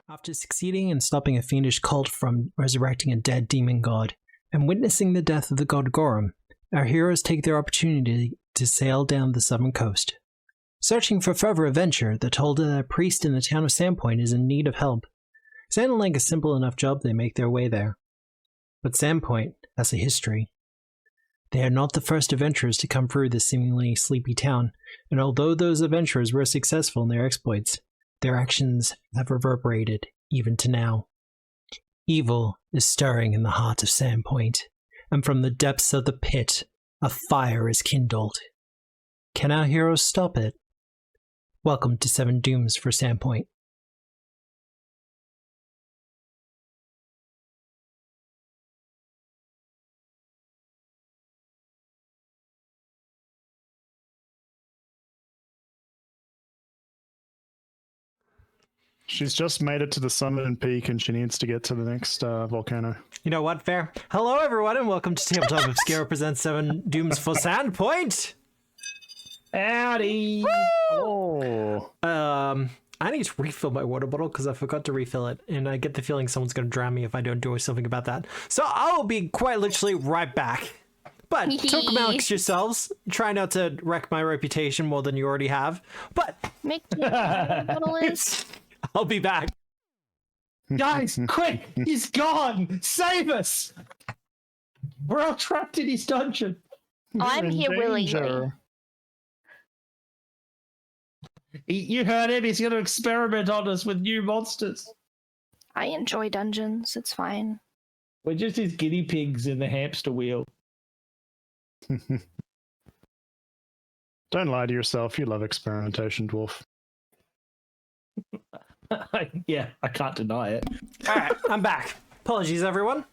After succeeding in stopping a fiendish cult from resurrecting a dead demon god and witnessing the death of the god Gorum, our heroes take their opportunity to sail down the southern coast. Searching for further adventure, they're told that a priest in the town of Sandpoint is in need of help. Sounding like a simple enough job, they make their way there. But Sandpoint has a history. They are not the first adventurers to come through this seemingly sleepy town, and although those adventurers were successful in their exploits, their actions have reverberated even to now. Evil is stirring in the heart of Sandpoint, and from the depths of the pit, a fire is kindled. Can our heroes stop it? Welcome to 7 Dooms for Sandpoint. She's just made it to the summit and peak, and she needs to get to the next volcano. You know what, fair? Hello, everyone, and welcome to Tabletop Obscura presents 7 Dooms for Sandpoint. Howdy! Oh. I need to refill my water bottle because I forgot to refill it, and I get the feeling someone's going to drown me if I don't do something about that. So I will be quite literally right back. But talk amongst yourselves. Try not to wreck my reputation more than you already have. But Make the bottle is. I'll be back. Guys, quick! He's gone! Save us! We're all trapped in his dungeon. I'm You're in here willingly. danger. You heard him. He's going to experiment on us with new monsters. I enjoy dungeons. It's fine. We're just his guinea pigs in the hamster wheel. Don't lie to yourself. You love experimentation, dwarf. Yeah, I can't deny it. Alright, I'm back. Apologies, everyone.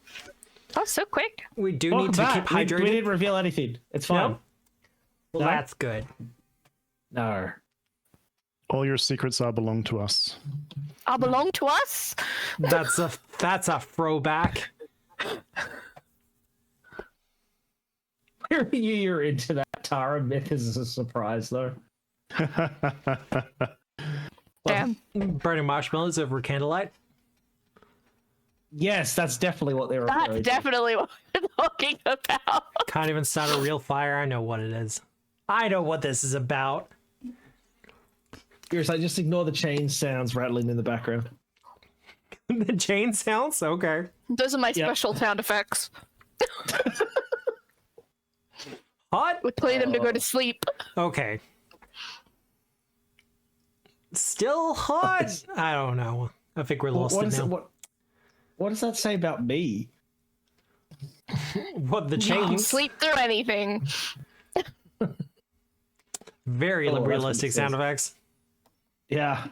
Oh, so quick. We do Welcome need to back. keep hydrated. We didn't reveal anything. It's fine. No? Well, that's good. No. All your secrets are belong to us. I belong to us. That's a throwback. You're into that Tara myth is a surprise, though. Damn. Burning marshmallows over candlelight. Yes, that's definitely what they were referring That's to. definitely what we're talking about. Can't even start a real fire. I know what it is. I know what this is about. You're like, just ignore the chain sounds rattling in the background. The chain sounds? Okay. Those are my Yep. special sound effects. Hot? We play them to go to sleep. Okay. Still hot? I don't know. I think we're lost What, it is now. it, what does that say about me? What, the You can chains? sleep through anything. Very Oh, that's what realistic it sound says. effects. Yeah.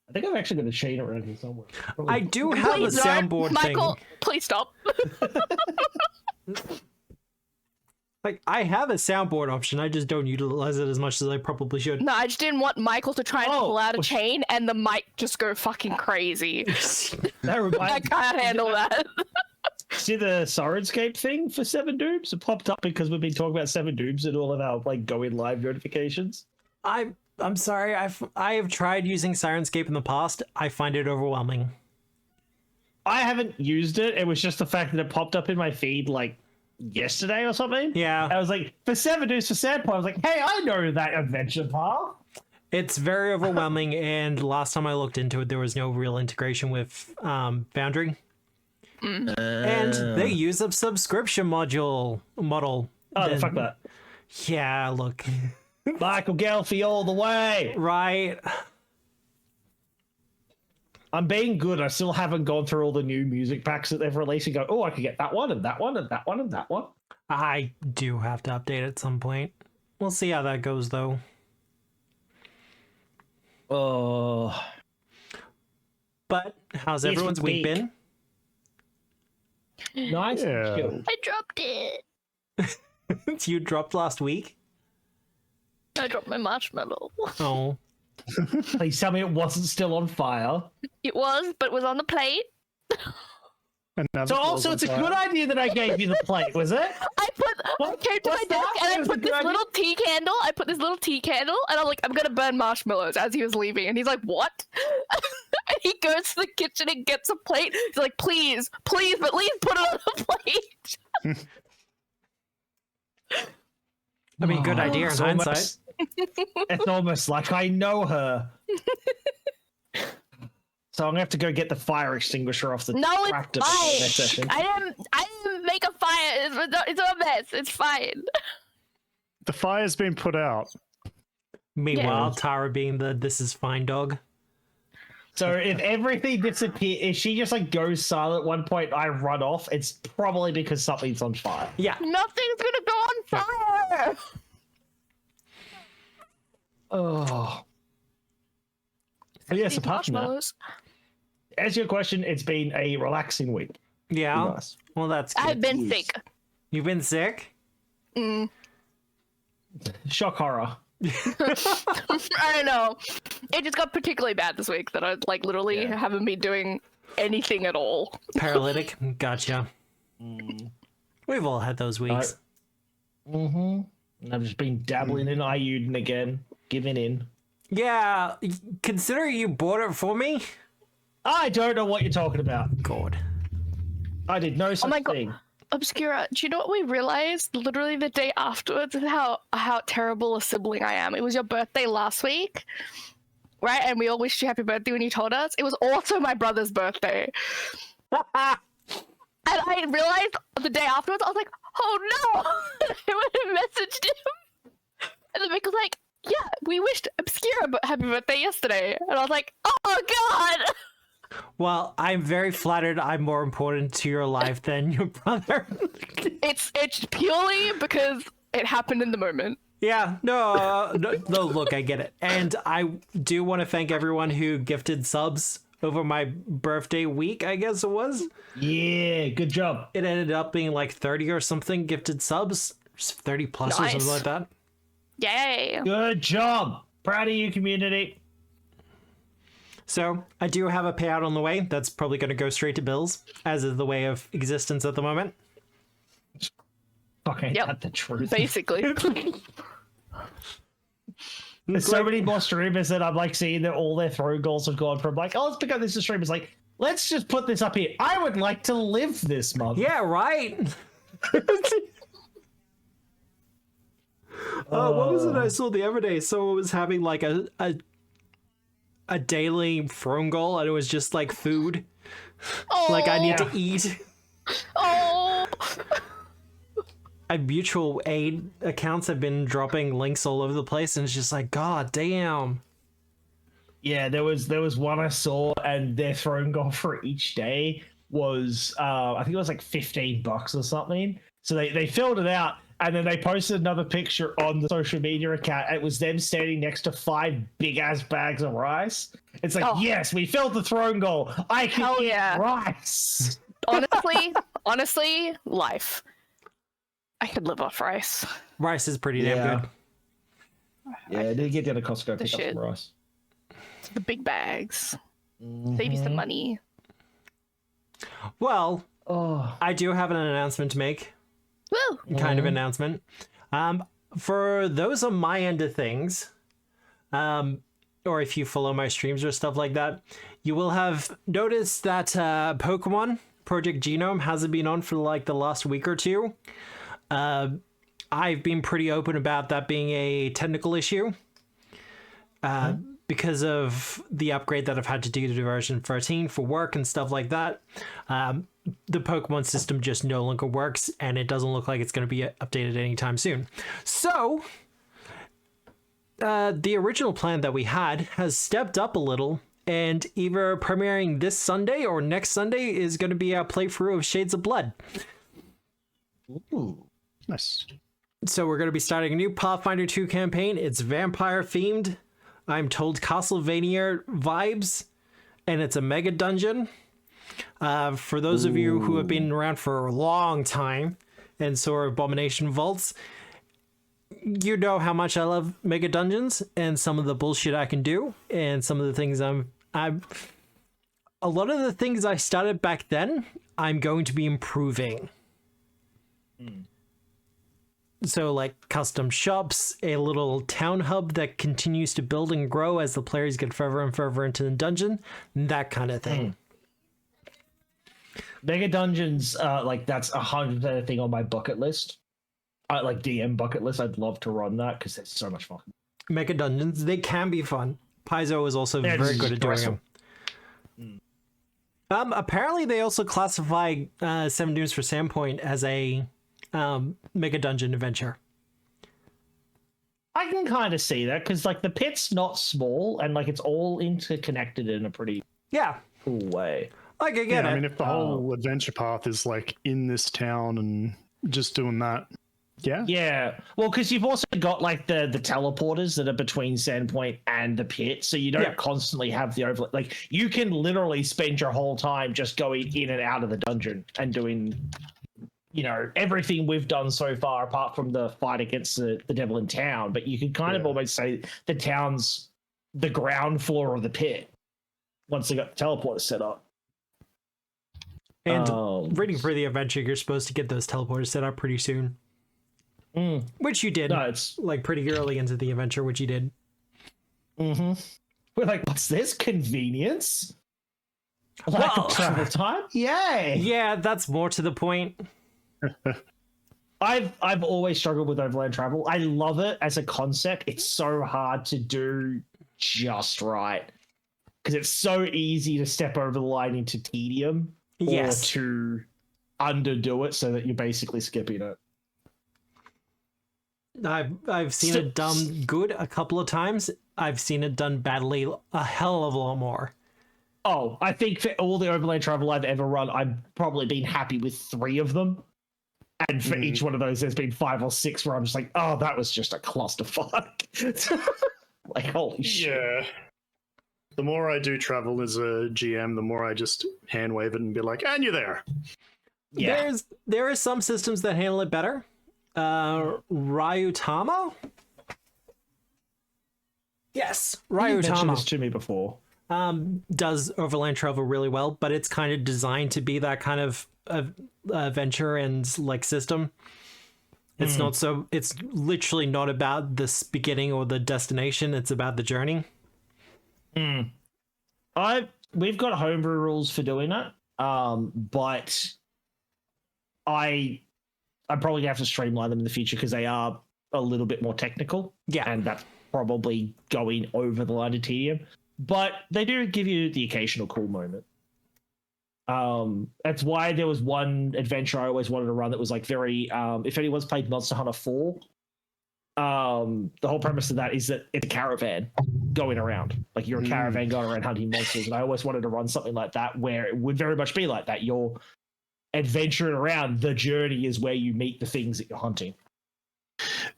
I think I've actually got a chain around here somewhere. Probably- I do have a Please don't. soundboard Michael, thing. please stop. Like, I have a soundboard option. I just don't utilize it as much as I probably should. No, I just didn't want Michael to try and Oh, pull out a well, chain and the mic just go fucking crazy. That I reminds can't handle that. See the Sirenscape thing for 7 Dooms? It popped up because we've been talking about 7 Dooms and all of our like going live notifications. I'm sorry. I have tried using Sirenscape in the past. I find it overwhelming. I haven't used it. It was just the fact that it popped up in my feed like yesterday or something. Yeah. I was like, for 7 Dooms for Sandpoint, I was like, hey, I know that adventure path. It's very overwhelming, and last time I looked into it, there was no real integration with Boundary. And they use a subscription model. Oh, Then- fuck that. Yeah, look. Michael Gelfie all the way. Right. I'm being good. I still haven't gone through all the new music packs that they've released and go, oh, I could get that one and that one and that one and that one. I do have to update at some point. We'll see how that goes, though. Oh. But how's Yes, everyone's week week. been? Nice Yeah. and chill. I dropped it. You dropped last week? I dropped my marshmallow. Oh. Please tell me it wasn't still on fire. It was, but it was on the plate. And now So the also, floor's it's a on good fire. idea that I gave you the plate, was it? I came to my What's desk that? and It I was put a this good little tea candle. And I'm like, I'm gonna burn marshmallows as he was leaving, and he's like, what? And he goes to the kitchen and gets a plate. He's like, please, please, but please put it on the plate. I mean, good idea in It's hindsight. almost- It's almost like I know her. So I'm gonna have to go get the fire extinguisher off the No, tractor it's before fine. next session. I didn't make a fire. It's a mess. It's fine. The fire's been put out. Meanwhile, Tara being the "this is fine" dog. So if everything disappears, if she just like goes silent at one point, I run off. It's probably because something's on fire. Yeah. Nothing's gonna go on fire. Oh. Yes, These apart from that, marshmallows. answer your question, it's been a relaxing week. Yeah. Nice. Well, that's good. I've been sick. You've been sick? Shock horror. I don't know. It just got particularly bad this week that I like literally haven't been doing anything at all. Paralytic? Gotcha. We've all had those weeks. And I've just been dabbling in Iuden again, giving in. Yeah, consider you bought it for me? I don't know what you're talking about. God. I did no such my God. thing. Obscura, do you know what we realized literally the day afterwards? How terrible a sibling I am. It was your birthday last week, right? And we all wished you happy birthday when you told us. It was also my brother's birthday. And I realized the day afterwards, I was like, oh no! I would have messaged him. And then Mick was like, yeah, we wished Obscura happy birthday yesterday. And I was like, oh god! Well, I'm very flattered I'm more important to your life than your brother. It's purely because it happened in the moment. Yeah, no, look, I get it. And I do want to thank everyone who gifted subs over my birthday week, I guess it was. Yeah, good job. It ended up being like 30 or something gifted subs, 30 plus or Nice. something like that. Yay! Good job. Proud of you, community. So I do have a payout on the way. That's probably going to go straight to bills, as is the way of existence at the moment. Fucking Yep. that's the truth. Basically. There's so many more streamers that I'm like seeing that all their throw goals have gone from like, oh, let's pick up this stream. It's like, let's just put this up here. I would like to live this month. Yeah, right. What was it I saw the other day? Someone was having like a daily throne goal, and it was just like food. Oh, Like I need to eat. Oh, Mutual aid accounts have been dropping links all over the place, and it's just like, god damn. Yeah, there was one I saw, and their throne goal for each day was I think it was like $15 or something. So they filled it out, and then they posted another picture on the social media account. It was them standing next to 5 big ass bags of rice. It's like, Oh. yes, we filled the throne goal. I can Hell eat yeah. rice. honestly, life. I could live off rice. Rice is pretty damn Yeah. good. Yeah, they get down to Costco, The pick up shit. some rice. The big bags. Save you some money. Well, Oh, I do have an announcement to make. Woo! Kind of announcement. For those on my end of things, or if you follow my streams or stuff like that, you will have noticed that Pokemon Project Genome hasn't been on for like the last week or two. I've been pretty open about that being a technical issue. Because of the upgrade that I've had to do to version 13 for work and stuff like that. The Pokemon system just no longer works, and it doesn't look like it's going to be updated anytime soon. So, the original plan that we had has stepped up a little, and either premiering this Sunday or next Sunday is going to be a playthrough of Shades of Blood. Ooh, nice. So we're going to be starting a new Pathfinder 2 campaign. It's vampire themed. I'm told Castlevania vibes, and it's a mega dungeon. For those of you who have been around for a long time and saw Abomination Vaults, you know how much I love mega dungeons and some of the bullshit I can do, and some of the things I'm a lot of the things I started back then, I'm going to be improving. So like custom shops, a little town hub that continues to build and grow as the players get further and further into the dungeon, that kind of thing. Mega dungeons, like that's 100% a thing on my bucket list. Like DM bucket list. I'd love to run that because it's so much fun. Mega dungeons, they can be fun. Paizo is also very good at doing them. Apparently they also classify Seven Dooms for Sandpoint as a mega dungeon adventure. I can kind of see that because like the pit's not small and like it's all interconnected in a pretty cool way. Like I get it. I mean, if the whole adventure path is like in this town and just doing that, yeah. Well, because you've also got like the teleporters that are between Sandpoint and the pit, so you don't constantly have the overlap. Like you can literally spend your whole time just going in and out of the dungeon and doing, you know, everything we've done so far, apart from the fight against the devil in town. But you can kind of almost say the town's the ground floor of the pit once they got the teleporters set up. And reading for the adventure, you're supposed to get those teleporters set up pretty soon. Which you did. No, it's like pretty early into the adventure, which you did. We're like, what's this? Convenience? Lack of travel time? Yay! Yeah, that's more to the point. I've always struggled with overland travel. I love it as a concept. It's so hard to do just right. Because it's so easy to step over the line into tedium. Or to underdo it so that you're basically skipping it. I've seen it done good a couple of times. I've seen it done badly a hell of a lot more. Oh, I think for all the overland travel I've ever run, I've probably been happy with 3 of them. And for each one of those, there's been 5 or 6 where I'm just like, oh, that was just a clusterfuck. Like, holy shit. Yeah. The more I do travel as a GM, the more I just hand wave it and be like, and you're there. Yeah. There are some systems that handle it better. Ryutama? Yes, Ryutama. You mentioned this to me before. Does overland travel really well, but it's kind of designed to be that kind of adventure and like system. It's not so. It's literally not about the beginning or the destination. It's about the journey. We've got homebrew rules for doing it, but I'm probably gonna have to streamline them in the future because they are a little bit more technical. Yeah, and that's probably going over the line of tedium. But they do give you the occasional cool moment. That's why there was one adventure I always wanted to run that was like very. If anyone's played Monster Hunter 4. The whole premise of that is that it's a caravan going around. Like you're a caravan going around hunting monsters. And I always wanted to run something like that where it would very much be like that. You're adventuring around. The journey is where you meet the things that you're hunting.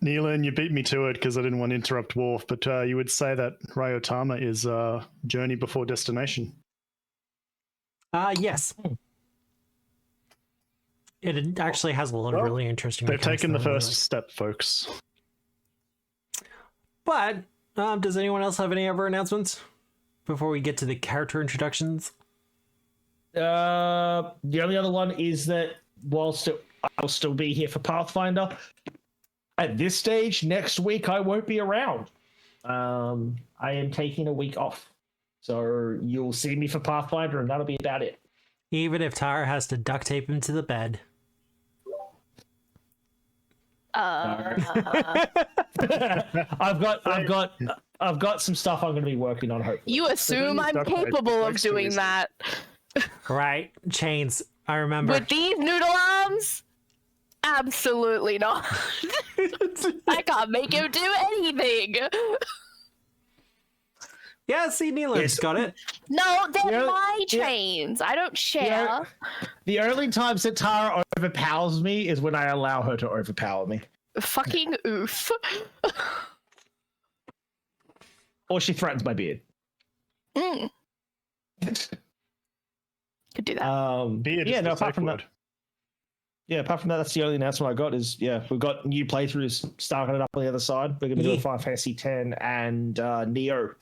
Neelan, you beat me to it because I didn't want to interrupt Worf, but you would say that Ryotama is journey before destination. Yes. It actually has a lot of really interesting They've taken the first step, folks. But does anyone else have any other announcements before we get to the character introductions? The only other one is that whilst I'll still be here for Pathfinder, at this stage next week I won't be around. I am taking a week off, so you'll see me for Pathfinder, and that'll be about it. Even if Tara has to duct tape him to the bed. I've got some stuff I'm going to be working on. Hopefully, you assume I'm capable of doing that, right? Chains. I remember with these noodle arms. Absolutely not. I can't make him do anything. Yeah, see, Neelan's got it. No, they're my chains. I don't share. The only times that Tara overpowers me is when I allow her to overpower me. Fucking oof. Or she threatens my beard. Could do that. Beard yeah, is no, the apart safe from word. that. Yeah, apart from that, that's the only announcement I got is, we've got new playthroughs starting it up on the other side. We're going to be doing Final Fantasy X and Neo.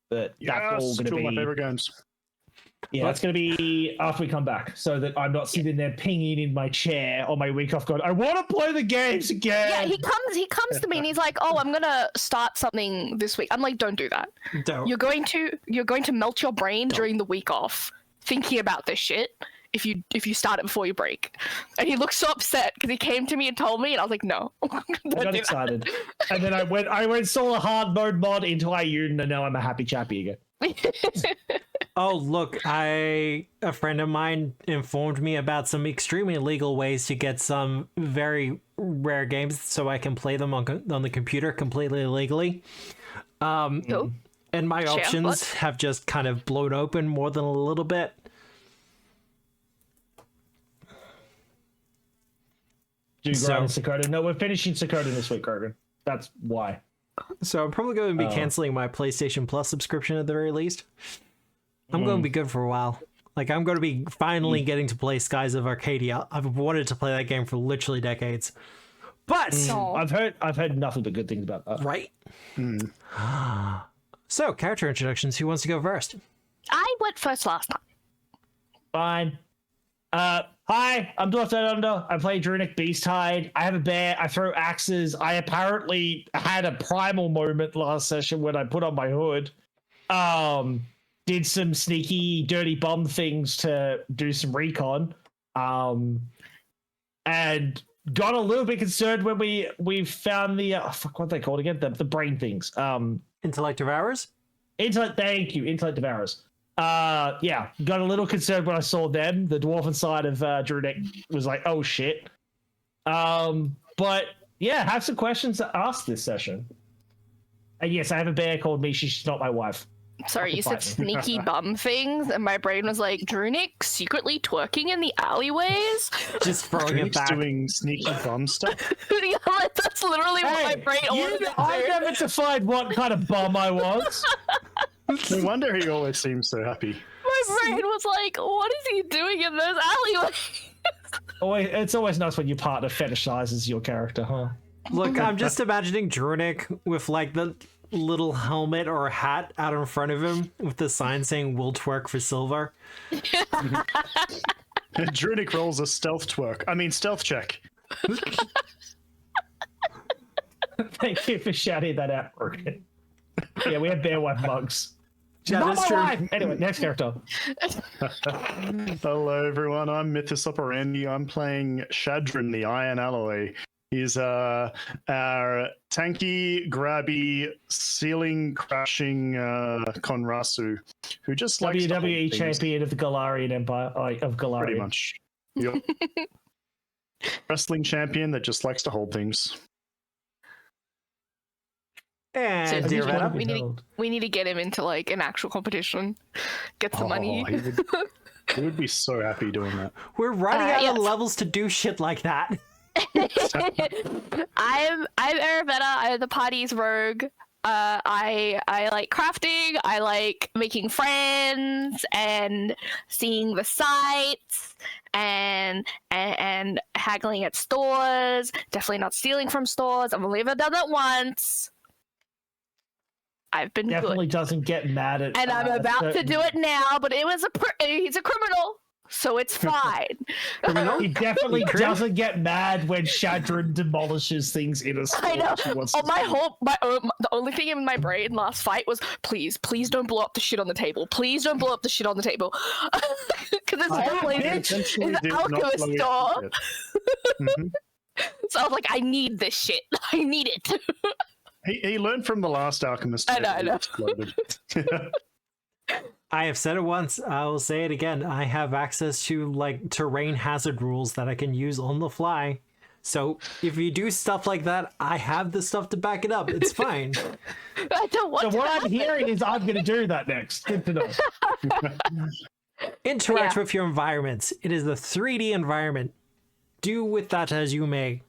But that's all going to be... two of my favorite games. Yeah, it's going to be after we come back, so that I'm not sitting there pinging in my chair on my week off going, I want to play the games again. Yeah, he comes to me and he's like, oh, I'm going to start something this week. I'm like, don't do that. Don't. You're going to melt your brain during the week off thinking about this shit if you start it before you break. And he looked so upset because he came to me and told me, and I was like, no. I got excited. And then I went saw a hard mode mod into Iyun, and now I'm a happy chappy again. Oh, look, a friend of mine informed me about some extremely illegal ways to get some very rare games so I can play them on the computer completely illegally. Cool. And my options have just kind of blown open more than a little bit. Sakota. No, we're finishing Sakota this week, Kurgan. That's why. So I'm probably going to be canceling my PlayStation Plus subscription at the very least. I'm going to be good for a while. Like, I'm going to be finally getting to play Skies of Arcadia. I've wanted to play that game for literally decades. But I've heard nothing but good things about that. Right? So, character introductions. Who wants to go first? I went first last night. Fine. Hi, I'm Dwarf Dead Under. I play Drunic Beasthide. I have a bear. I throw axes. I apparently had a primal moment last session when I put on my hood. Did some sneaky, dirty bomb things to do some recon. And got a little bit concerned when we found the what are they called again? The brain things. Intellect Devourers? Thank you, Intellect Devourers. Yeah, got a little concerned when I saw them. The dwarven side of Drunic was like, oh shit. But yeah, have some questions to ask this session. And yes, I have a bear called me. She's not my wife. Sorry, you said sneaky bum things, and my brain was like, Drunic secretly twerking in the alleyways? Just throwing it back. Doing sneaky bum stuff? Yeah, that's literally what my brain ordered. I never defined what kind of bum I was. No wonder he always seems so happy. My brain was like, what is he doing in those alleyways? It's always nice when your partner fetishizes your character, huh? Look, I'm just imagining Drunic with like the little helmet or hat out in front of him with the sign saying "Will twerk for silver." Drunic rolls a stealth check. Thank you for shouting that out, Morgan. Yeah, we have bear wife mugs. Yeah, Not that's my true. wife. Anyway, next character. Hello, everyone. I'm Mythos Operandi. I'm playing Shadrin, the Iron Alloy. He's our tanky, grabby, ceiling-crashing Konrasu, who just likes WWE champion of the Galarian Empire, of Galarian. Pretty much. Yep. Wrestling champion that just likes to hold things. And So we need to get him into like an actual competition. Get some money. He would be so happy doing that. we're running out of levels to do shit like that. I'm Arabetta. I'm the party's rogue. I like crafting. I like making friends and seeing the sights and haggling at stores. Definitely not stealing from stores. I've only ever done that once. I've been Definitely good. doesn't get mad at. And I'm about to do it now, but he's a criminal, so it's fine. He definitely doesn't get mad when Shadrin demolishes things in a store. I know. The only thing in my brain last fight was, please don't blow up the shit on the table. Please don't blow up the shit on the table. Because it's an alchemist store. Mm-hmm. So I was like, I need this shit. I need it. He learned from the last alchemist. I know. I have said it once, I will say it again. I have access to like terrain hazard rules that I can use on the fly. So if you do stuff like that, I have the stuff to back it up. It's fine. I don't want So what I'm hearing is I'm going to do that next. Good to know. Interact with your environments. It is a 3D environment. Do with that as you may.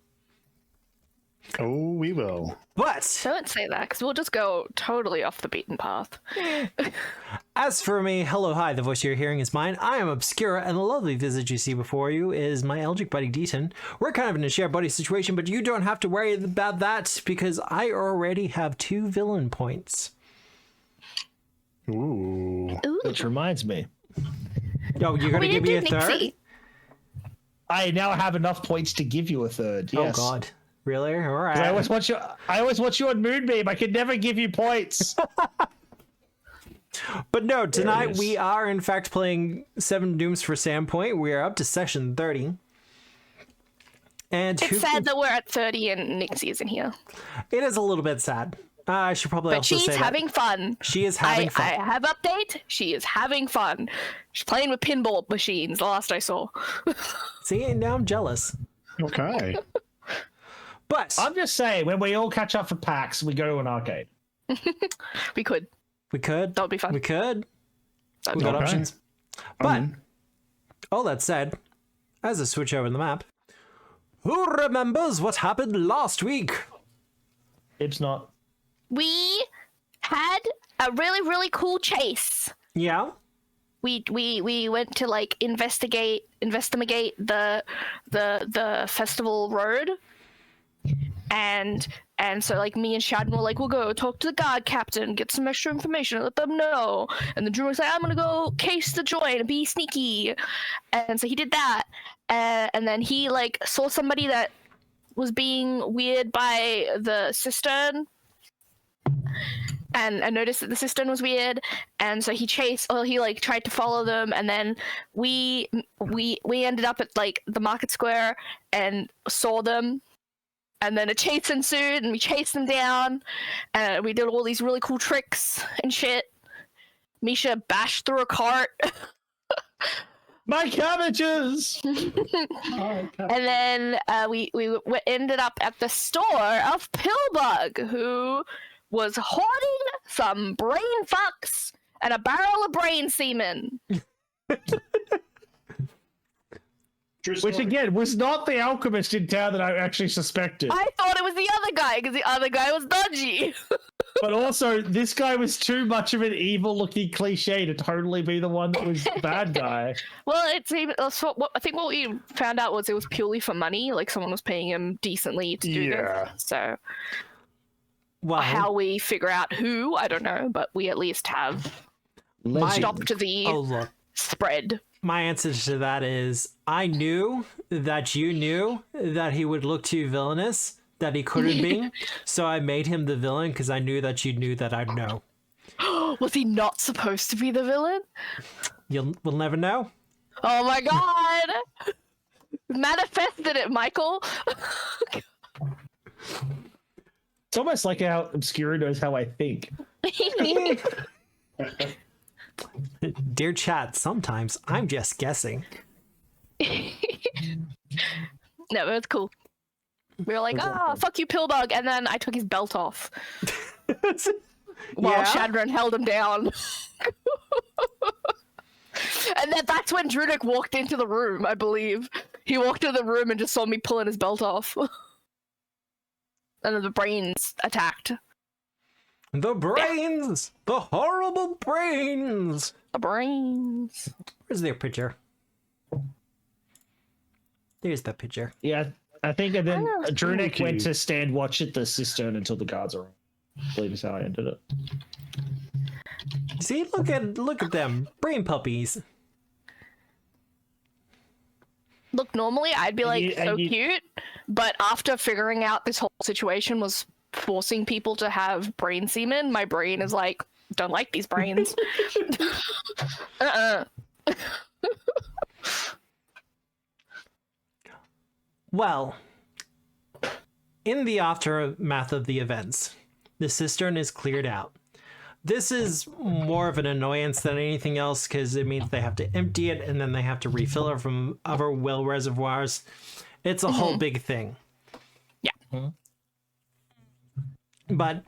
Oh, we will. But Don't say that, because we'll just go totally off the beaten path. as for me, hello, hi, the voice you're hearing is mine. I am Obscura, and the lovely visage you see before you is my Eldritch buddy Deaton. We're kind of in a share buddy situation, but you don't have to worry about that, because I already have 2 villain points. Ooh. Which reminds me. Oh, you're gonna give me a third? I now have enough points to give you a third. Yes. Oh God, really? All right. I always want you on Moonbeam. I can never give you points. But no, tonight we are in fact playing Seven Dooms for Sandpoint. We are up to session 30. And it's sad that we're at 30 and Nixie isn't here. It is a little bit sad. I should probably also say that. But she's having fun. She is having fun. I have update. She is having fun. She's playing with pinball machines, the last I saw. See, now I'm jealous. Okay. But I'm just saying, when we all catch up for PAX, we go to an arcade. We could. That would be fun. We could. That'd We be got fun. options. But all that said, as I switch over the map, who remembers what happened last week? It's not. We had a really, really cool chase. Yeah. We went to like investigate the festival road, and so like me and Shadden were like, we'll go talk to the guard captain, get some extra information, let them know. And then Drew was like, I'm gonna go case the joint and be sneaky, and so he did that, and then he like saw somebody that was being weird by the cistern. And I noticed that the cistern was weird, and so he tried to follow them, and then we ended up at like the market square and saw them, and then a chase ensued, and we chased them down, and we did all these really cool tricks and shit. Misha bashed through a cart. My cabbages! And then we ended up at the store of Pillbug, who was hoarding some brain fucks and a barrel of brain semen. Which again was not the alchemist in town that I actually suspected. I thought it was the other guy because the other guy was dodgy. But also, this guy was too much of an evil-looking cliche to totally be the one that was the bad guy. Well, I think what we found out was it was purely for money. Like someone was paying him decently to do this. So, how we figure out who, I don't know, but we at least have stopped the spread. My answer to that is I knew that you knew that he would look too villainous, that he couldn't be, so I made him the villain because I knew that you knew that I'd know. Was he not supposed to be the villain? We'll never know. Oh my god! Manifested it, Michael! It's almost like how Obscura knows how I think. Dear chat, sometimes I'm just guessing. No, it was cool. We were like, fuck you, Pillbug, and then I took his belt off. While Shadron held him down. And then that's when Drudic walked into the room, I believe. He walked into the room and just saw me pulling his belt off. And then the brains attacked. The brains! The horrible brains! The brains. Where's their picture? There's the picture. Yeah, I think, and then Drunik went to stand watch at the cistern until the guards arrived. I believe is how I ended it. See, look at them, brain puppies. Look, normally I'd be like, cute, but after figuring out this whole situation was forcing people to have brain semen, my brain is like, don't like these brains. Well, in the aftermath of the events, the cistern is cleared out. This is more of an annoyance than anything else because it means they have to empty it and then they have to refill it from other well reservoirs. It's a whole big thing. Yeah. But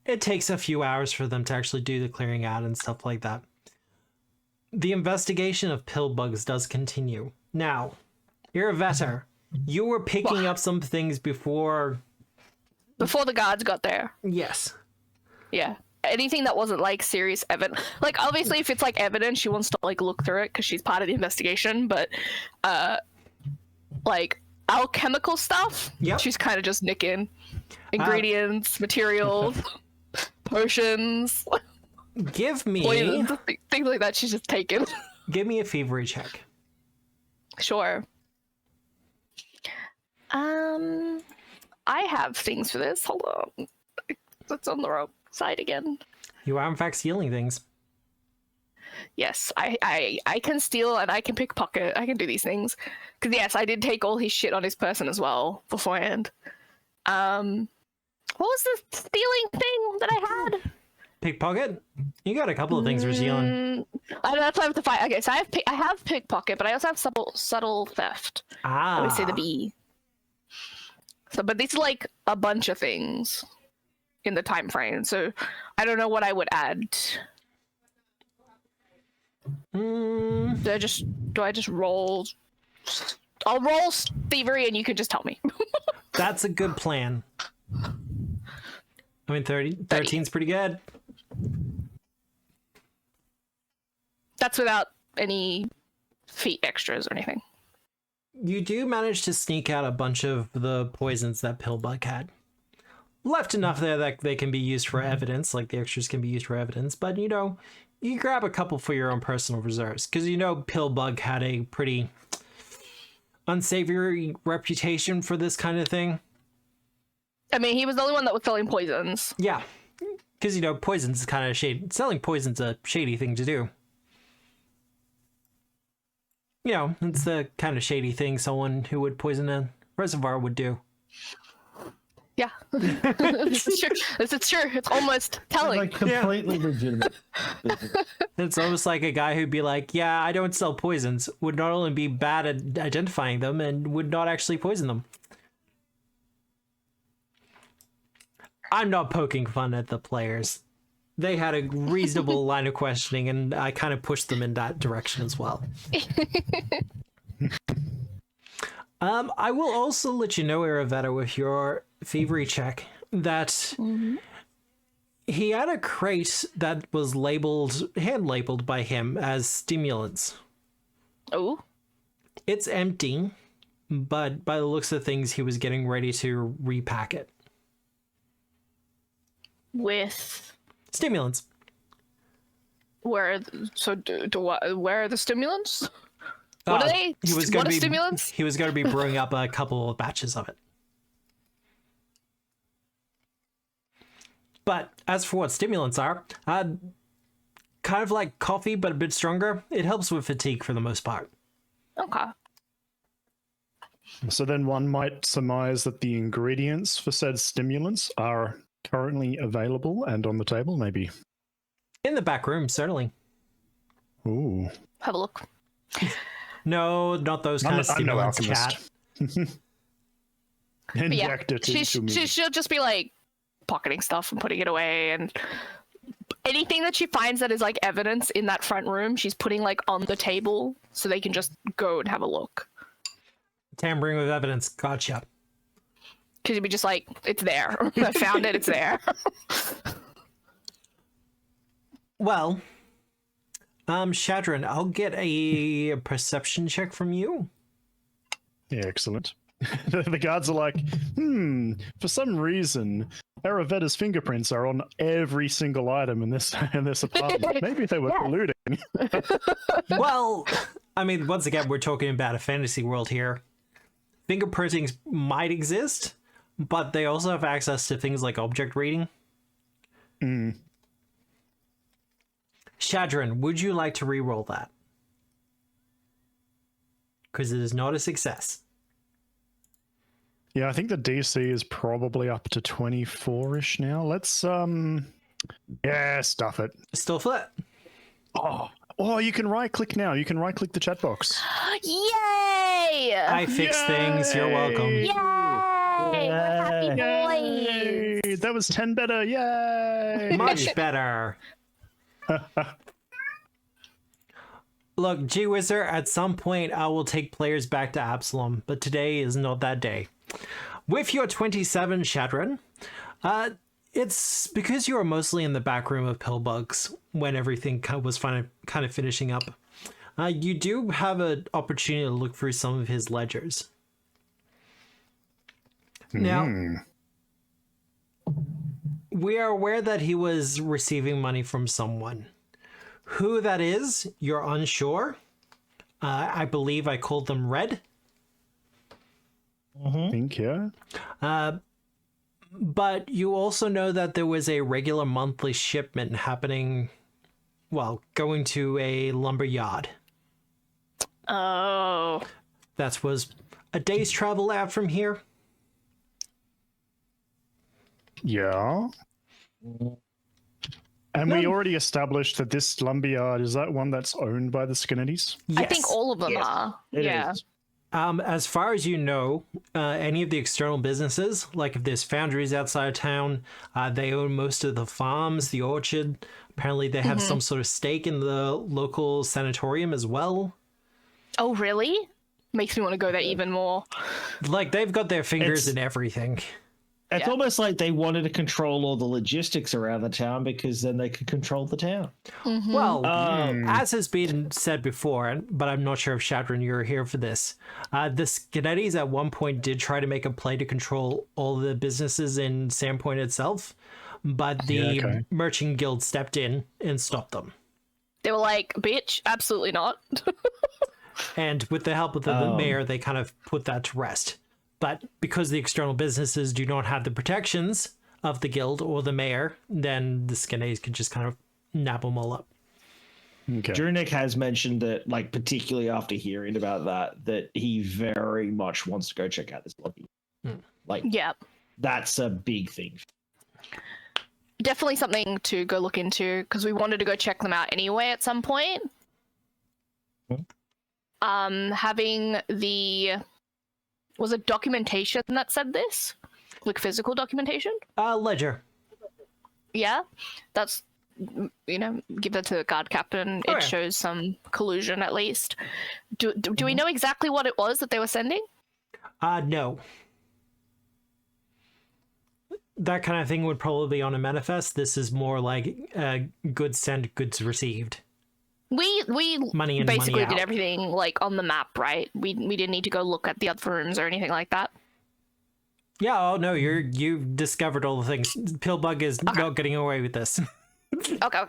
it takes a few hours for them to actually do the clearing out and stuff like that. The investigation of pill bugs does continue. Now, you're a vetter. You were picking up some things before the guards got there. Yes. Yeah. Anything that wasn't like serious evidence. Like obviously if it's like evidence, she wants to like look through it because she's part of the investigation, but like alchemical stuff, she's kind of just nicking. Ingredients, materials, potions. Give me poisons, things like that she's just taking. Give me a thievery check. Sure. I have things for this. Hold on. That's on the wrong side again. You are in fact stealing things. Yes, I can steal and I can pickpocket. I can do these things. Because yes, I did take all his shit on his person as well beforehand. What was the stealing thing that I had? Pickpocket? You got a couple of things for stealing. I don't have time to find. Okay, so I have pickpocket, but I also have subtle theft. Ah. Let me say the B. So, but these are like a bunch of things in the time frame. So I don't know what I would add. Do I just roll? I'll roll thievery, and you can just tell me. That's a good plan. I mean, 13's pretty good. That's without any feat extras or anything. You do manage to sneak out a bunch of the poisons that Pillbug had. Left enough there that they can be used for evidence, like the extras can be used for evidence, but you know, you grab a couple for your own personal reserves, because you know Pillbug had a pretty unsavory reputation for this kind of thing. I mean, he was the only one that was selling poisons. Yeah, because you know, poisons is kind of shady. Selling poison's a shady thing to do. You know, it's the kind of shady thing someone who would poison a reservoir would do. Yeah. This is true. This is true. It's almost telling. Like completely legitimate. It's almost like a guy who'd be like, yeah, I don't sell poisons, would not only be bad at identifying them and would not actually poison them. I'm not poking fun at the players. They had a reasonable line of questioning, and I kind of pushed them in that direction as well. I will also let you know, Aravetta, with your thievery check, that he had a crate that was hand-labeled by him as stimulants. Oh. It's empty, but by the looks of things, he was getting ready to repack it. With stimulants. Where are the stimulants? What are they? What are stimulants? He was going to be brewing up a couple of batches of it. But as for what stimulants are, kind of like coffee, but a bit stronger. It helps with fatigue for the most part. Okay. So then one might surmise that the ingredients for said stimulants are currently available and on the table, maybe. In the back room, certainly. Ooh. Have a look. No, not those kind of stimulants, chat. Inject it into me. She'll just be like pocketing stuff and putting it away, and anything that she finds that is like evidence in that front room, she's putting like on the table so they can just go and have a look. Tampering with evidence, gotcha. Because you'd be just like, it's there. I found it, it's there. Well, Shadron, I'll get a perception check from you. Yeah, excellent. The guards are like, for some reason, Aravetta's fingerprints are on every single item in this apartment. Maybe they were colluding. Well, I mean, once again, we're talking about a fantasy world here. Fingerprinting might exist, but they also have access to things like object reading. Shadron, would you like to re-roll that? Because it is not a success. Yeah, I think the DC is probably up to 24-ish now. Let's, stuff it. Still flat. Oh, you can right-click now. You can right-click the chat box. Yay! I fixed things. You're welcome. Yay! We're happy boys. Yay! That was 10 better. Yay! Much better. Look, G-Wizard, at some point I will take players back to Absalom, but today is not that day. With your 27, Shadron, it's because you were mostly in the back room of Pillbugs when everything was kind of finishing up. You do have an opportunity to look through some of his ledgers. Now, we are aware that he was receiving money from someone Who that is, you're unsure. I believe I called them Red. I think, yeah. But you also know that there was a regular monthly shipment happening, well, going to a lumber yard. Oh. That was a day's travel out from here. Yeah. And we already established that this lumberyard, is that one that's owned by the Scarnettis? Yes. I think all of them are. It yeah. is. As far as you know, any of the external businesses, like if there's foundries outside of town, they own most of the farms, the orchard. Apparently they have some sort of stake in the local sanatorium as well. Oh, really? Makes me want to go there even more. Like, they've got their fingers in everything. It's almost like they wanted to control all the logistics around the town because then they could control the town. Well, as has been said before, but I'm not sure if Shadron, you're here for this, the Scannettis at one point did try to make a play to control all the businesses in Sandpoint itself, but the Merchant Guild stepped in and stopped them. They were like, bitch, absolutely not. And with the help of the mayor, they kind of put that to rest. But because the external businesses do not have the protections of the guild or the mayor, then the Scannettis could just kind of nab them all up. Okay. Drunic has mentioned that, like, particularly after hearing about that he very much wants to go check out this lobby. Like, Yeah. that's a big thing. Definitely something to go look into because we wanted to go check them out anyway at some point. Having the... Was it documentation that said this? Like physical documentation? Ledger. Yeah. That's, you know, give that to the guard captain. It shows some collusion at least. Do we know exactly what it was that they were sending? No. That kind of thing would probably be on a manifest. This is more like goods sent, goods received. We money in, basically money did out. everything like on the map, right? We didn't need to go look at the other rooms or anything like that. Yeah, oh no, you've discovered all the things. Pillbug is not getting away with this. Okay.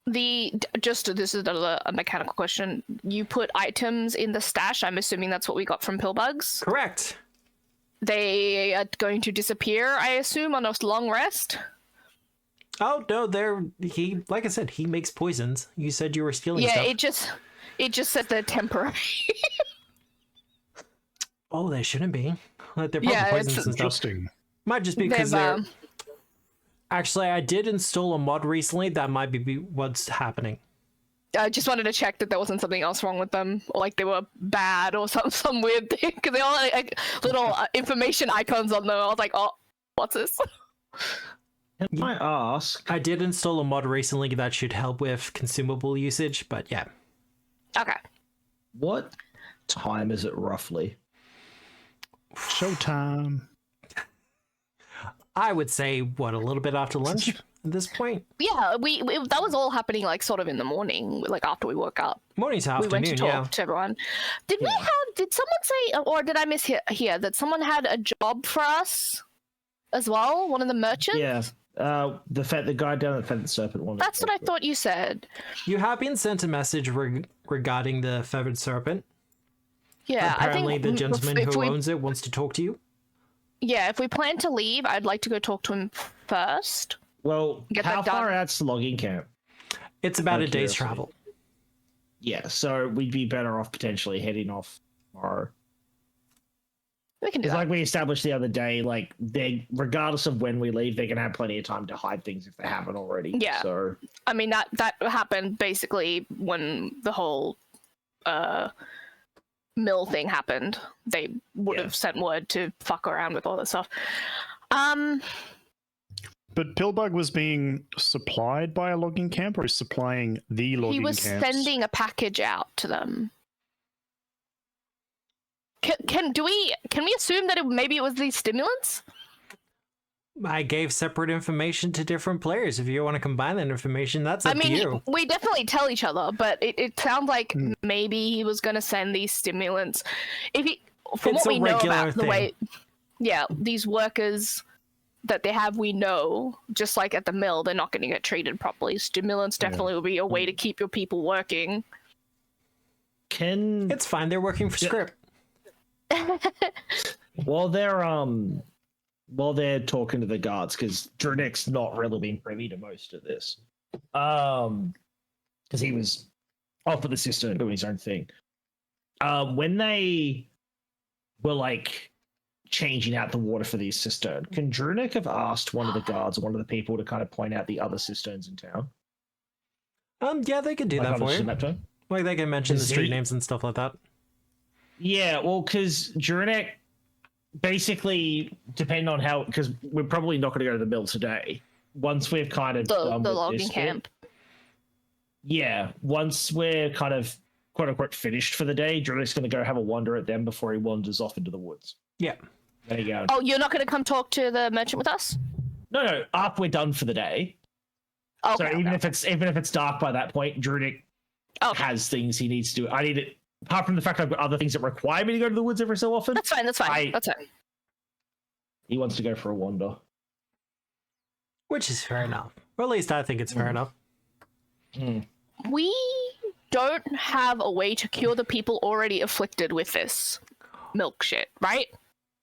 This is a mechanical question. You put items in the stash. I'm assuming that's what we got from Pillbugs. Correct. They are going to disappear, I assume, on a long rest. Oh no, like I said, he makes poisons. You said you were stealing stuff. It just said they're temporary. Oh, they shouldn't be. Like, they're probably poisons and stuff. Interesting. Might just be because they're... Actually, I did install a mod recently. That might be what's happening. I just wanted to check that there wasn't something else wrong with them, or like they were bad, or some weird thing. Because they all had like little information icons on them. I was like, oh, what's this? Can I ask? I did install a mod recently that should help with consumable usage, but yeah. Okay. What time is it roughly? Showtime. I would say, a little bit after lunch at this point? Yeah, that was all happening like sort of in the morning, like after we woke up. Morning to We afternoon, went to talk to everyone. Did someone say, or did I miss here that someone had a job for us as well? One of the merchants? Yeah. The guy down at the Serpent one. That's what I thought you said. You have been sent a message regarding the Feathered Serpent. Yeah, Apparently I think the gentleman who owns it wants to talk to you. Yeah, if we plan to leave, I'd like to go talk to him first. Well, how far out's the logging camp? It's about a day's travel. Yeah, so we'd be better off potentially heading off tomorrow. We can do It's that. like we established the other day, like, they, regardless of when we leave, they're going to have plenty of time to hide things if they haven't already. Yeah. So, I mean, that happened basically when the whole mill thing happened. They would have sent word to fuck around with all this stuff. But Pillbug was being supplied by a logging camp, or is supplying the logging camps? He was sending a package out to them. Can we assume that maybe it was these stimulants? I gave separate information to different players. If you want to combine that information, that's up to you. We definitely tell each other, but it sounds like maybe he was going to send these stimulants. From It's what we a know regular about the thing. way, these workers that they have, we know, just like at the mill, they're not going to get treated properly. Stimulants definitely will be a way to keep your people working. It's fine. They're working for script. While they're talking to the guards, because Drunick's not really been privy to most of this, because he was off of the cistern doing his own thing. When they were like changing out the water for the cistern, can Drunick have asked one of the guards or one of the people to kind of point out the other cisterns in town? Yeah, they could do that for you. Like they can mention the street names and stuff like that. Yeah, well, because Drunick, basically, depending on how, because we're probably not going to go to the mill today. Once we've kind of the logging camp. Yeah, once we're kind of quote unquote finished for the day, Drunick's going to go have a wander at them before he wanders off into the woods. Yeah. There you go. Oh, you're not going to come talk to the merchant with us? No. After we're done for the day. Okay, so even if it's dark by that point, Drunick has things he needs to do. I need it. Apart from the fact I've got other things that require me to go to the woods every so often. That's fine. That's fine. He wants to go for a wander, which is fair enough. Or at least I think it's fair enough. We don't have a way to cure the people already afflicted with this milk shit, right?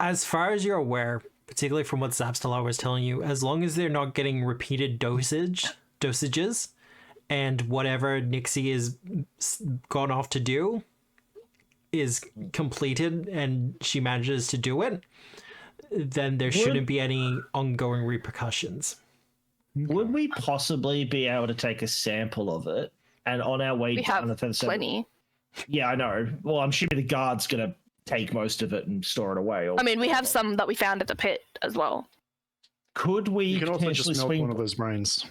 As far as you're aware, particularly from what Zapstalar was telling you, as long as they're not getting repeated dosages, and whatever Nixie is gone off to do is completed and she manages to do it, then there shouldn't be any ongoing repercussions. Would we possibly be able to take a sample of it? And on our way down the fence, plenty. Yeah, I know. Well, I'm assuming the guard's gonna take most of it and store it away. I mean, we have some that we found at the pit as well. Could we? You can also just milk one of those brains.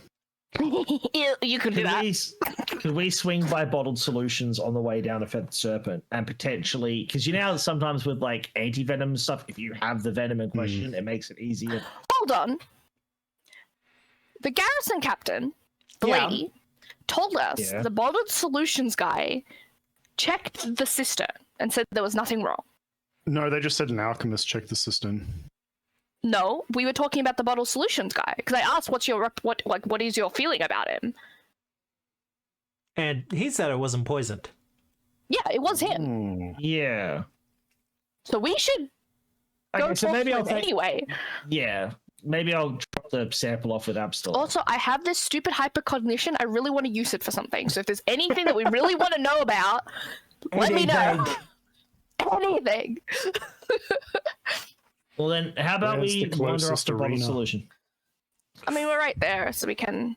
You can do that. Could we swing by bottled solutions on the way down to Feathered Serpent and potentially, because you know sometimes with like anti-venom stuff, if you have the venom in question, it makes it easier. Hold on. The garrison captain, the lady, told us the bottled solutions guy checked the cistern and said there was nothing wrong. No, they just said an alchemist checked the cistern. No, we were talking about the bottle solutions guy because I asked, what is your feeling about him? And he said it wasn't poisoned. Yeah, it was him. Yeah. So we should go talk to him anyway. Yeah, maybe I'll drop the sample off with Abstel. Also, I have this stupid hypercognition. I really want to use it for something. So if there's anything that we really want to know about, let me know. Anything. Well, then, how about we wander off the bottle solution? I mean, we're right there, so we can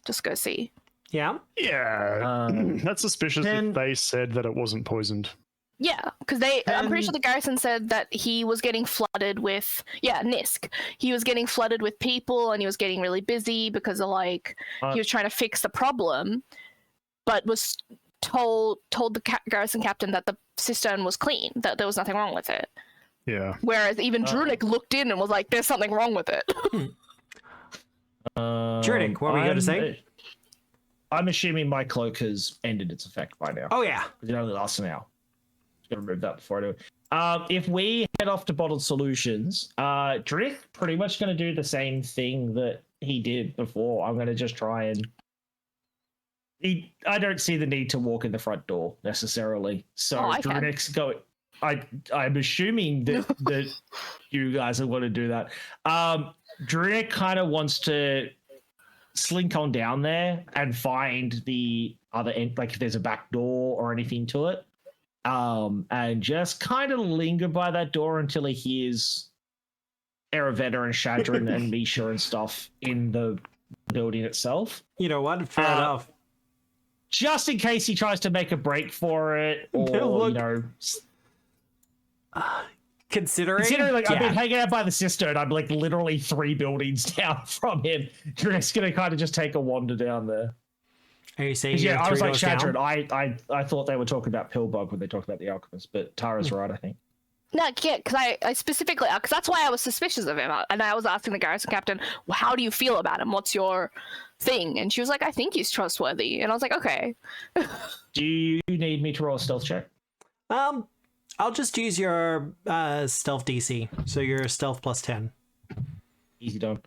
just go see. Yeah? Yeah. That's suspicious if they said that it wasn't poisoned. Yeah, because I'm pretty sure the garrison said that he was getting flooded with, Nisk. He was getting flooded with people and he was getting really busy because of he was trying to fix the problem, but was told the garrison captain that the cistern was clean, that there was nothing wrong with it. Yeah. Whereas even Drunick looked in and was like, there's something wrong with it. Drunick, what were you going to say? I'm assuming my cloak has ended its effect by now. Oh, yeah. Because it only lasts an hour. Just going to remove that before I do it. If we head off to Bottled Solutions, Drunick pretty much going to do the same thing that he did before. I'm going to just try and... I don't see the need to walk in the front door, necessarily. So Drunick's going... I'm assuming that you guys are going to do that. Drunick kind of wants to slink on down there and find the other end, like if there's a back door or anything to it, and just kind of linger by that door until he hears Aravetta and Shadrin and Misha and stuff in the building itself. You know what? Fair enough. Just in case he tries to make a break for it, or Considering I've been hanging out by the cistern, I'm like literally 3 buildings down from him. Drunick's gonna kind of just take a wander down there. Are you saying? I was like Shadrin. I thought they were talking about Pillbug when they talked about the alchemist, but Tara's right, I think. No, yeah, because I specifically, because that's why I was suspicious of him, and I was asking the garrison captain, well, how do you feel about him? What's your thing? And she was like, I think he's trustworthy. And I was like, okay. Do you need me to roll a stealth check? I'll just use your stealth DC, so your stealth plus 10. Easy done.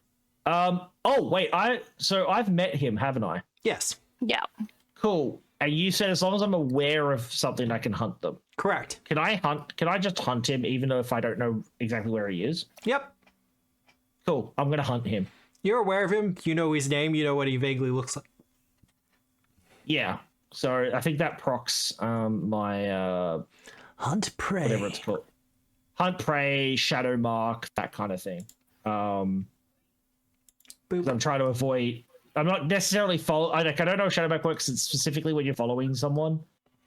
Oh wait, I've met him, haven't I? Yes. Yeah. Cool. And you said as long as I'm aware of something, I can hunt them. Correct. Can I just hunt him even though if I don't know exactly where he is? Yep. Cool. I'm gonna hunt him. You're aware of him. You know his name. You know what he vaguely looks like. Yeah. So I think that procs my Hunt prey. whatever it's called. Hunt prey, shadow mark, that kind of thing. 'Cause I'm trying to avoid. I'm not necessarily I don't know how shadow mark works specifically when you're following someone.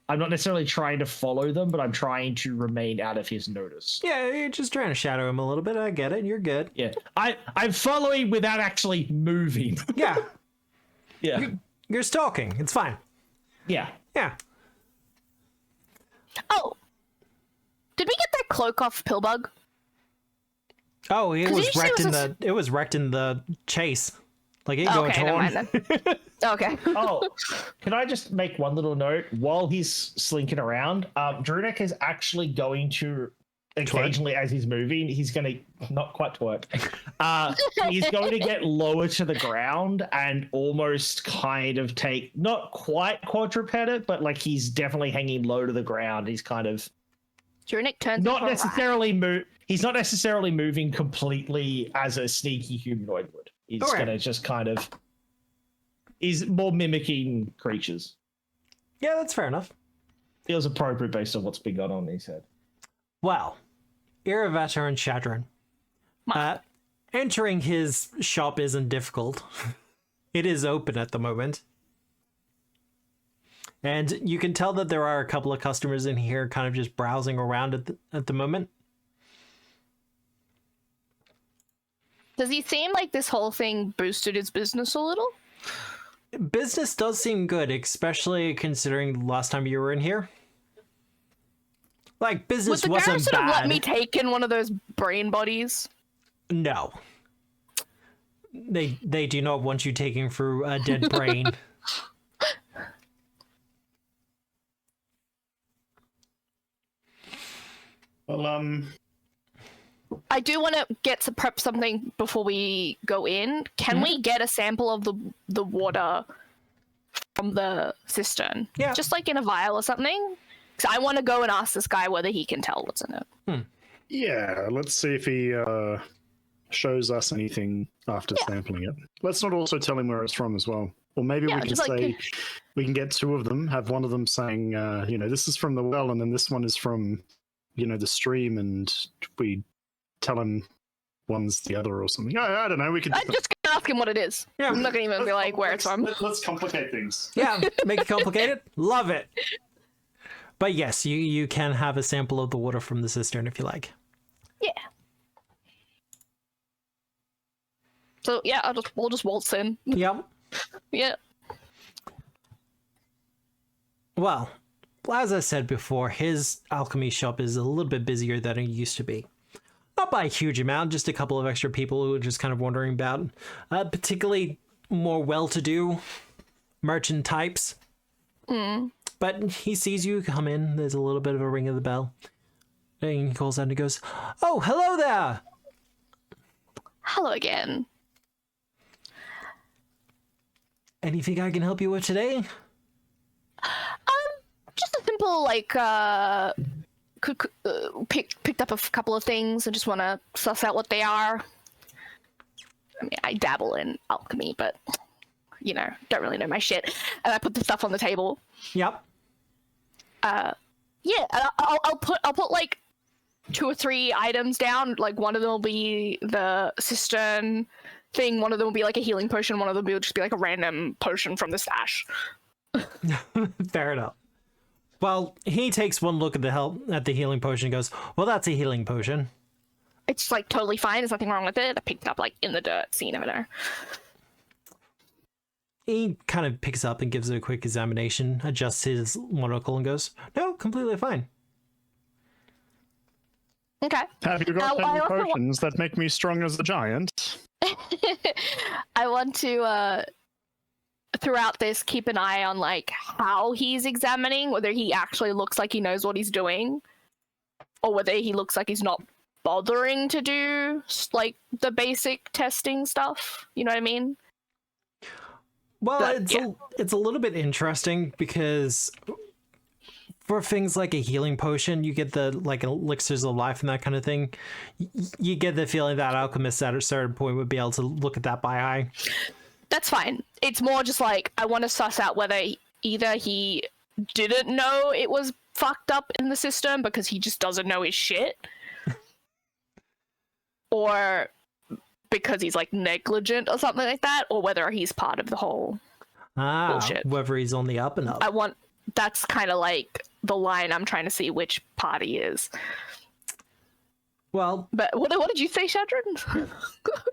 I'm not necessarily trying to follow them, but I'm trying to remain out of his notice. Yeah, you're just trying to shadow him a little bit. I get it. You're good. Yeah, I'm following without actually moving. Yeah. Yeah. You're stalking. It's fine. Yeah. Yeah. Oh, did we get that cloak off Pillbug? Oh, it 'Cause was usually wrecked it in was the. It was wrecked in the chase. Like it going Okay, never torn. mind then. Okay. Oh, can I just make one little note? While he's slinking around, Drunek is actually going to occasionally, as he's moving, he's going to not quite twerk. He's going to get lower to the ground and almost kind of take not quite quadruped it, but like he's definitely hanging low to the ground. He's kind of Drunik turns not into a rat. necessarily He's not necessarily moving completely as a sneaky humanoid would. He's Okay. going to just kind of. He's more mimicking creatures. Yeah, that's fair enough. Feels appropriate based on what's been going on in his head. Well, Iravata and Shadran. Entering his shop isn't difficult. It is open at the moment. And you can tell that there are a couple of customers in here kind of just browsing around at the moment. Does he seem like this whole thing boosted his business a little? Business does seem good, especially considering the last time you were in here. Like, Would business the wasn't garrison have let bad. me take in one of those brain bodies? No. They do not want you taking through a dead brain. Well, I do want to get to prep something before we go in. Can we get a sample of the water from the cistern? Yeah. Just like in a vial or something? Because I want to go and ask this guy whether he can tell what's in it. yeah, let's see if he shows us anything after sampling it. Let's not also tell him where it's from as well. Or maybe we can just like- say, we can get two of them, have one of them saying, this is from the well, and then this one is from, the stream, and we tell him one's the other or something. I don't know, we could... I'm just going to ask him what it is. Yeah. I'm not going to even be like where it's from. Let's complicate things. Yeah, make it complicated. Love it. But yes, you can have a sample of the water from the cistern if you like. Yeah. So yeah, we'll just waltz in. Yep. Yeah. Well, as I said before, his alchemy shop is a little bit busier than it used to be. Not by a huge amount, just a couple of extra people who are just kind of wandering about. Particularly more well-to-do merchant types. But he sees you come in, there's a little bit of a ring of the bell. And he calls out and he goes, "Oh, hello there!" Hello again. Anything I can help you with today? Just a simple picked up a couple of things and just want to suss out what they are. I mean, I dabble in alchemy, but don't really know my shit. And I put the stuff on the table. Yep. Yeah, I'll put like 2 or 3 items down. Like one of them will be the cistern thing. One of them will be like a healing potion. One of them will just be like a random potion from the stash. Fair enough. Well, he takes one look at the healing potion and goes, "Well, that's a healing potion." It's like totally fine. There's nothing wrong with it. I picked it up like in the dirt, so you never know. He kind of picks up and gives it a quick examination, adjusts his monocle and goes, "No, completely fine." Okay. Have you got I any also potions that make me strong as a giant? I want to throughout this keep an eye on like how he's examining, whether he actually looks like he knows what he's doing, or whether he looks like he's not bothering to do like the basic testing stuff. You know what I mean? Well, But, it's a little bit interesting because for things like a healing potion, you get the like elixirs of life and that kind of thing. You get the feeling that alchemists at a certain point would be able to look at that by eye. That's fine. It's more just like I want to suss out whether either he didn't know it was fucked up in the system because he just doesn't know his shit, or because he's like negligent or something like that, or whether he's part of the whole bullshit. Whether he's on the up and up. That's kind of like the line I'm trying to see which party is. Well, but what did you say, Shadron?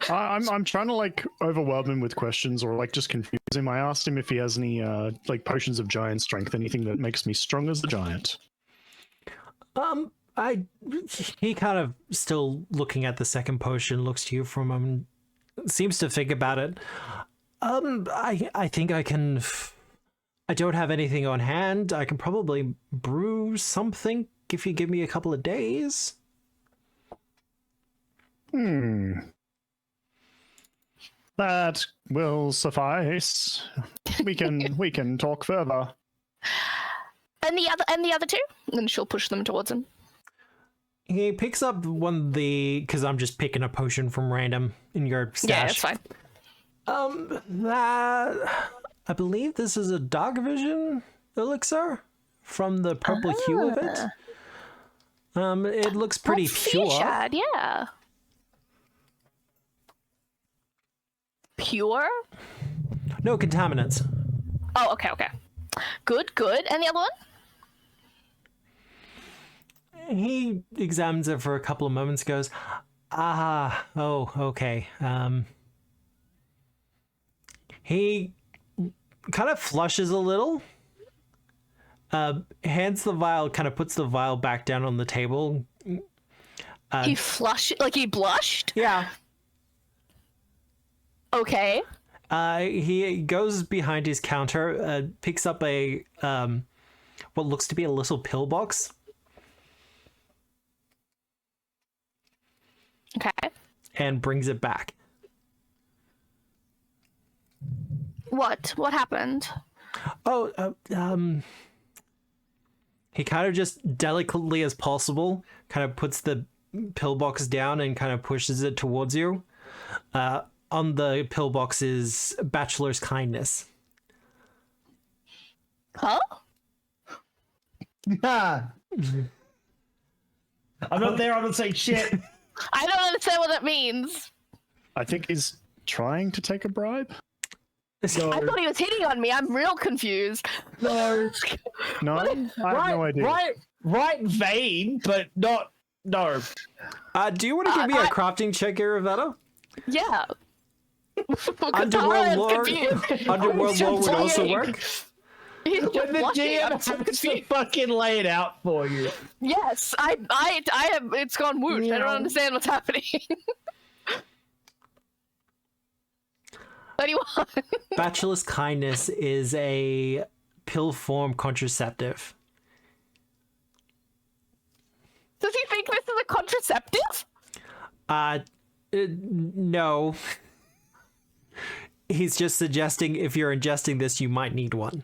I'm trying to like overwhelm him with questions or like just confuse him. I asked him if he has any like potions of giant strength, anything that makes me strong as the giant. He kind of still looking at the second potion, looks to you for a moment, seems to think about it. I think I can. I don't have anything on hand. I can probably brew something if you give me a couple of days. That will suffice. We can talk further. And the other two? And she'll push them towards him. He picks up one of the, because I'm just picking a potion from random in your stash. Yeah, it's fine. I believe this is a dark vision elixir from the purple hue of it. It looks pretty pure. Shad, yeah. Pure? No contaminants. Oh, okay. Good. And the other one? He examines it for a couple of moments, goes, okay. He kind of flushes a little, hands the vial, kind of puts the vial back down on the table. He flushed, like he blushed? Yeah. Okay. He goes behind his counter, picks up a, what looks to be a little pill box. Okay. And brings it back. What happened? He kind of just delicately as possible kind of puts the pillbox down and kind of pushes it towards you. On the pillbox is Bachelor's Kindness. Huh? I'm not there, I'm not saying shit. I don't understand what that means. I think he's trying to take a bribe. No. I thought he was hitting on me. I'm real confused. No. No, I have no idea. Right vein, but not. No. Do you want to give me a crafting check here, Ravetta? Yeah. Underworld lore would also work. When the DM has to fucking lay it out for you. Yes, I have. It's gone whoosh. I don't understand what's happening. 31. Bachelor's Kindness is a pill form contraceptive. Does he think this is a contraceptive? No. He's just suggesting if you're ingesting this, you might need one.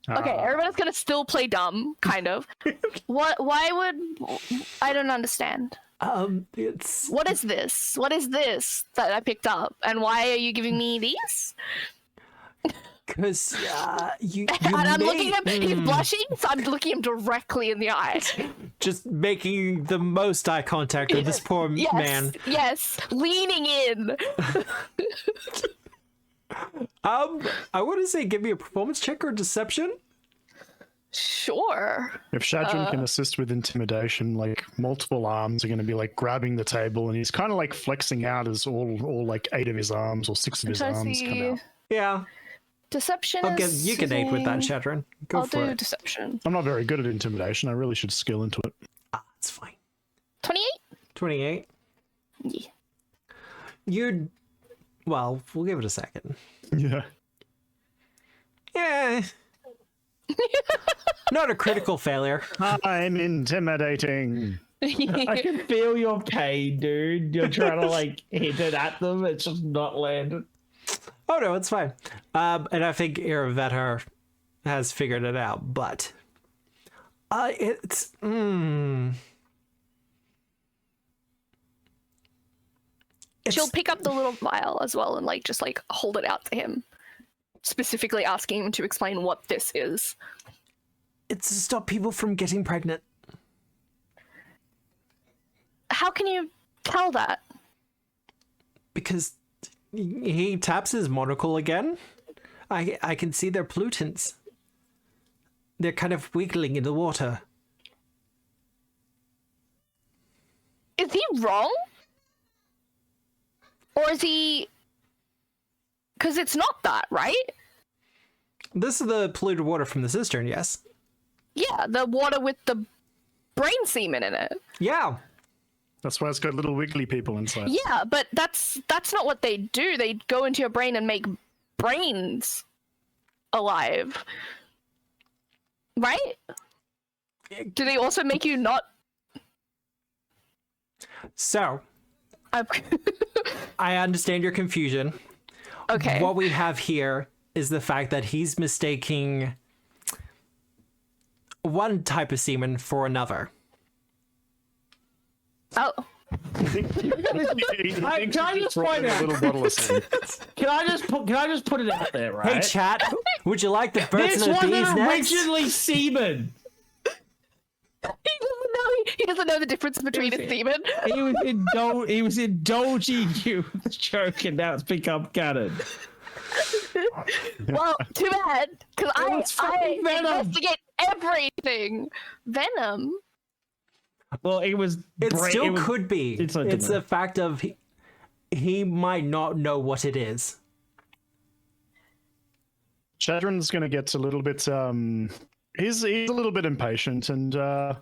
Okay, everybody's gonna still play dumb, kind of. Why would... I don't understand. It's... What is this? What is this that I picked up? And why are you giving me these? Because you and I'm looking at him, he's blushing, so I'm looking him directly in the eye. Just making the most eye contact with this poor man. Yes, leaning in. I want to say give me a performance check or deception. Sure. If Shadron can assist with intimidation, like multiple arms are going to be like grabbing the table, and he's kind of like flexing out as all like 8 of his arms or 6 of his arms come out. Yeah. Deception. You can aid with that, Shadron. I'll do deception. I'm not very good at intimidation. I really should skill into it. It's fine. 28. 28. Yeah. Well, we'll give it a second. Yeah. Yeah. Not a critical failure. I'm intimidating. I can feel your pain, dude. You're trying to like hit it at them. It's just not landed. Oh no, it's fine. And I think Iravetter has figured it out, but it's She'll pick up the little vial as well and like just like hold it out to him, specifically asking him to explain what this is. It's to stop people from getting pregnant. How can you tell that? Because he taps his monocle again. I can see their pollutants. They're kind of wiggling in the water. Is he wrong? Or is he... Because it's not that, right? This is the polluted water from the cistern, yes? Yeah, the water with the brain semen in it. Yeah. That's why it's got little wiggly people inside. Yeah, but that's not what they do. They go into your brain and make brains alive. Right? Do they also make you not... So, I understand your confusion. Okay. What we have here is the fact that he's mistaking one type of semen for another. Oh. Can I just point out? Can I just put it out there, right? Hey, chat, would you like the birds This and the bees wasn't next? originally semen. He doesn't know the difference between a semen. He was indulging you with the joke, and now it's become canon. Well, too bad, because I Venom. investigate everything. Venom? Well, it was. It still could be. It's a fact of he might not know what it is. Shadron's going to get a little bit. He's a little bit impatient, and Well,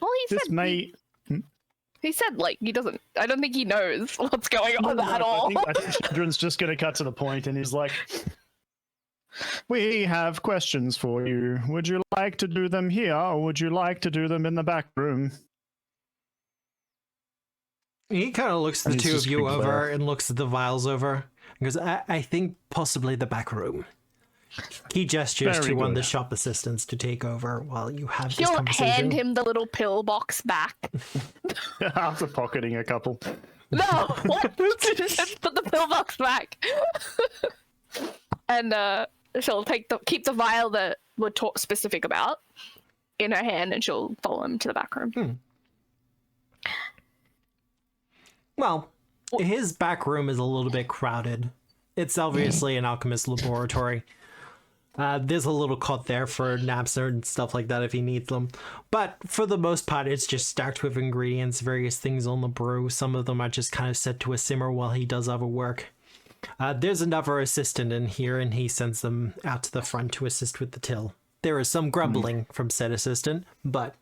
he said like he doesn't. I don't think he knows what's going on at all. I think Shadron's just going to cut to the point, and he's like, "We have questions for you. Would you like to do them here, or would you like to do them in the back room?" He kind of looks the two of you over and looks at the vials over. He goes, I think possibly the back room. He gestures to one of the shop assistants to take over while you have this conversation. He'll hand him the little pill box back. After pocketing a couple. No, what? Just put the pill box back. And she'll keep the vial that we're specific about in her hand, and she'll follow him to the back room. Well, his back room is a little bit crowded. It's obviously an alchemist laboratory. There's a little cot there for naps and stuff like that if he needs them. But for the most part, it's just stacked with ingredients, various things on the brew. Some of them are just kind of set to a simmer while he does other work. There's another assistant in here, and he sends them out to the front to assist with the till. There is some grumbling from said assistant, but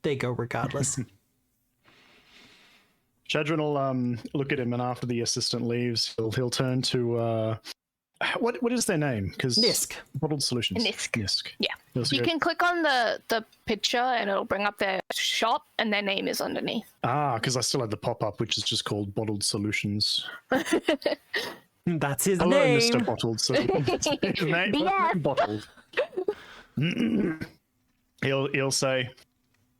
they go regardless. Shadron will look at him, and after the assistant leaves, he'll turn to what is their name? Because Nisk. Bottled Solutions. Nisk. Yeah. You can click on the picture, and it'll bring up their shop, and their name is underneath. Because I still had the pop-up, which is just called Bottled Solutions. That's his Hello, name. Mr. Bottled Solutions. His name, Yeah. Bottled. He'll say,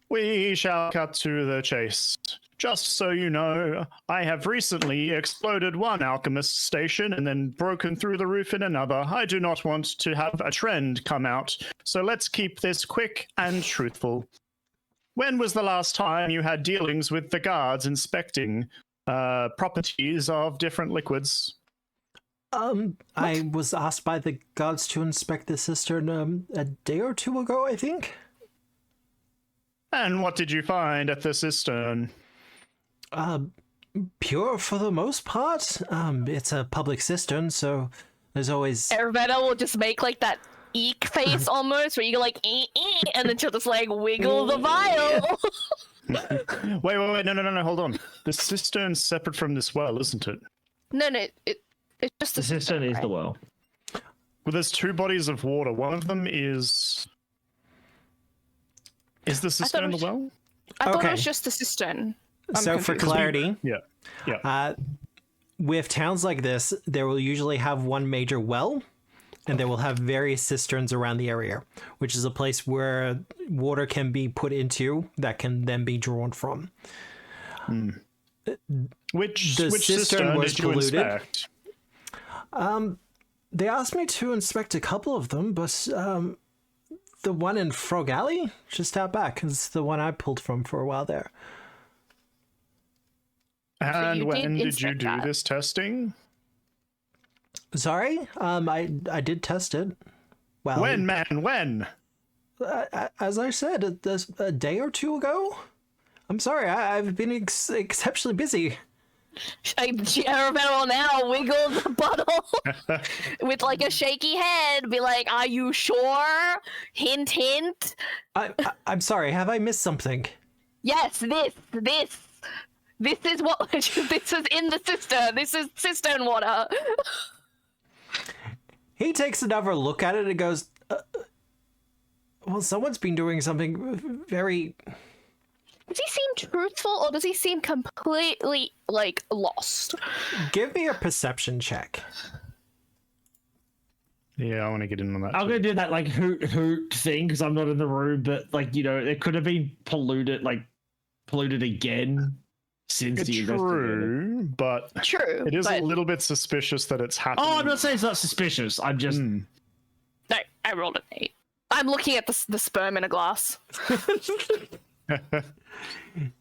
"We shall cut to the chase. Just so you know, I have recently exploded one alchemist station and then broken through the roof in another. I do not want to have a trend come out, so let's keep this quick and truthful. When was the last time you had dealings with the guards inspecting properties of different liquids?" I was asked by the guards to inspect the cistern a day or two ago, I think. "And what did you find at the cistern?" Pure for the most part. It's a public cistern, so there's always... Arvetta will just make like that eek face almost, where you go like and then she'll just like wiggle the vial. Wait, no, hold on. The cistern's separate from this well, isn't it? No, it's just The cistern is the well. Well, there's two bodies of water. One of them is Is the cistern the well? I thought it was just the cistern. So for clarity, Yeah. with towns like this, they will usually have one major well, and they will have various cisterns around the area, which is a place where water can be put into that can then be drawn from. Which cistern cistern was did you polluted. inspect? They asked me to inspect a couple of them, but the one in Frog Alley, just out back, is the one I pulled from for a while there. And you when did did you inspect do that. this testing? Sorry, I did test it. Well, When? as I said, a day or two ago. I'm sorry, I've been exceptionally busy. Arabella now wiggles the bottle with like a shaky head, be like, "Are you sure? Hint, hint." I'm sorry, have I missed something? Yes, this is what this is in the cistern. This is cistern water. He takes another look at it and goes, well, someone's been doing something very... Does he seem truthful or does he seem completely like lost? Give me a perception check. Yeah, I want to get in on that. I'm too. gonna do that like hoot thing because I'm not in the room, but like it could have been polluted again since It's the investigator. true, but True. it is but a little bit suspicious that it's happening. Oh, I'm not saying it's not suspicious. I'm just no, I rolled an 8. I'm looking at the sperm in a glass.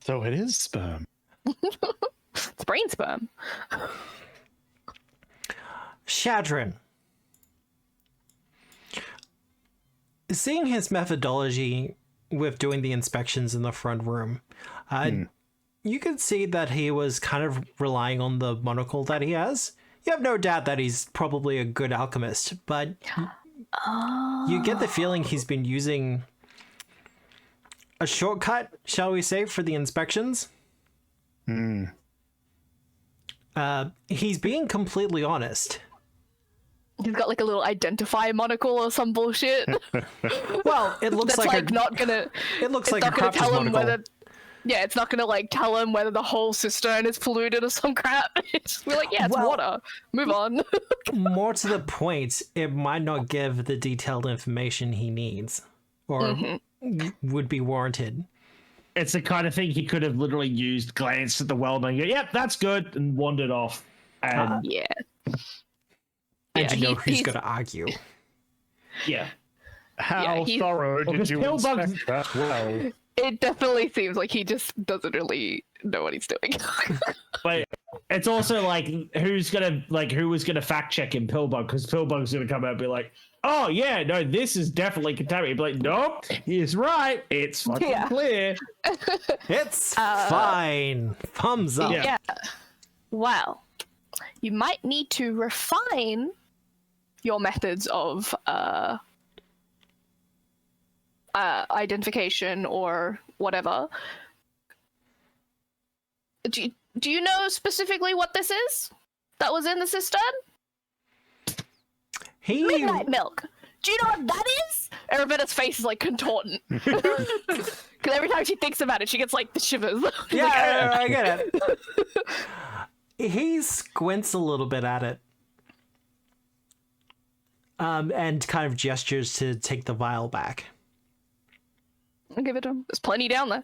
So it is sperm. It's brain sperm. Shadrin. Seeing his methodology with doing the inspections in the front room, you could see that he was kind of relying on the monocle that he has. You have no doubt that he's probably a good alchemist, but you get the feeling he's been using a shortcut, shall we say, for the inspections. He's being completely honest. He's got like a little identify monocle or some bullshit. Well, it looks That's like like not gonna. it looks It's like a not gonna crafter's tell him monocle. whether. Yeah, it's not gonna like tell him whether the whole cistern is polluted or some crap. We're like, yeah, it's Well- water. Move on. More to the point, it might not give the detailed information he needs or would be warranted. it's the kind of thing he could have literally used, glanced at the well and go, "Yep, that's good," and wandered off. And Yeah. And Yeah, you know who's he's- going to argue. yeah, How he- thorough did because you Pillbug's- inspect that well? It definitely seems like he just doesn't really know what he's doing. but it's also like who was gonna fact check him, Pillbug, because Pillbug's gonna come out and be like, "Oh yeah, no, this is definitely contaminated." Be like, "Nope, he's right. It's fucking Yeah. clear." It's fine. Thumbs up. Yeah. Yeah. Well, you might need to refine your methods of identification or whatever. Do you know specifically what this is that was in the cistern? He Midnight milk. Do you know what that is? Arabetta's face is like contorting. Because every time she thinks about it, she gets like the shivers. She's like, Yeah, I get it. He squints a little bit at it. And kind of gestures to take the vial back. I'll give it to him. There's plenty down there.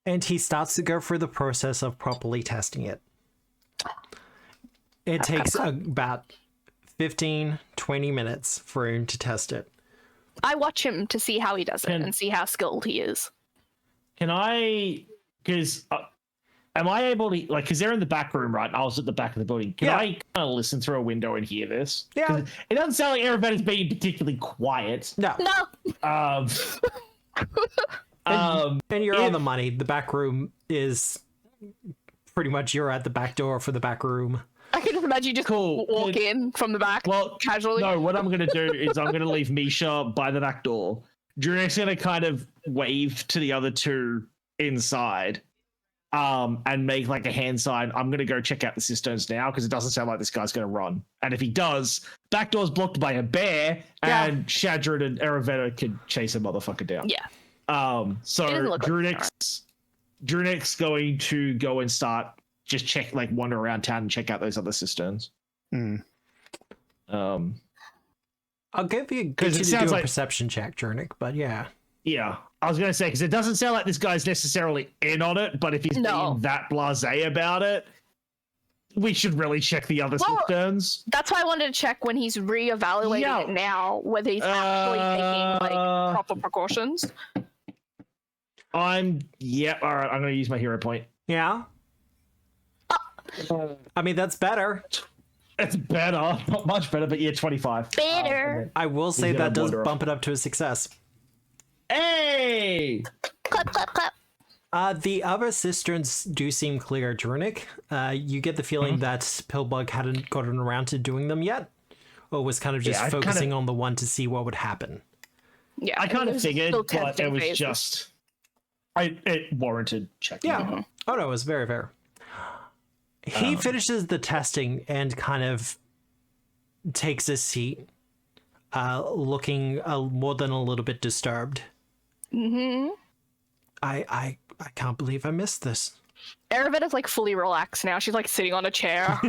And he starts to go through the process of properly testing it. It takes about 15, 20 minutes for him to test it. I watch him to see how he does it and see how skilled he is. Can I? Because am I able to like? Because they're in the back room, right? I was at the back of the building. Can Yeah. I kind of listen through a window and hear this? Yeah. 'Cause it doesn't sound like Arabetta's being particularly quiet. No. No. And you're on the money. The back room is pretty much you're at the back door for the back room. I can just imagine you just Cool. walk in from the back Well, casually. no. What I'm gonna do is I'm gonna leave Misha by the back door. Jurek's gonna kind of wave to the other two inside, and make like a hand sign. I'm gonna go check out the cisterns now because it doesn't sound like this guy's gonna run. And if he does, back door's blocked by a bear, and Shadrin and Aravetta could chase a motherfucker down. Yeah. So Drunek's going to go and start just check, like wander around town and check out those other cisterns. I'll give you a perception check, Drunic, but yeah. Yeah, I was going to say, because it doesn't sound like this guy's necessarily in on it, but if he's being that blasé about it, we should really check the other cisterns. That's why I wanted to check when he's reevaluating it now, whether he's actually taking like proper precautions. All right, I'm going to use my hero point. Yeah. I mean, that's better. It's better. Not much better, but 25. Better. I will say that does bump it up to a success. Hey! Clap, clap, clap. The other cisterns do seem clear, Drunic. You get the feeling that Pillbug hadn't gotten around to doing them yet, or was kind of just focusing on the one to see what would happen. Yeah, I kind of figured, but it was just... it warranted checking. Yeah. Oh no, it was very fair. He finishes the testing and kind of takes a seat, looking more than a little bit disturbed. I can't believe I missed this. Aravetta's like fully relaxed now. She's like sitting on a chair.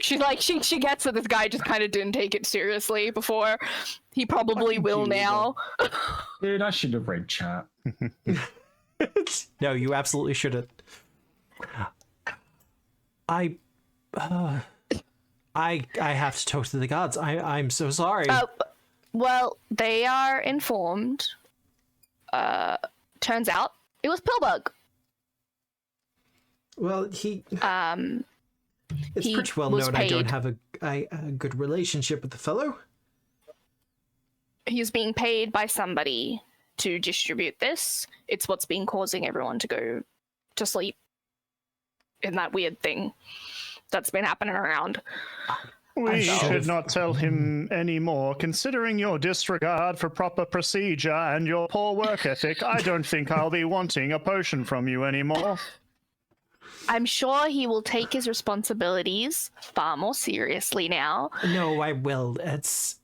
She's like, she gets that this guy just kind of didn't take it seriously before. He probably will now. Dude, I should have read chat. No, you absolutely shouldn't. I have to talk to the gods. I'm so sorry. Well, they are informed. Turns out it was Pillbug. Well, it's pretty well known I don't have a good relationship with the fellow. He's being paid by somebody to distribute this. It's what's been causing everyone to go to sleep in that weird thing that's been happening around. We should not tell him any more. Considering your disregard for proper procedure and your poor work ethic, I don't think I'll be wanting a potion from you anymore. I'm sure he will take his responsibilities far more seriously now. No, I will. It's...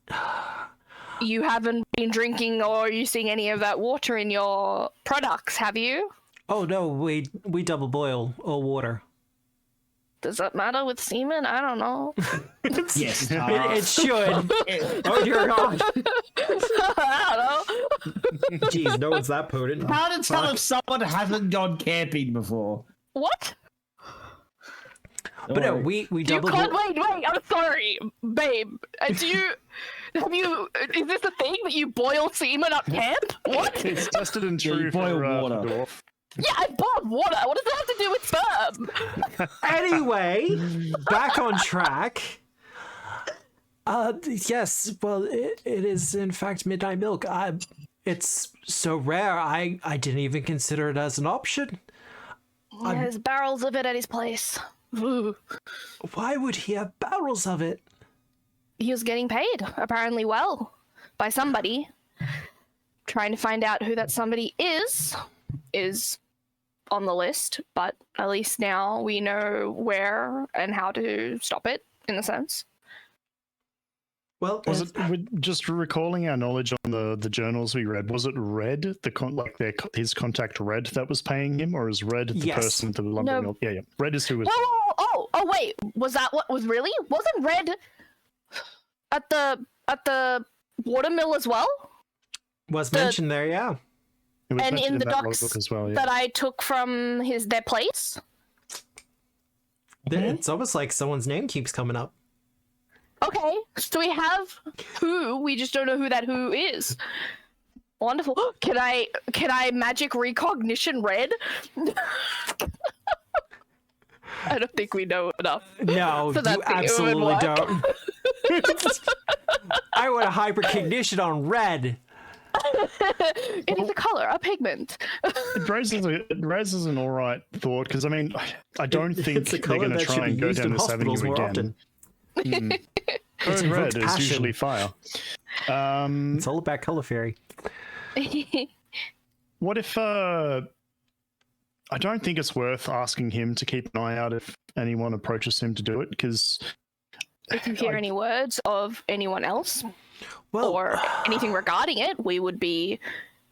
You haven't been drinking or using any of that water in your products, have you? Oh no, we double boil all water. Does that matter with semen? I don't know. Yes, it should. Oh dear God! I don't know. Jeez, no one's that potent. How to tell if someone hasn't gone camping before? What? But no, we double. Wait! I'm sorry, babe. Is this a thing that you boil semen at camp? What? It's tested and true boil for water. Yeah, I boiled water. What does that have to do with sperm? Anyway, back on track. Yes, well, it is in fact midnight milk. It's so rare, I didn't even consider it as an option. There's barrels of it at his place. Ooh. Why would he have barrels of it? He was getting paid, apparently well, by somebody. Trying to find out who that somebody is on the list, but at least now we know where and how to stop it, in a sense. Well, was it just recalling our knowledge on the journals we read? Was it Red, his contact Red that was paying him, or is Red the person to the lumber mill? Yeah. Red is who was. Oh, wait, was that what was really? Wasn't Red at the watermill as well? Was mentioned there, yeah. It was and in the that docs logbook as well, yeah. that I took from their place. It's almost like someone's name keeps coming up. Okay, so we have who, we just don't know who that who is. Wonderful. Can I magic recognition Red? I don't think we know enough. No, you absolutely don't. I want a hypercognition on Red. It is a color, a pigment. It raises an alright thought, because I mean, I don't think they're going to try and go down this avenue again. Code Red is usually fire. It's all about color theory. What if I don't think it's worth asking him to keep an eye out if anyone approaches him to do it, because If you hear any words of anyone else or anything regarding it, we would be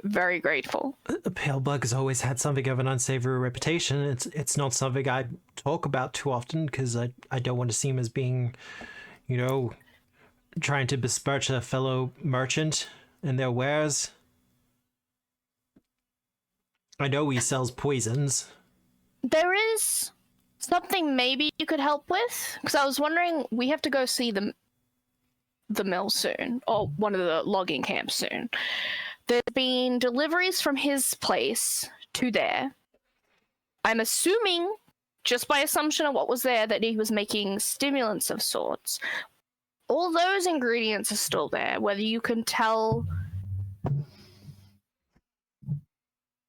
very grateful. Palebug has always had something of an unsavory reputation. It's not something I talk about too often because I don't want to seem as being, trying to besmirch a fellow merchant and their wares. I know he sells poisons. There is something maybe you could help with, because I was wondering, we have to go see the mill soon, or one of the logging camps soon. There's been deliveries from his place to there. I'm assuming, just by assumption of what was there, that he was making stimulants of sorts. All those ingredients are still there, whether you can tell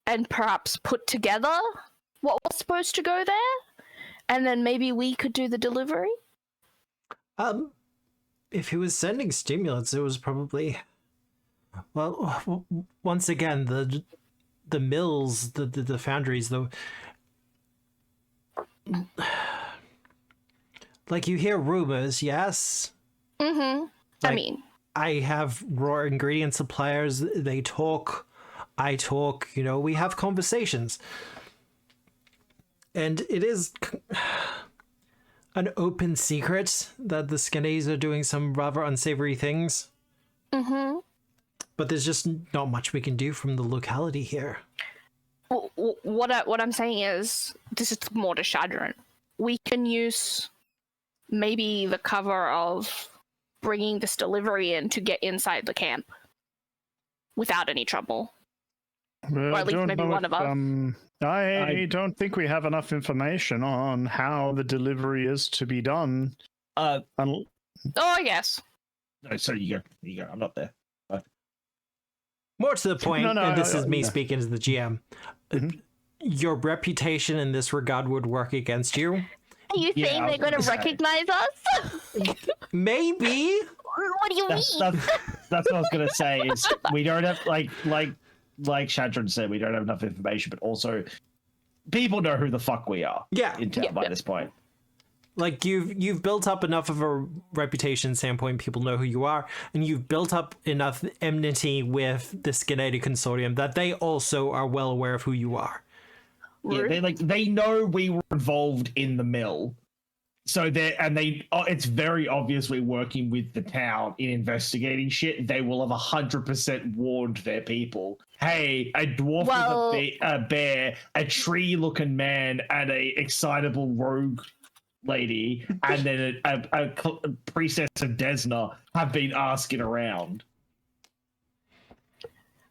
and perhaps put together what was supposed to go there, and then maybe we could do the delivery. If he was sending stimulants, it was probably, well, once again, the mills, the foundries, though, like, you hear rumors, yes? Mm-hmm. Like, I have raw ingredient suppliers, they talk, I talk, we have conversations. And it is an open secret that the Scarnetti are doing some rather unsavory things. Mm-hmm. But there's just not much we can do from the locality here. What I'm saying is, this is more to Shadron. We can use maybe the cover of bringing this delivery in to get inside the camp without any trouble. Or at least maybe one of us. I don't think we have enough information on how the delivery is to be done. I guess. No, sorry, you go. I'm not there. More to the point, and this is me speaking as the GM, your reputation in this regard would work against you. Are you saying they're going to recognize us? Maybe. What do you mean? That's what I was going to say, is we don't have, like Shadron said, we don't have enough information, but also people know who the fuck we are. Yeah. In town by this point. Like, you've built up enough of a reputation, Sandpoint, people know who you are, and you've built up enough enmity with the Scarnetti Consortium that they also are well aware of who you are. Yeah, they know we were involved in the mill. So it's very obvious we're working with the town in investigating shit. They will have 100% warned their people. Hey, a dwarf with a bear, a tree-looking man, and a excitable rogue lady, and then a priestess of Desna have been asking around.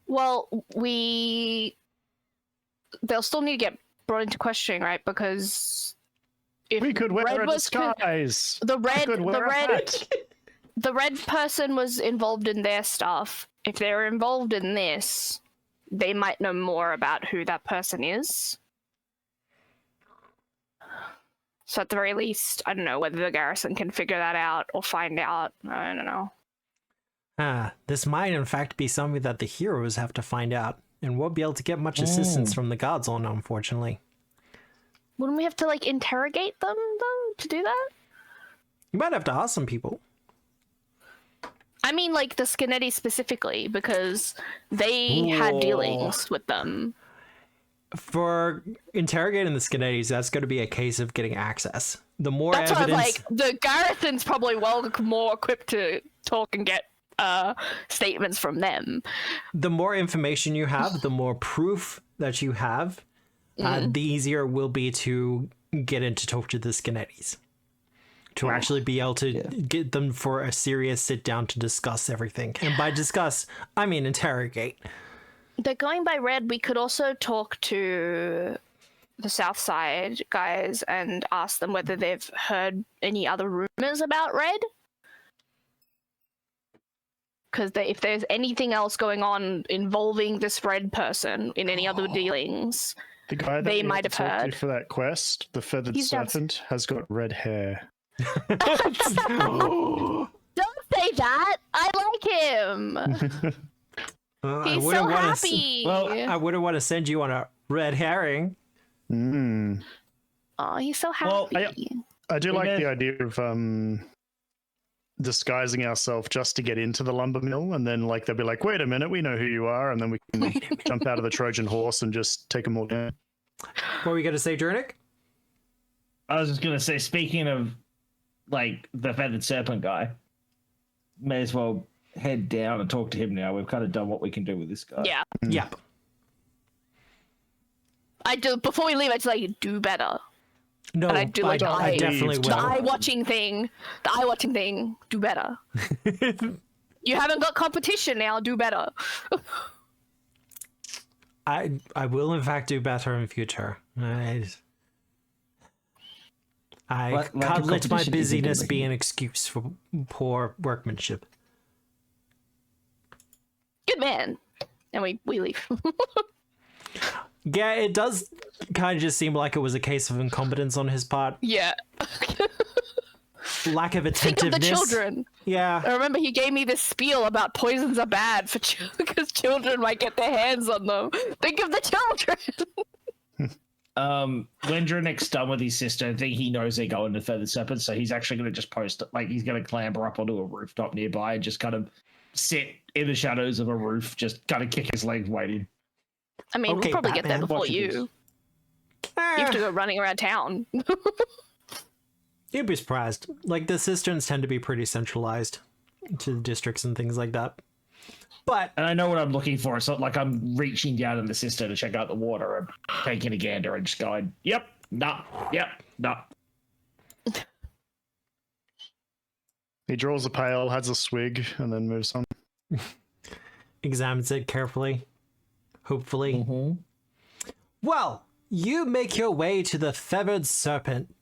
Well, they'll still need to get brought into questioning, right? Because if we could wear a disguise. The red person was involved in their stuff. If they're involved in this, they might know more about who that person is. So at the very least, I don't know whether the garrison can figure that out or find out. I don't know. This might in fact be something that the heroes have to find out, and won't be able to get much assistance from the gods on, unfortunately. Wouldn't we have to, interrogate them, though, to do that? You might have to ask some people. I mean, the Scarnetti specifically, because they had dealings with them. For interrogating the Scarnettis, that's going to be a case of getting access. The more that's evidence... the garrison's probably more equipped to talk and get statements from them. The more information you have, the more proof that you have, the easier it will be to get in to talk to the Scarnettis. To actually be able to get them for a serious sit down to discuss everything. And by discuss, I mean interrogate. They're going by Red. We could also talk to the South Side guys and ask them whether they've heard any other rumors about Red. Because if there's anything else going on involving this Red person in any other dealings, the guy that they might have heard. For that quest, the Feathered Serpent has got red hair. Don't say that. I like him. He's so happy. I wouldn't want to send you on a red herring. Oh, he's so happy. Well, I do like the idea of disguising ourselves just to get into the lumber mill, and then like they'll be like, "Wait a minute, we know who you are," and then we can jump out of the Trojan horse and just take them all down. What were you going to say, Jernick? I was just gonna say, speaking of like the feathered serpent guy, may as well head down and talk to him now. We've kind of done what we can do with this guy. Yeah. Yep. I do. Before we leave, I just like do better. No, And I do like I definitely the will. eye watching thing. Do better. You haven't got competition now. Do better. I will in fact do better in future. I can't let my busyness be an excuse for poor workmanship. Good man. And we leave. Yeah, it does kind of just seem like it was a case of incompetence on his part. Yeah. Lack of Think attentiveness. of the children. Yeah. I remember he gave me this spiel about poisons are bad for because children might get their hands on them. Think of the children. When Drinick's done with his sister, I think he knows they're going to Feathered Serpent, so he's actually going to just post it. Like, he's going to clamber up onto a rooftop nearby and just kind of sit in the shadows of a roof, just kind of kick his legs, waiting. I mean, Okay, we'll probably get there Batman. before you. You have to go running around town. You'd be surprised. Like, the cisterns tend to be pretty centralized to the districts and things like that. But And I know what I'm looking for. It's not like I'm reaching down in the cistern to check out the water and taking a gander and just going, yep, nah, yep, nah. He draws a pail, has a swig, and then moves on. examines it carefully. Hopefully. Mm-hmm. Well, you make your way to the Feathered Serpent.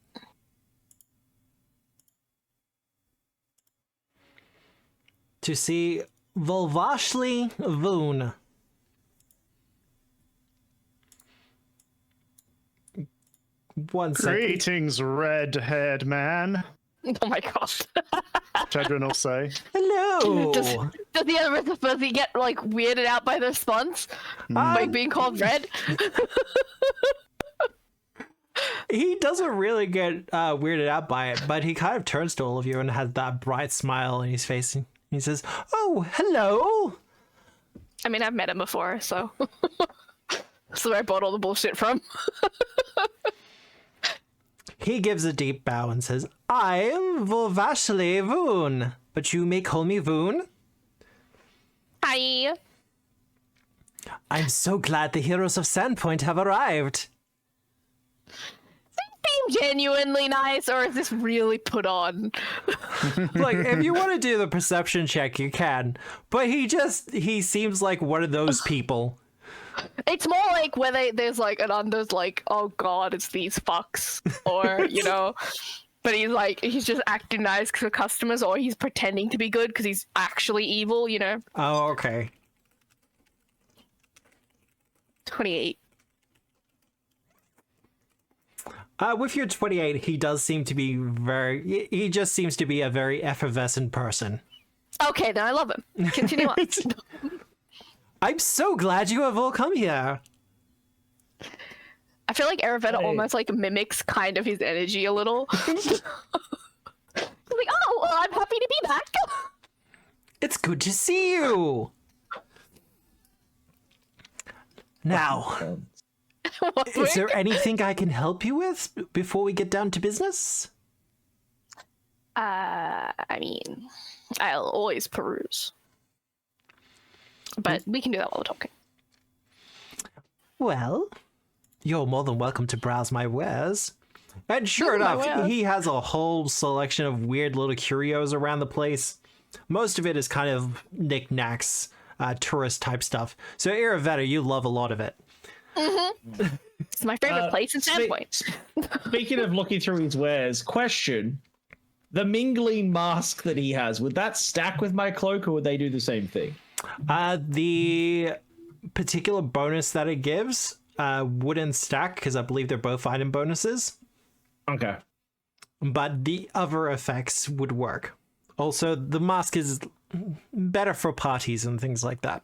To see Volvashli Voon. One second. Greetings, red-haired man, Oh my god. Chadron will say. Hello. Does the other does he get like weirded out by the response? By being called red? He doesn't really get weirded out by it, but he kind of turns to all of you and has that bright smile on his face. He says, "Oh, hello." I mean, I've met him before, so that's where I bought all the bullshit from. He gives a deep bow and says, "I'm Volvashli Voon, but you may call me Voon. Hi. I'm so glad the heroes of Sandpoint have arrived." Being genuinely nice, or is this really put on? Like, if you want to do the perception check, you can. But he seems like one of those people. It's more like where there's like an under's like, oh god, it's these fucks, or you know. But he's just acting nice to customers, or he's pretending to be good because he's actually evil, you know. Oh, okay. 28. With your 28, he does seem to be he just seems to be a very effervescent person. Okay, then I love him. Continue on. I'm so glad you have all come here. I feel like Aravetta Hey. almost like mimics kind of his energy a little. He's like, oh, well, I'm happy to be back. It's good to see you. Now, is there anything I can help you with before we get down to business? I mean, I'll always peruse. But we can do that while we're talking. Well, you're more than welcome to browse my wares. And sure My enough, wares. he has a whole selection of weird little curios around the place. Most of it is kind of knickknacks, tourist type stuff. So Aravetta, you love a lot of it. It's my favorite place in Sandpoint. Speaking of looking through his wares, question. The mingling mask that he has, would that stack with my cloak, or would they do the same thing? The particular bonus that it gives wouldn't stack because I believe they're both item bonuses. Okay. But the other effects would work. Also, the mask is better for parties and things like that.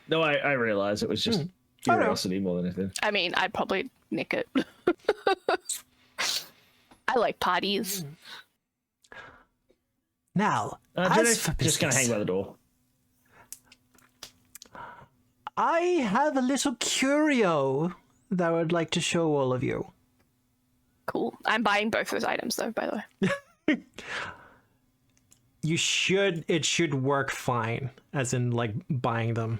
No, I realize it was just curiosity more than anything. I mean, I'd probably nick it. I like parties. Now, as for just gonna business, hang by the door. I have a little curio that I would like to show all of you. Cool. I'm buying both those items, though, by the way. It should work fine, as in, like, buying them.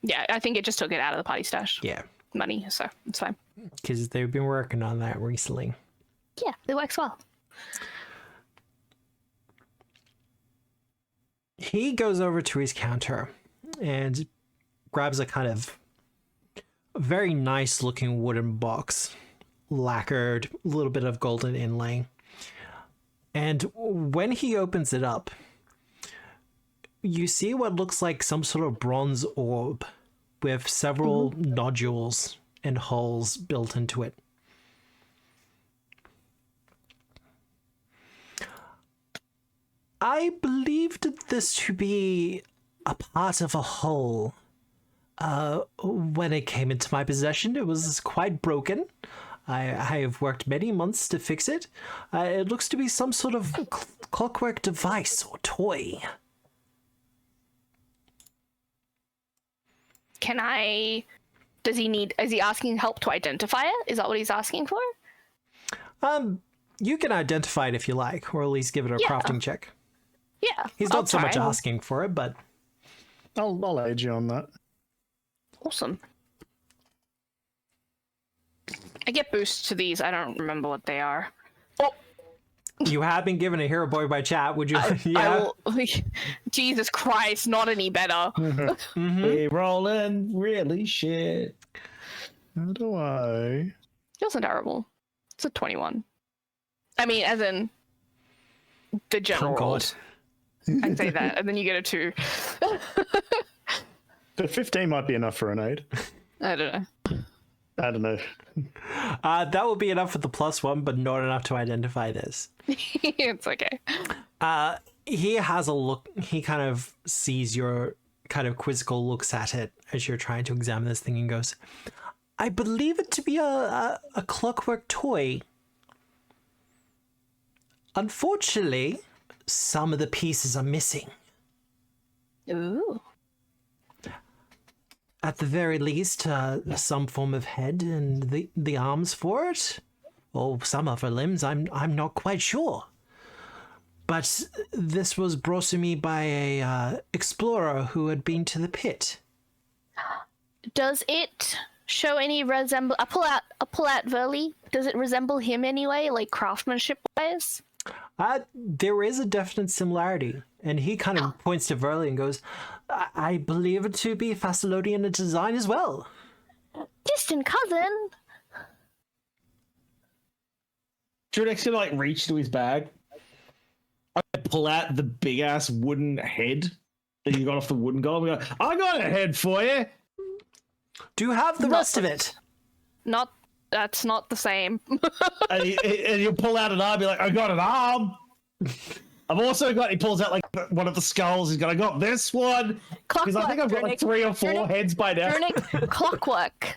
Yeah, I think it just took it out of the party stash. Yeah. Money, so it's fine. Because they've been working on that recently. Yeah, it works well. He goes over to his counter and grabs a kind of very nice looking wooden box, lacquered, a little bit of golden inlay. And when he opens it up, you see what looks like some sort of bronze orb with several nodules and holes built into it. I believed this to be a part of a hole. When it came into my possession, it was quite broken. I have worked many months to fix it. It looks to be some sort of clockwork device or toy. Is he asking help to identify it? Is that what he's asking for? You can identify it if you like, or at least give it a crafting check. Yeah. He's not so much asking for it, but I'll aid you on that. Awesome. I get boosts to these. I don't remember what they are. Oh, you have been given a hero boy by chat. Would you? I will, Jesus Christ, not any better. We rolling really shit. How do I? It wasn't terrible. It's a 21. I mean, as in the general rolls. I'd say that, and then you get a 2. But 15 might be enough for an aid. I don't know. That will be enough for the +1, but not enough to identify this. It's okay. He has a look. He kind of sees your kind of quizzical looks at it as you're trying to examine this thing and goes, I believe it to be a clockwork toy. Unfortunately, some of the pieces are missing. Ooh. At the very least, some form of head and the arms for it, or some other limbs. I'm not quite sure. But this was brought to me by a explorer who had been to the pit. Does it show any resemble? I'll pull out Verly. Does it resemble him anyway, like craftsmanship wise? There is a definite similarity, and he kind of points to Verly and goes, I believe it to be Thessalonian in design as well. Distant cousin. Drudex gonna like reach to his bag. I pull out the big ass wooden head that you got off the wooden golem. Go, I got a head for you. Do you have the rest of it? That's not the same. and he'll pull out an arm, be like, I got an arm. I've also got, he pulls out like one of the skulls. He's got, I got this one. Because I think I've got like 3 or 4 heads by now. Clockwork.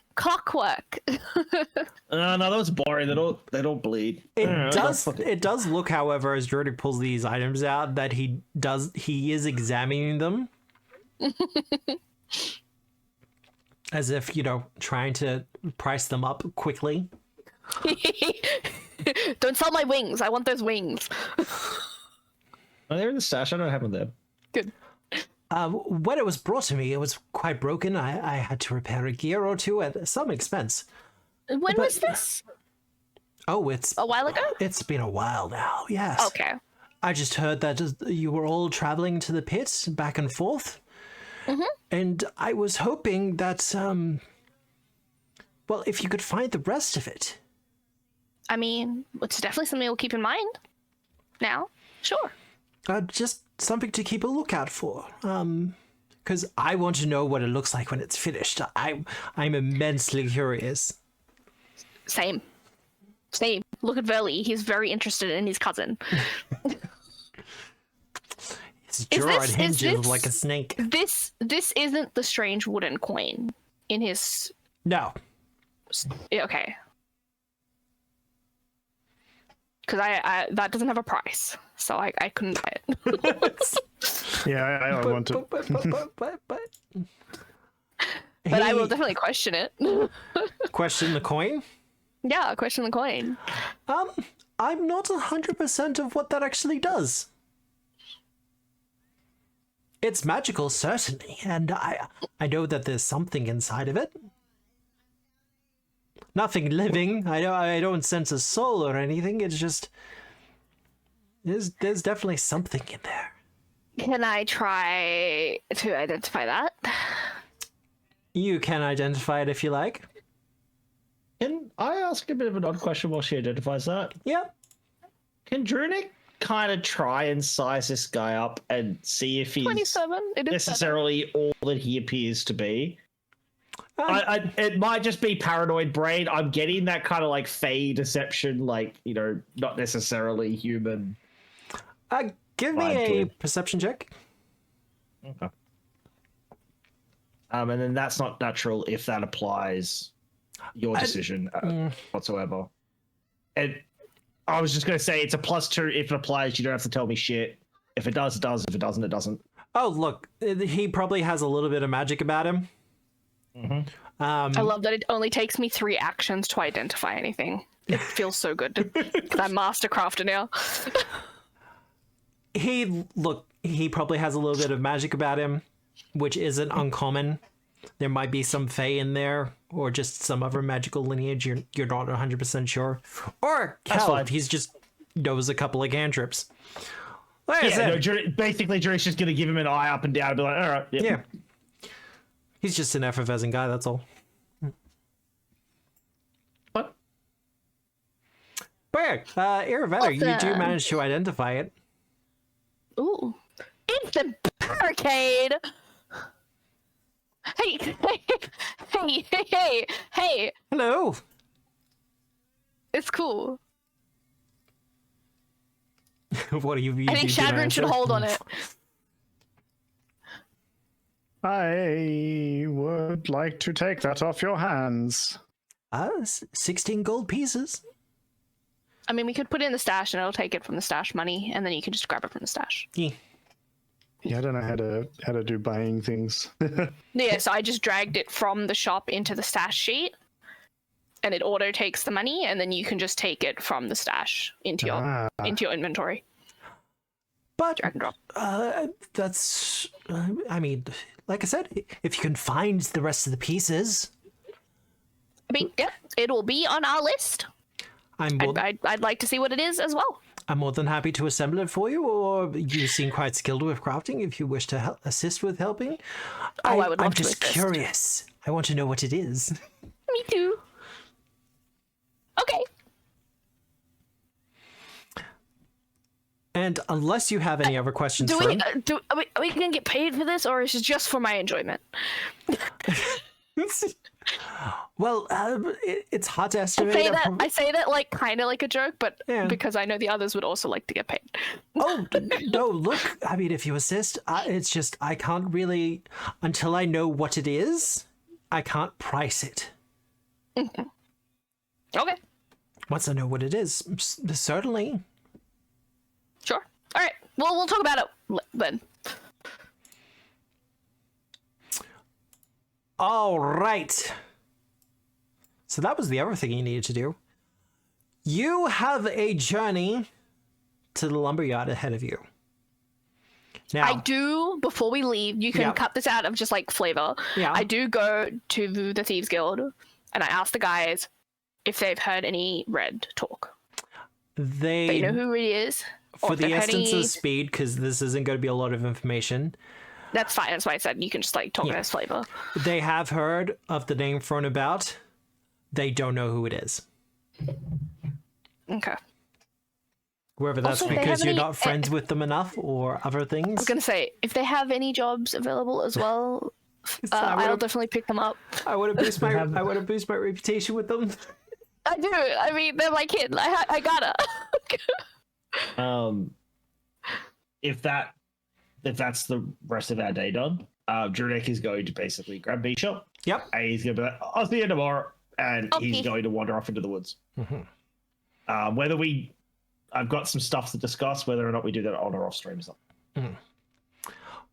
No, that was boring. They don't bleed. It does look, however, as Jordan pulls these items out, that he is examining them. As if, trying to price them up quickly. Don't sell my wings. I want those wings. Oh, they're in the stash. I don't have them. Good. When it was brought to me, it was quite broken. I had to repair a gear or two at some expense. When was this? Oh, it's a while ago? It's been a while now, yes. Okay. I just heard that you were all traveling to the pit back and forth. Mm-hmm. And I was hoping that, if you could find the rest of it. I mean, it's definitely something we'll keep in mind. Now, sure. Just something to keep a lookout for. Because I want to know what it looks like when it's finished. I'm immensely curious. Same. Look at Verly. He's very interested in his cousin. His jaw hinges like a snake. This isn't the strange wooden coin in his No. Yeah, okay. Because I that doesn't have a price, so I couldn't buy it. Yeah, I want to. But But I will definitely question it. question the coin. Yeah, question the coin. I'm not 100% of what that actually does. It's magical, certainly, and I know that there's something inside of it. Nothing living. I don't sense a soul or anything. It's just there's definitely something in there. Can I try to identify that? You can identify it if you like. Can I ask a bit of an odd question while she identifies that? Yeah. Can Drunic kind of try and size this guy up and see if he's 27. It is necessarily all that he appears to be? It might just be paranoid brain. I'm getting that kind of like fey deception, like, you know, not necessarily human. Give me a perception check. Okay. And then that's not natural if that applies your decision whatsoever. And I was just going to say it's a +2 if it applies. You don't have to tell me shit. If it does, it does. If it doesn't, it doesn't. Oh, look, he probably has a little bit of magic about him. Mm-hmm. I love that it only takes me 3 actions to identify anything. It feels so good because I'm mastercrafter now. He probably has a little bit of magic about him, which isn't uncommon. There might be some fae in there, or just some other magical lineage you're not 100% sure. Or hell, he's just knows a couple of cantrips. Like I said, basically, Drew's just going to give him an eye up and down and be like, all right. Yep. Yeah. He's just an effervescent guy, that's all. What? But yeah, Iravetta, you do manage to identify it. Ooh. It's the barricade! Hey! Hello. It's cool. What are you? I think Shadron should hold on it. I would like to take that off your hands. 16 gold pieces. I mean, we could put it in the stash and it'll take it from the stash money, and then you can just grab it from the stash. Yeah, I don't know how to do buying things. Yeah, so I just dragged it from the shop into the stash sheet, and it auto takes the money, and then you can just take it from the stash into your inventory. But drag and drop. That's, I mean, like I said, if you can find the rest of the pieces. I mean, yeah, it'll be on our list. I'd like to see what it is as well. I'm more than happy to assemble it for you, or you seem quite skilled with crafting if you wish to assist with helping. I would love to I'm just assist. curious. I want to know what it is. Me too. Okay. And unless you have any other questions for him... Are we going to get paid for this, or is it just for my enjoyment? Well, it's hard to estimate. I say that like kind of like a joke, but because I know the others would also like to get paid. Oh, no, look, I mean, if you assist, it's just, I can't really, until I know what it is, I can't price it. Mm-hmm. Okay. Once I know what it is, certainly. Sure. All right. Well, we'll talk about it then. All right. So that was the other thing you needed to do. You have a journey to the lumberyard ahead of you. Now, I do, before we leave, you can cut this out of just like flavor. Yeah. I do go to the Thieves Guild and I ask the guys if they've heard any Red talk. They know who he is. For the essence of speed, because this isn't going to be a lot of information. That's fine. That's why I said you can just like talk in his flavor. They have heard of the name thrown about. They don't know who it is. Okay. Whether that's Also, because you're not friends with them enough or other things. I was going to say, if they have any jobs available as well, I'll definitely pick them up. I want to boost my reputation with them. I do. I mean, they're my kid. I gotta. If that's the rest of our day done, Drunic is going to basically grab Bishop. Yep. And he's going to be like, I'll see you tomorrow. And Okay. he's going to wander off into the woods. Mm-hmm. I've got some stuff to discuss, whether or not we do that on or off stream or something.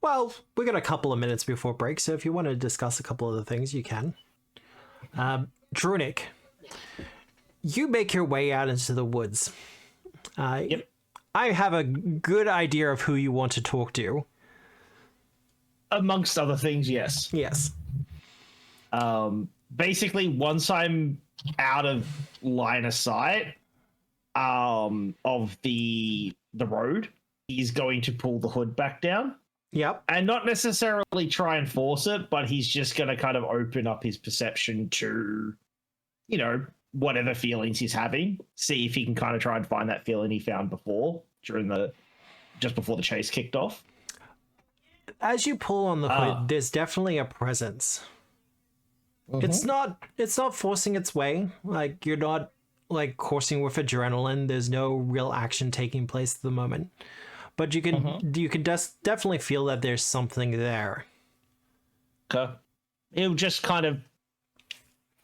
Well, we got a couple of minutes before break, so if you want to discuss a couple of the things, you can. Drunic, you make your way out into the woods. Yep. I have a good idea of who you want to talk to. Amongst other things, yes. Yes. Basically, once I'm out of line of sight of the road, he's going to pull the hood back down. Yep. And not necessarily try and force it, but he's just going to kind of open up his perception to, you know, whatever feelings he's having. See if he can kind of try and find that feeling he found before just before the chase kicked off. As you pull on the hood, there's definitely a presence. It's not forcing its way. Like, you're not like coursing with adrenaline. There's no real action taking place at the moment. But you can definitely feel that there's something there. Okay. He'll just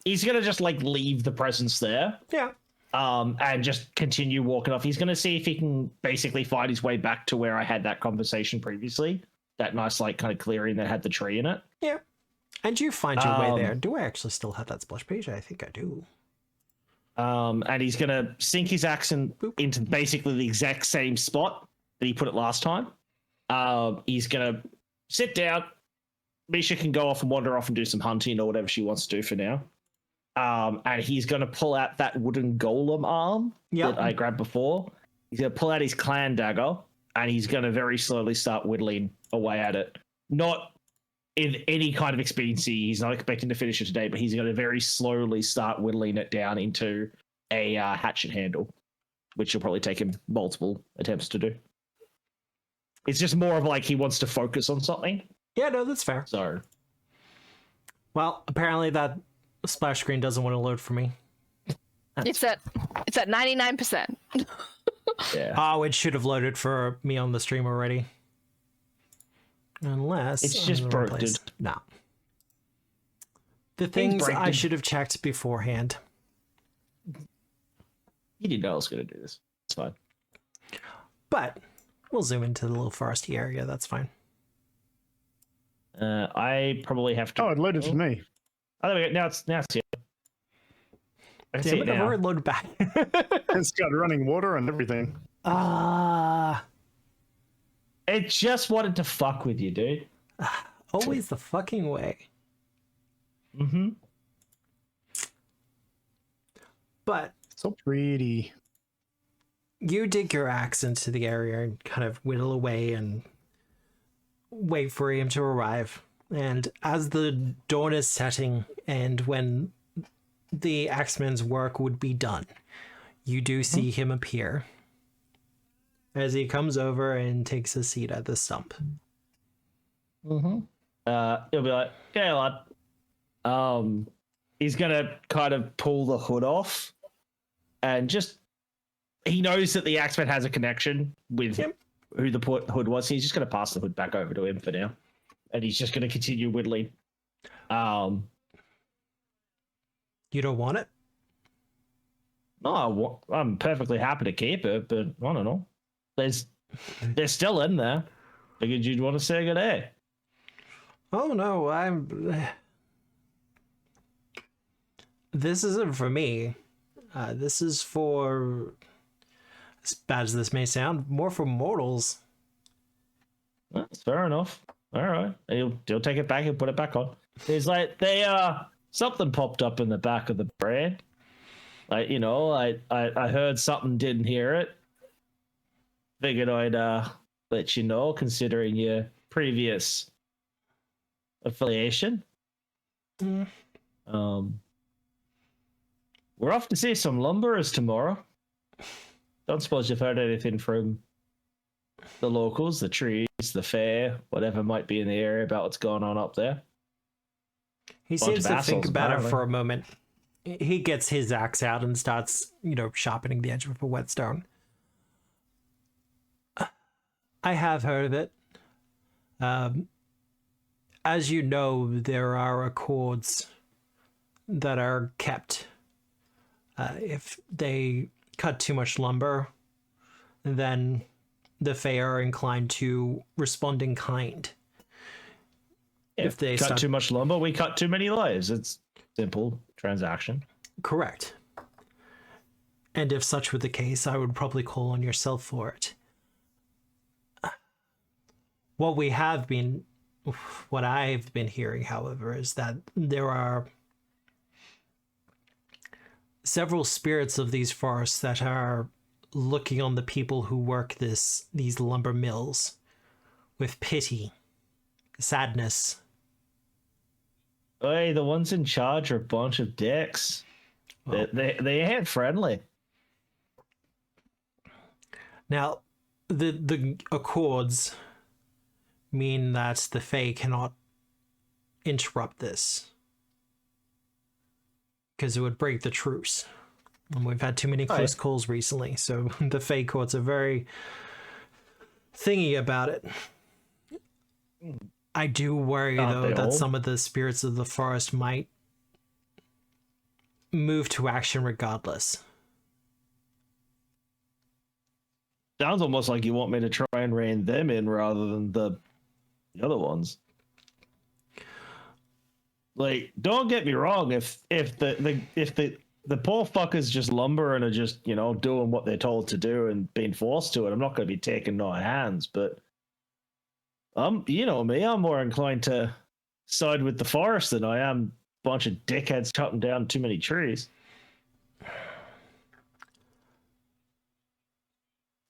he's gonna just like leave the presence there. Yeah. And just continue walking off. He's gonna see if he can basically find his way back to where I had that conversation previously. That nice like kind of clearing that had the tree in it. Yeah. And you find your way there. Do I actually still have that splash page? I think I do. And he's gonna sink his axe into basically the exact same spot that he put it last time. He's gonna sit down. Misha can go off and wander off and do some hunting or whatever she wants to do for now. And he's gonna pull out that wooden golem arm that I grabbed before. He's gonna pull out his clan dagger and he's gonna very slowly start whittling away at it. Not in any kind of expediency. He's not expecting to finish it today, but he's gonna very slowly start whittling it down into a hatchet handle, which will probably take him multiple attempts to do. It's just more of like he wants to focus on something. Yeah, no, that's fair. So, well, apparently that splash screen doesn't want to load for me. It's at 99%. yeah. Oh, it should have loaded for me on the stream already. Unless It's just I'm in the wrong broke, place. dude. No. The things break, I dude. should have checked beforehand. You didn't know I was going to do this. It's fine. But we'll zoom into the little foresty area. That's fine. I probably have to. Oh, it loaded for me. Oh, there we go. Now it's here. I can see Damn it it, I've now. already loaded back. It's got running water and everything. It just wanted to fuck with you, dude. Always the fucking way. Mm-hmm. But So pretty. you dig your axe into the area and kind of whittle away and wait for him to arrive. And as the dawn is setting and when the axeman's work would be done, you do see him appear as he comes over and takes a seat at the stump. Mm-hmm. He'll be like, "Yeah, lad." He's gonna kind of pull the hood off, and just he knows that the axeman has a connection with who the hood was. So he's just gonna pass the hood back over to him for now, and he's just gonna continue whittling. You don't want it? No, I'm perfectly happy to keep it, but I don't know. They're still in there. Figured you'd want to say good day. Oh no, this isn't for me. This is for, as bad as this may sound, more for mortals. That's fair enough. All right, he'll take it back and put it back on. He's like, something popped up in the back of the brain. Like, you know, I heard something, didn't hear it. Figured I'd let you know, considering your previous affiliation. We're off to see some lumberers tomorrow. Don't suppose you've heard anything from the locals, the trees, the fair, whatever might be in the area about what's going on up there. He Bunch seems of to think assholes, about it apparently. for a moment. He gets his axe out and starts, sharpening the edge of a whetstone. I have heard of it. as you know, there are accords that are kept. If they cut too much lumber, then the Fae are inclined to respond in kind. If they cut too much lumber, we cut too many lives. It's simple transaction. Correct. And if such were the case, I would probably call on yourself for it. What I've been hearing, however, is that there are several spirits of these forests that are looking on the people who work these lumber mills with pity, sadness. Hey, the ones in charge are a bunch of dicks. Well, they ain't friendly. Now, the accords mean that the Fae cannot interrupt this, because it would break the truce. And we've had too many close calls recently, so the Fae courts are very thingy about it. I do worry, though, that some of the spirits of the forest might move to action regardless. Sounds almost like you want me to try and rein them in rather than the other ones. Like, don't get me wrong, if the poor fuckers just lumber and are just, you know, doing what they're told to do and being forced to it, I'm not going to be taking no hands, but you know me, I'm more inclined to side with the forest than I am a bunch of dickheads cutting down too many trees.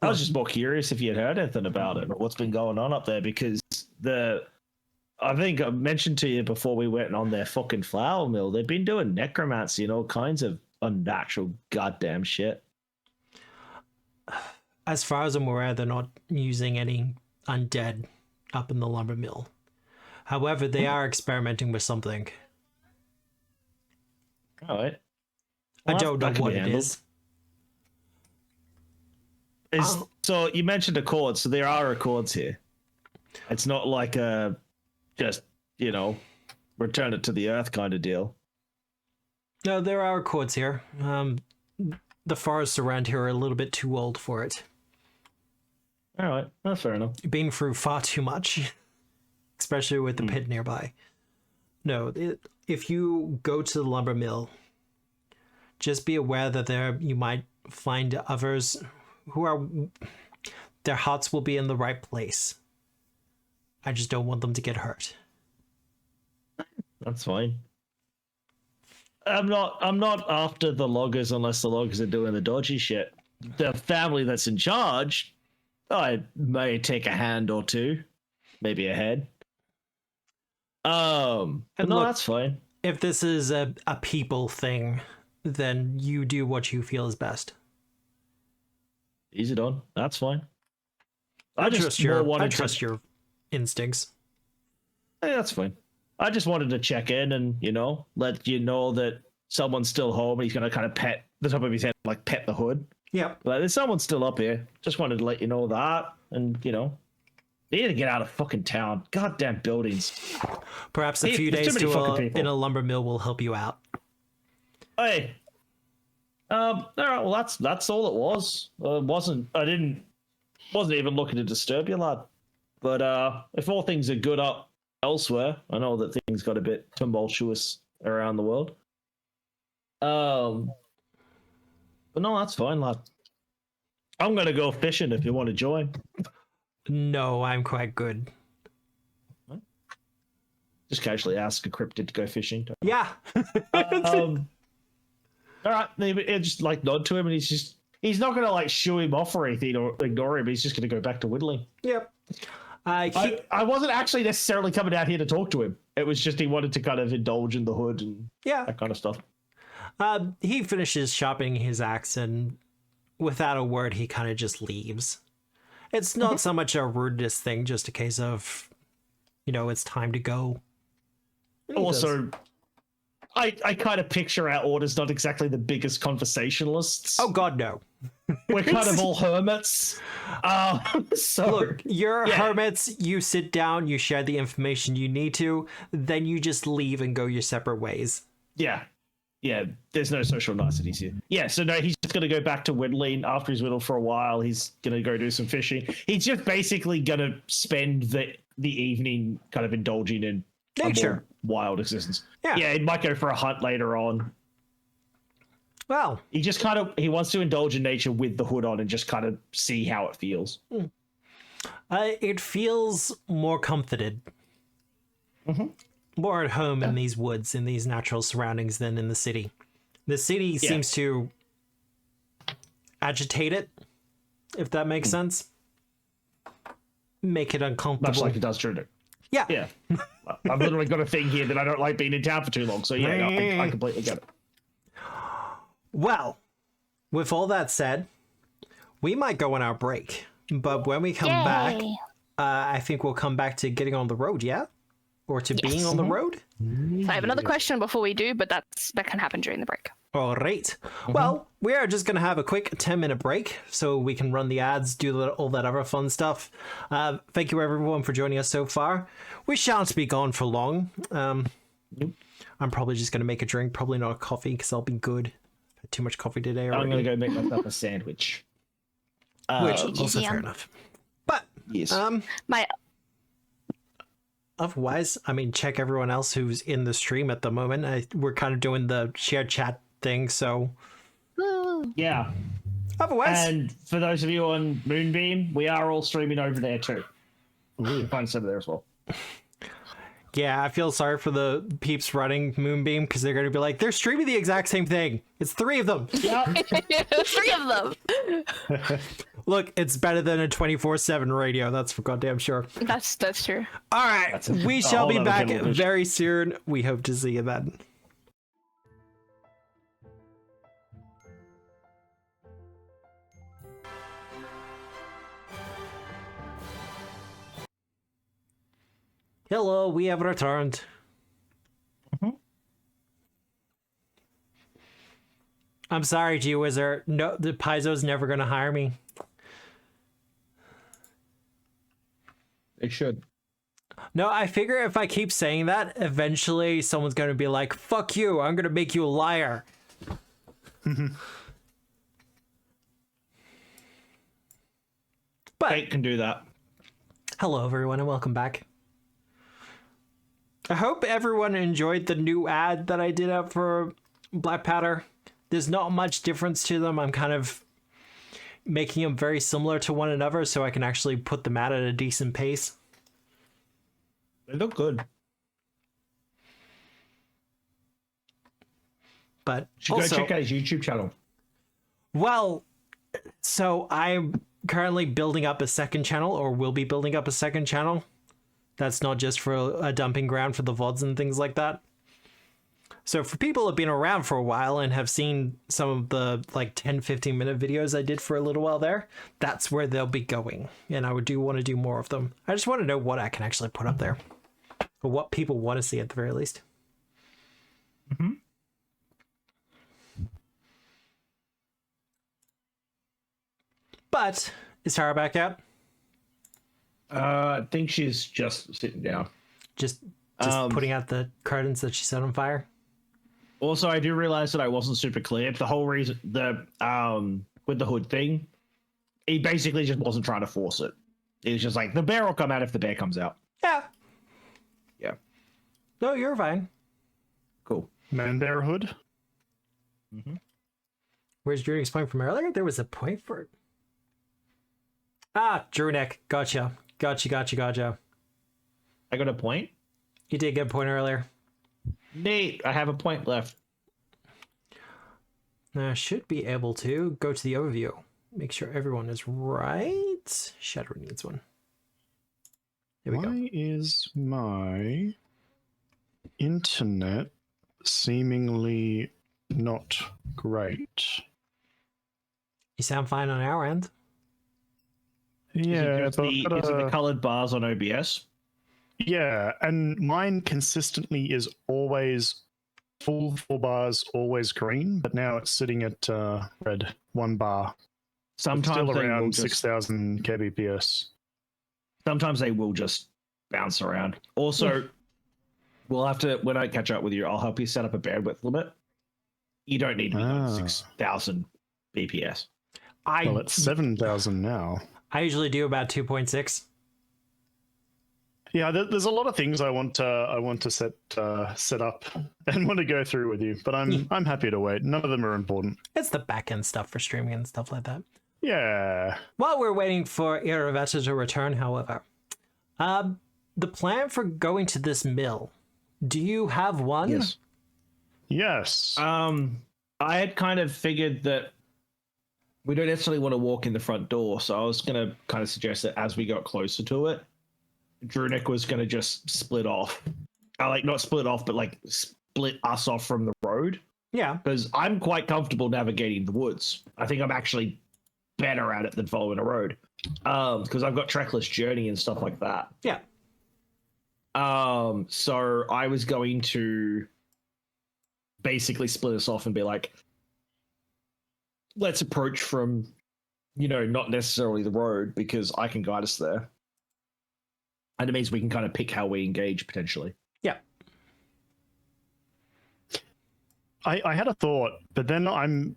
I was just more curious if you had heard anything about it or what's been going on up there, because I think I mentioned to you before we went on their fucking flour mill, they've been doing necromancy and all kinds of unnatural goddamn shit. As far as I'm aware, they're not using any undead up in the lumber mill. However, they are experimenting with something. All right. Well, I don't know what it is. So you mentioned accords, so there are accords here. It's not like a just, you know, return it to the earth kind of deal. No, there are accords here. The forests around here are a little bit too old for it. All right, that's fair enough. Being through far too much, especially with the pit nearby. No, if you go to the lumber mill, just be aware that you might find others who are, their hearts will be in the right place. I just don't want them to get hurt. That's fine. I'm not after the loggers unless the loggers are doing the dodgy shit. The family that's in charge, I may take a hand or two, maybe a head. But no, look, that's fine. If this is a people thing, then you do what you feel is best. Easy done. That's fine. I trust your instincts. Hey, that's fine. I just wanted to check in and, you know, let you know that someone's still home and he's going to kind of pet the top of his head, like pet the hood. Yeah. Like, there's someone still up here. Just wanted to let you know that. And, you know, they need to get out of fucking town. Goddamn buildings. Perhaps a few days in a lumber mill will help you out. Hey. All right, well, that's all it was. Wasn't even looking to disturb you, lad. But if all things are good up elsewhere, I know that things got a bit tumultuous around the world. But no, that's fine, lad. I'm gonna go fishing if you want to join. No, I'm quite good. Just casually ask a cryptid to go fishing. Yeah. All right, just like nod to him, and he's not gonna like shoo him off or anything or ignore him. He's just gonna go back to whittling. Yep. I wasn't actually necessarily coming out here to talk to him. It was just he wanted to kind of indulge in the hood and that kind of stuff. He finishes sharpening his axe, and without a word, he kind of just leaves. It's not so much a rudeness thing, just a case of, you know, it's time to go. Also, I kind of picture our orders not exactly the biggest conversationalists. Oh God, no. We're kind of all hermits. So look, you're hermits. You sit down, you share the information you need to, then you just leave and go your separate ways. Yeah. There's no social niceties here. Yeah, so no, he's just gonna go back to whittling. After he's whittled for a while, he's gonna go do some fishing. He's just basically gonna spend the evening kind of indulging in nature, a more wild existence. Yeah, he might go for a hunt later on. Well, he wants to indulge in nature with the hood on and just kind of see how it feels. It feels more comforted. More at home in these woods, in these natural surroundings than in the city. The city seems to agitate it, if that makes sense. Make it uncomfortable. Much like it does Trudeau. Yeah. I've literally got a thing here that I don't like being in town for too long, so I completely get it. Well, with all that said, we might go on our break, but when we come back, I think we'll come back to getting on the road, yeah? Or to being on the road? So I have another question before we do, but that can happen during the break. All right. Well, we are just going to have a quick 10-minute break so we can run the ads, do all that other fun stuff. Thank you, everyone, for joining us so far. We shan't be gone for long. I'm probably just going to make a drink, probably not a coffee, because I'll be good. I've had too much coffee today already. I'm going to go make myself a sandwich. Which, also fair enough. But, yes. Otherwise, I mean, check everyone else who's in the stream at the moment. We're kind of doing the shared chat thing, so... Yeah. Otherwise... And for those of you on Moonbeam, we are all streaming over there too. You can find us over there as well. Yeah, I feel sorry for the peeps running Moonbeam, because they're going to be like, they're streaming the exact same thing. It's 3 of them. Yep. 3 of them. Look, it's better than a 24/7 radio. That's for goddamn sure. That's true. All right, we shall be back very soon. We hope to see you then. Hello, we have returned. I'm sorry, G-Wizard. No, the Paizo's never going to hire me. They should. No, I figure if I keep saying that, eventually someone's going to be like, fuck you, I'm going to make you a liar. But Fate can do that. Hello, everyone, and welcome back. I hope everyone enjoyed the new ad that I did up for Black Powder. There's not much difference to them. I'm kind of making them very similar to one another so I can actually put them out at a decent pace. They look good. But you should go check out his YouTube channel. Well, so I'm currently building up a second channel, or will be building up a second channel. That's not just for a dumping ground for the VODs and things like that. So for people who have been around for a while and have seen some of the like 10-15 minute videos I did for a little while there, that's where they'll be going. And I do want to do more of them. I just want to know what I can actually put up there. Or what people want to see at the very least. But is Tara back out? I think she's just sitting down. Just putting out the curtains that she set on fire? Also, I do realize that I wasn't super clear. The whole reason with the hood thing, he basically just wasn't trying to force it. He was just like, the bear will come out if the bear comes out. Yeah. Yeah. No, you're fine. Cool. Man bear hood. Where's Drew's point from earlier? There was a point for it. Ah, Drew Neck. Gotcha. Gotcha. I got a point? You did get a point earlier. Neat. I have a point left. Now I should be able to go to the overview. Make sure everyone is right. Shadow needs one. There we go. Why is my internet seemingly not great? You sound fine on our end. Yeah, is it the colored bars on OBS? Yeah, and mine consistently is always full 4 bars, always green, but now it's sitting at red, 1 bar. Sometimes It's still they will around just, 6,000 kbps. sometimes they will just bounce around. Also, we'll have to, when I catch up with you, I'll help you set up a bandwidth limit. You don't need to be on 6,000 BPS. Well, it's 7,000 now. I usually do about 2.6. Yeah, there's a lot of things I want to set up and want to go through with you, but I'm happy to wait. None of them are important. It's the back end stuff for streaming and stuff like that. Yeah. While we're waiting for Iraveta to return, however, the plan for going to this mill, do you have one? Yes. Yes. I had kind of figured that we don't necessarily want to walk in the front door, so I was going to kind of suggest that as we got closer to it, Drunic was going to just split off. Not split off, but like split us off from the road. Yeah. Because I'm quite comfortable navigating the woods. I think I'm actually better at it than following a road. Because I've got trackless journey and stuff like that. Yeah. So I was going to basically split us off and be like, let's approach from, not necessarily the road, because I can guide us there. And it means we can kind of pick how we engage potentially. Yeah. I had a thought, but then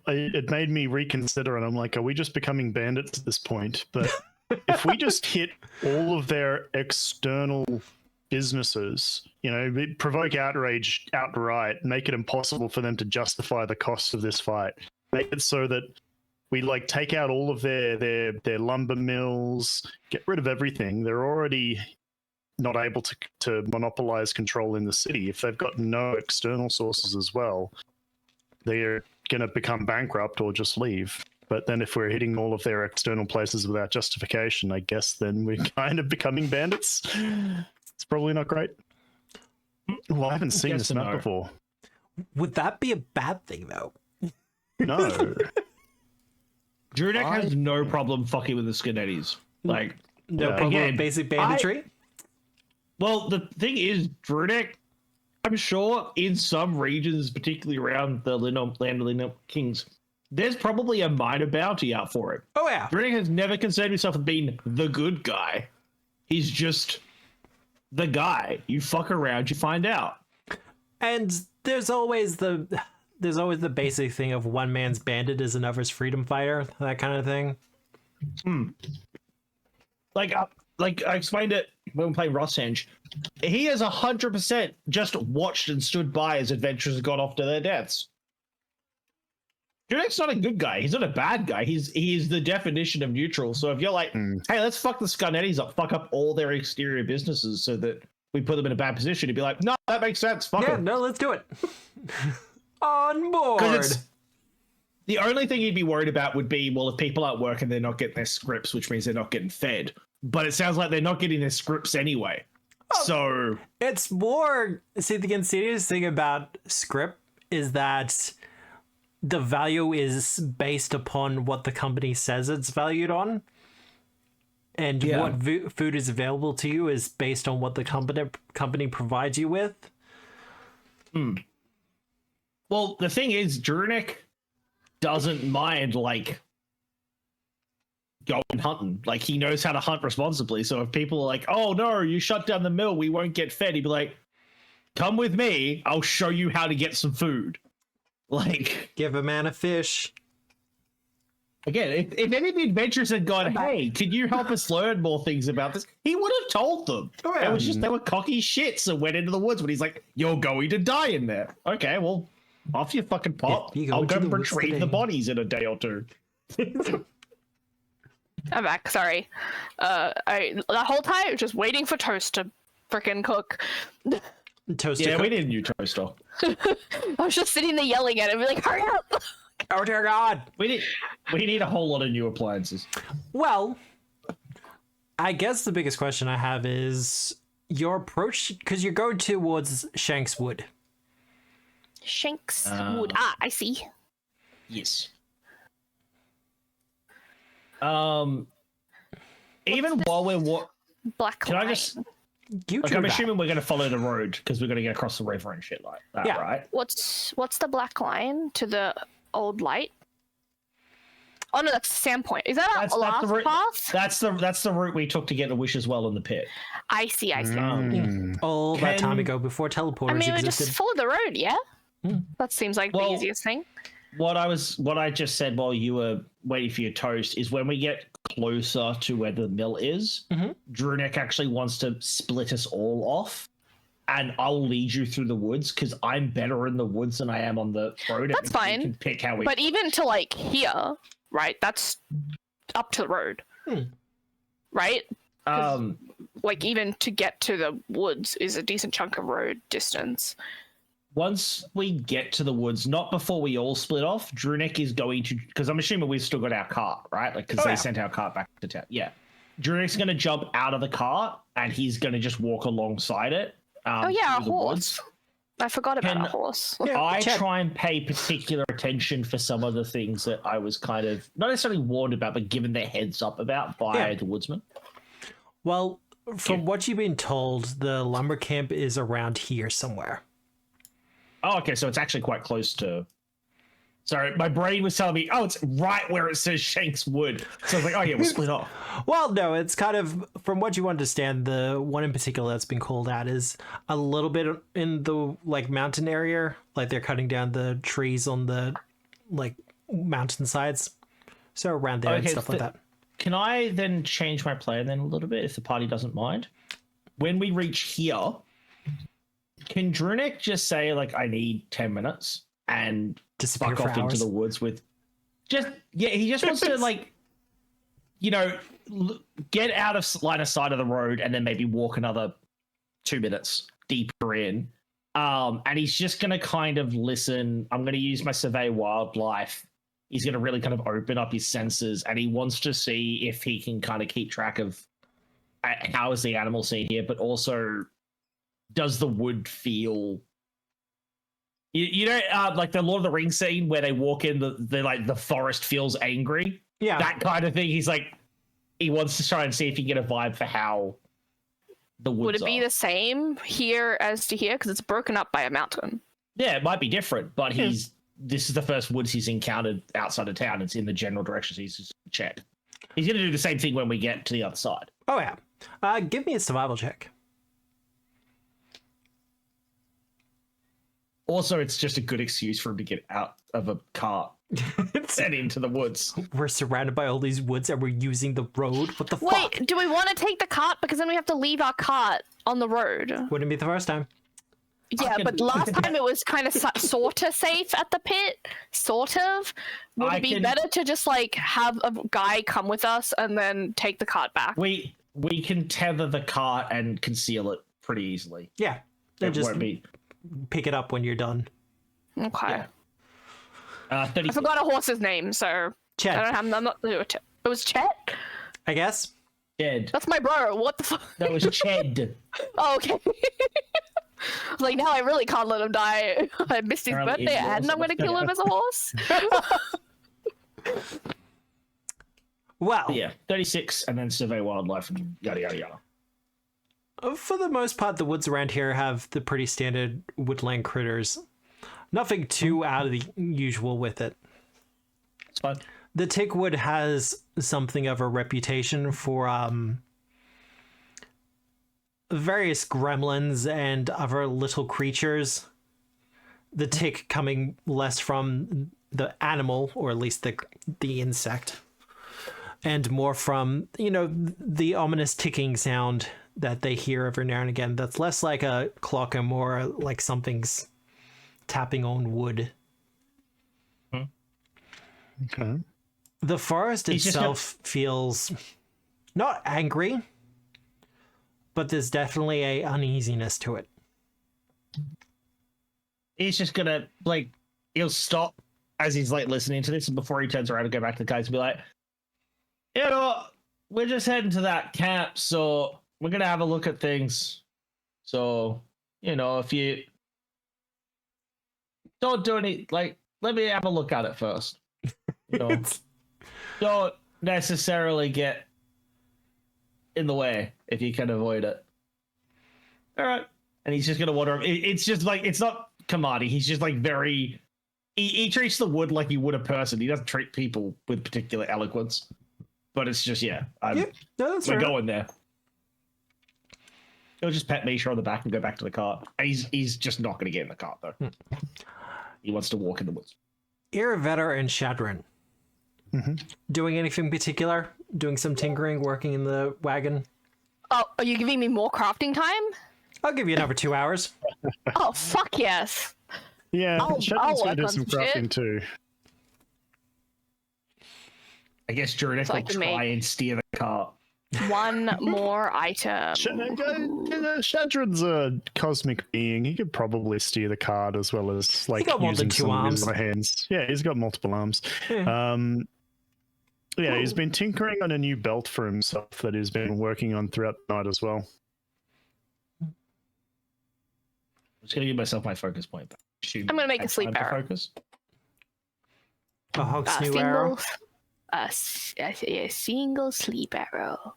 it made me reconsider, and I'm like, are we just becoming bandits at this point? But if we just hit all of their external businesses, provoke outrage outright, make it impossible for them to justify the cost of this fight, make it so that we take out all of their lumber mills, get rid of everything. They're already not able to monopolize control in the city. If they've got no external sources as well, they're going to become bankrupt or just leave. But then if we're hitting all of their external places without justification, I guess then we're kind of becoming bandits. It's probably not great. Well, I haven't seen this map before. Would that be a bad thing, though? No. Drunic has no problem fucking with the Scarnettis. No problem with basic banditry? Well, the thing is, Drunic, I'm sure in some regions, particularly around the land of Linum Kings, there's probably a minor bounty out for it. Oh, yeah. Drunic has never concerned himself with being the good guy. He's just the guy. You fuck around, you find out. And there's always the basic thing of one man's bandit is another's freedom fighter, that kind of thing. Like I explained it when we played Rosshenge. He has 100% just watched and stood by as adventurers got off to their deaths. Drunic's not a good guy. He's not a bad guy. He's the definition of neutral. So if you're like, hey, let's fuck the Scarnettis up, fuck up all their exterior businesses so that we put them in a bad position, he'd be like, no, that makes sense. Fuck them. No, let's do it. On board. The only thing he'd be worried about would be, well, if people aren't working, they're not getting their scripts, which means they're not getting fed. But it sounds like they're not getting their scripts anyway. So it's more, see, the insidious thing about script is that the value is based upon what the company says it's valued on. And what food is available to you is based on what the company provides you with. Well, the thing is, Drunic doesn't mind, going hunting. He knows how to hunt responsibly. So if people are like, oh, no, you shut down the mill, we won't get fed, he'd be like, come with me, I'll show you how to get some food. Give a man a fish. Again, if any of the adventurers had gone, hey, could you help us learn more things about this? He would have told them. Oh, yeah. It was just they were cocky shits and went into the woods when he's like, you're going to die in there. Okay, well, off you fucking pop. I'll go retrieve the bodies in a day or two. I'm back. Sorry. The whole time just waiting for Toast to frickin' cook. Toast. Yeah, we didn't use Toaster. I was just sitting there yelling at him, like, hurry up! Oh dear God! We need a whole lot of new appliances. Well, I guess the biggest question I have is your approach, because you're going towards Shanks Wood. Shanks Wood. I see. Yes. Even while we're black. Can I just I'm assuming we're going to follow the road because we're going to get across the river and shit like that, right? What's the black line to the old light? Oh no, that's Sandpoint. Is that our last path? That's the route we took to get the wishes well in the pit. I see. All that time ago, before teleporters we existed. just follow the road, yeah? That seems like the easiest thing. What I just said while you were waiting for your toast is when we get closer to where the mill is, Drunik actually wants to split us all off, and I'll lead you through the woods because I'm better in the woods than I am on the road. That's fine. We can pick how we. But even to like here, right? That's up to the road, right? Like even to get to the woods is a decent chunk of road distance. Once we get to the woods, not before we all split off, Drunik is going to, because I'm assuming we've still got our cart, right? Like, because they sent our cart back to town. Yeah. Drunik's going to jump out of the cart and he's going to just walk alongside it. A horse. I forgot about a horse. I try and pay particular attention for some of the things that I was kind of, not necessarily warned about, but given the heads up about by the woodsman. Well, from what you've been told, the lumber camp is around here somewhere. Oh, okay, so it's actually quite close to... Sorry, my brain was telling me, it's right where it says Shanks Wood. So I was like, oh yeah, we'll split off. Well, no, it's kind of, from what you understand, the one in particular that's been called out is a little bit in the, like, mountain area. Like, they're cutting down the trees on the, like, mountain sides. So around there and stuff like that. Can I then change my plan then a little bit, if the party doesn't mind? When we reach here... Can Drunik just say, like, I need 10 minutes and fuck off into the woods with he just wants to, like, get out of line of sight of the road and then maybe walk another 2 minutes deeper in. And he's just going to kind of listen. I'm going to use my survey wildlife. He's going to really kind of open up his senses and he wants to see if he can kind of keep track of how is the animal scene here, but also... Does the wood feel like the Lord of the Rings scene where they walk in the forest feels angry, that kind of thing. He's like, he wants to try and see if he can get a vibe for how the woods would it be the same here as to here because it's broken up by a mountain? Yeah, it might be different, but this is the first woods he's encountered outside of town. It's in the general direction, so he's just checked. He's gonna do the same thing when we get to the other side. Oh yeah, give me a survival check. Also, it's just a good excuse for him to get out of a cart and into the woods. We're surrounded by all these woods and we're using the road? What the fuck? Wait, do we want to take the cart? Because then we have to leave our cart on the road. Wouldn't be the first time. Yeah, but last time it was kind of sort of safe at the pit. Sort of. Would it be better to just, like, have a guy come with us and then take the cart back? We can tether the cart and conceal it pretty easily. Yeah. It won't be... Pick it up when you're done. Okay. Yeah. I forgot a horse's name, so Chet. I'm not. It was Chet. I guess. Ched. That's my bro. What the fuck? That was Ched. Oh, okay. I was like, now I really can't let him die. I missed his birthday, and I'm going to kill him as a horse. Wow. Yeah, 36, and then survey wildlife and yada yada yada. For the most part, the woods around here have the pretty standard woodland critters. Nothing too out of the usual with it. It's fine. The Tickwood has something of a reputation for various gremlins and other little creatures. The tick coming less from the animal, or at least the insect, and more from, the ominous ticking sound that they hear every now and again. That's less like a clock and more like something's tapping on wood. Okay. The forest itself feels not angry, but there's definitely a uneasiness to it. He's just gonna, like, he'll stop as he's, like, listening to this, and before he turns around and go back to the guys and be like, we're just heading to that camp, so we're gonna have a look at things. So, if you don't do any, like, let me have a look at it first. Don't necessarily get in the way if you can avoid it. all right. And he's just going to water him. It's just like, it's not Kamadi. He's just like very, he treats the wood like he would a person. He doesn't treat people with particular eloquence. But it's just, we're going there. He'll just pat Misha on the back and go back to the cart. He's just not going to get in the cart, though. He wants to walk in the woods. Iravetter and Shadrin. Doing anything particular? Doing some tinkering, working in the wagon? Oh, are you giving me more crafting time? I'll give you another 2 hours. Oh, fuck yes. Yeah, Shadrin's going to do work some on some crafting shit. too. I guess Jurinek will try and steer the cart. One more item. Shadrin's a cosmic being. He could probably steer the cart as well as like got more using than 2 some of arms. his other hands. Yeah, he's got multiple arms. Yeah, he's been tinkering on a new belt for himself that he's been working on throughout the night as well. I'm just going to give myself my focus point. I'm going to make a sleep arrow. Focus. A Hunk's new arrow. A single sleep arrow.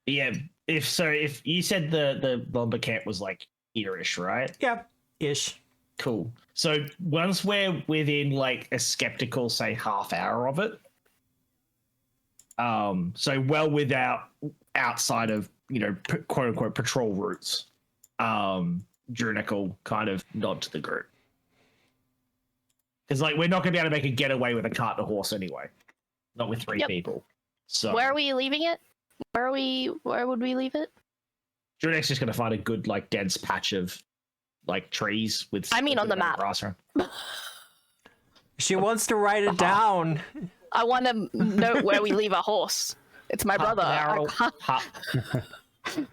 Yeah, if you said the lumber camp was like here-ish, right? Yeah, ish. Cool. So once we're within like a skeptical, say, half hour of it, so well without outside of quote unquote patrol routes, Jurinek will kind of nod to the group because like we're not going to be able to make a getaway with a cart and a horse anyway, not with three people. So where are we leaving it? Where would we leave it? Jurinek's just going to find a good like dense patch of like trees with. I mean, on the map. Grass around. She wants to write it down. I want to note where we leave our horse. It's my brother.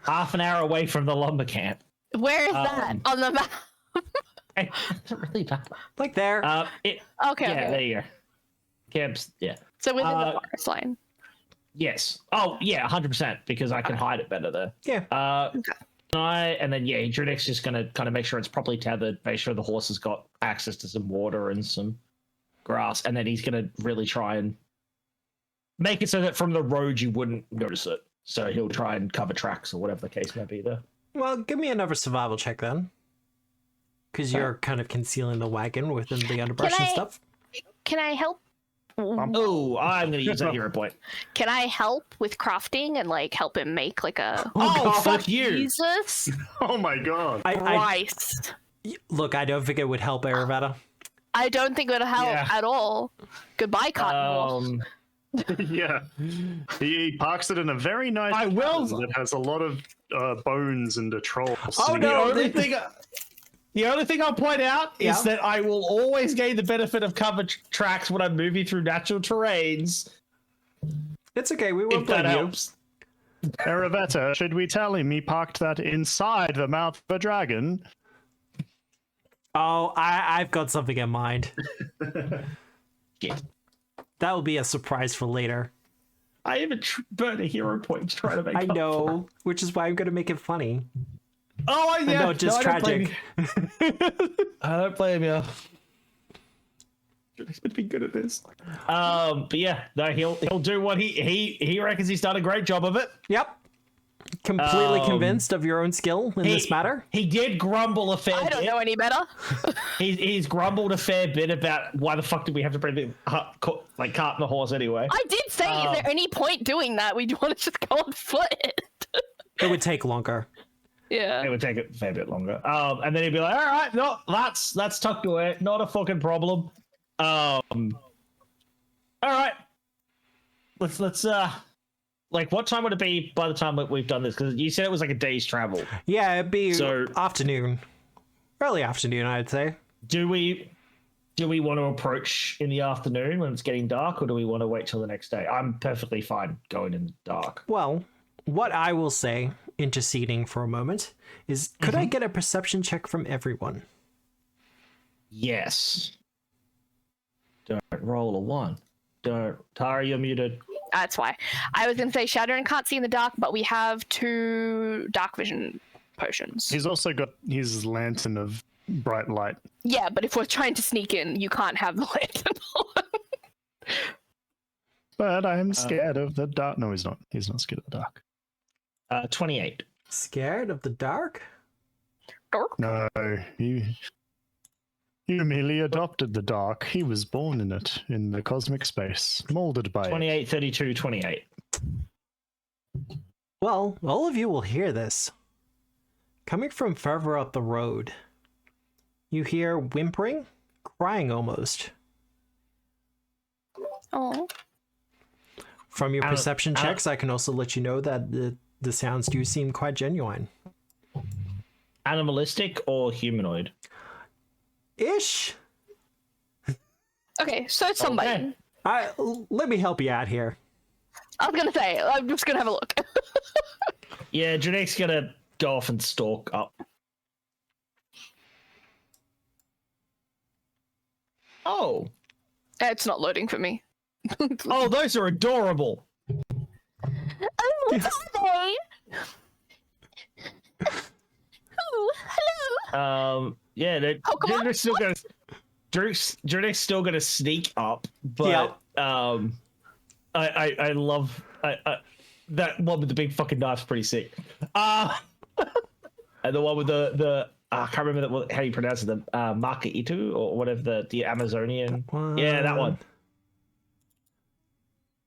Half an hour away from the lumber camp. Where is that on the map? It's really bad. Like there. Okay. Yeah, there you go. Camps. Yeah. So within the forest line. Yes. Oh, yeah, 100%, because I can hide it better there. Yeah. And then, Jurinek's just going to kind of make sure it's properly tethered, make sure the horse has got access to some water and some grass, and then he's going to really try and make it so that from the road you wouldn't notice it. So he'll try and cover tracks or whatever the case may be there. Well, give me another survival check then. Because you're kind of concealing the wagon within the underbrush and stuff. Can I help? Oh, I'm going to use that hero point. Can I help with crafting and like help him make like a? Oh, fuck you! Jesus! Oh my god! Christ! Look, I don't think it would help Iravetter. I don't think it would help at all. Goodbye, cotton wolf. Yeah, he parks it in a very nice. I will. That has a lot of bones and a troll. Oh no! The only thing I'll point out is that I will always gain the benefit of covered tracks when I'm moving through natural terrains. It's okay, we won't blame you. Iravetter, should we tell him he parked that inside the mouth of a dragon? Oh, I've got something in mind. Yeah. That will be a surprise for later. I even burned a hero point to try to make I know, which is why I'm going to make it funny. Oh, yeah. No, just tragic. I don't blame you. He's been good at this. But yeah, no, he'll do what he reckons he's done a great job of it. Yep. Completely convinced of your own skill in this matter. He did grumble a fair bit. I don't know any better. He's grumbled a fair bit about why the fuck did we have to bring the cart and the horse anyway. I did say, is there any point doing that? We want to just go on foot. It would take longer. Yeah. It would take a fair bit longer. And then he'd be like, all right, no, that's tucked away. Not a fucking problem. All right. Let's like, what time would it be by the time that we've done this? Because you said it was like a day's travel. Yeah, it'd be afternoon. Early afternoon, I'd say. Do we want to approach in the afternoon when it's getting dark, or do we want to wait till the next day? I'm perfectly fine going in the dark. Well, what I will say, interceding for a moment, is could I get a perception check from everyone? Yes. Don't roll a 1. Don't. Tara, you're muted. That's why. I was going to say Shadowrun can't see in the dark, but we have 2 dark vision potions. He's also got his lantern of bright light. Yeah, but if we're trying to sneak in, you can't have the lantern on. But I'm scared of the dark. No, he's not. He's not scared of the dark. 28. Scared of the dark? Dark? No, you merely adopted the dark. He was born in it, in the cosmic space, molded by 28, 32, 28. Well, all of you will hear this. Coming from further up the road, you hear whimpering, crying almost. Oh. From your perception checks, I can also let you know that the sounds do seem quite genuine. Animalistic or humanoid? Ish. Okay, so it's somebody. Okay. Let me help you out here. I was gonna say, I'm just gonna have a look. Yeah, Jane's gonna go off and stalk up. Oh. It's not loading for me. Oh, those are adorable. Oh, what are they? Oh, hello. Yeah, Pokemon? Jane's still gonna sneak up, but I love that one with the big fucking knife's pretty sick. And the one with the I can't remember how you pronounce it, the Maka Itu or whatever, the Amazonian. Yeah, that one.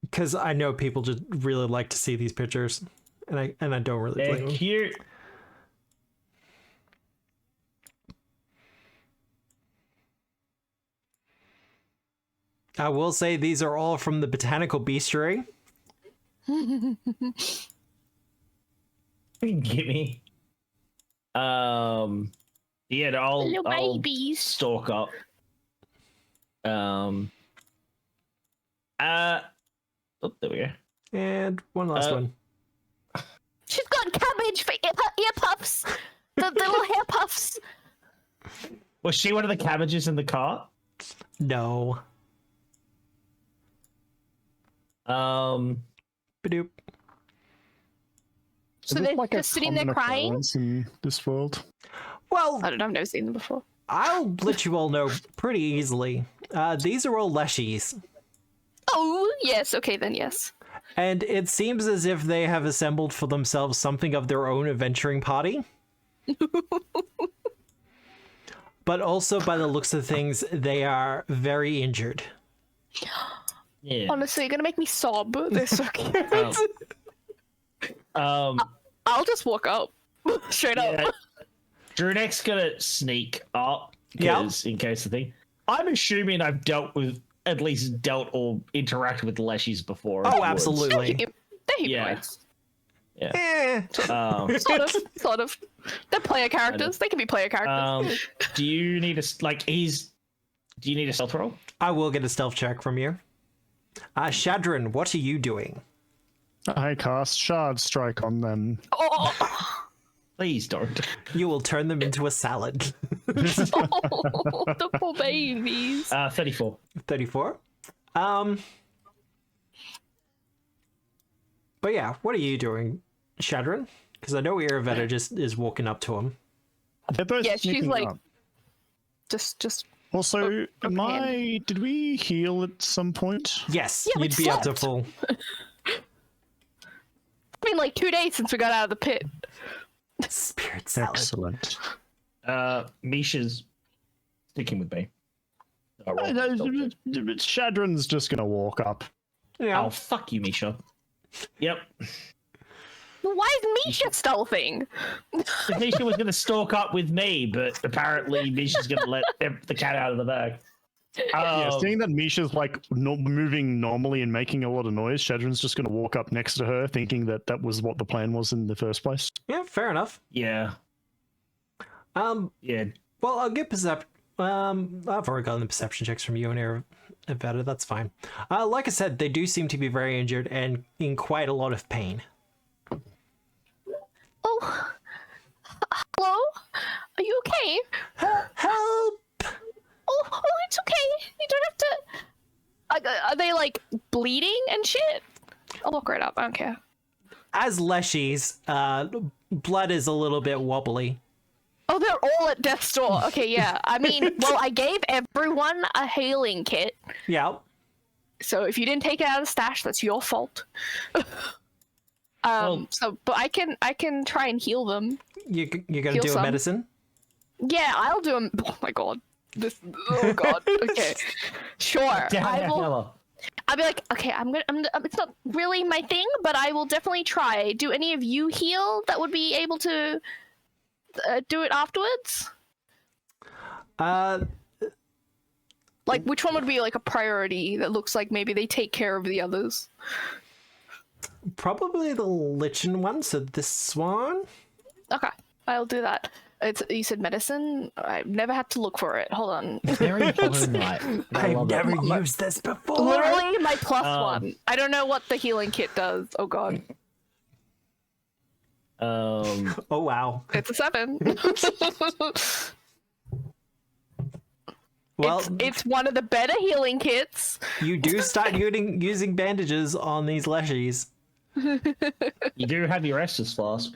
Because I know people just really like to see these pictures, and I don't really blame them. Cute. I will say these are all from the Botanical Bestiary. Gimme. Yeah, Little I'll babies. stalk up. Oh, there we go. And one last one. She's got cabbage for ear puffs. The little hair puffs. Was she one of the cabbages in the cart? No. Badoop. So Is this they're like a just sitting there common crying? occurrence in this world? Well, I don't know, I've never seen them before. I'll let you all know pretty easily. These are all leshies. Oh, yes, okay then, yes. And it seems as if they have assembled for themselves something of their own adventuring party. But also, by the looks of things, they are very injured. Yeah. Honestly, you're gonna make me sob. They're so cute. I'll just walk up. Straight up. Drunek's gonna sneak up because in case the thing. I'm assuming I've at least dealt or interacted with leshies before. Oh, absolutely. They're humanoids. Yeah. Sort of. They're player characters. They can be player characters. Do you need a Do you need a stealth roll? I will get a stealth check from you. Shadrin, what are you doing? I cast Shard Strike on them. Oh, Please don't. You will turn them into a salad. the poor babies. 34. 34. But yeah, what are you doing, Shadrin? Because I know Iravetta just is walking up to him. They're both Yeah, she's sneaking like, up. just. Also, did we heal at some point? Yes, Yeah, we you'd be up to slept. full. It's been like 2 days since we got out of the pit. Spirit salad. Excellent. Misha's sticking with me. Shadrin's just gonna walk up. Yeah. Oh, fuck you, Misha. Yep. Why is Misha stealthing? Misha was going to stalk up with me, but apparently Misha's going to let the cat out of the bag. Seeing that Misha's like moving normally and making a lot of noise, Shadrin's just going to walk up next to her, thinking that was what the plan was in the first place. Yeah, fair enough. Yeah. Yeah. Well, I'll get perception. I've already gotten the perception checks from you and Iravetta. That's fine. Like I said, they do seem to be very injured and in quite a lot of pain. Oh, hello? Are you okay? Help! Oh, it's okay. You don't have to. Are they like bleeding and shit? I'll look right up. I don't care. As leshies, blood is a little bit wobbly. Oh, they're all at death's door. Okay, yeah. I mean, well, I gave everyone a healing kit. Yeah. So if you didn't take it out of the stash, that's your fault. But I can try and heal them. You're gonna Heal do a some. medicine? Yeah, I'll do them. Oh my god. Oh god. Okay. Sure. I will. I'll be like, okay, it's not really my thing, but I will definitely try. Do any of you heal that would be able to do it afterwards? Like, which one would be like a priority that looks like maybe they take care of the others? Probably the lichen one, so this one. Okay, I'll do that. You said medicine? I've never had to look for it. Hold on. Very polite. I've never used this before. Literally my plus one. I don't know what the healing kit does. Oh god. Oh wow. It's a 7. Well, it's one of the better healing kits. You do start using bandages on these leshies. You do have your Estus flask.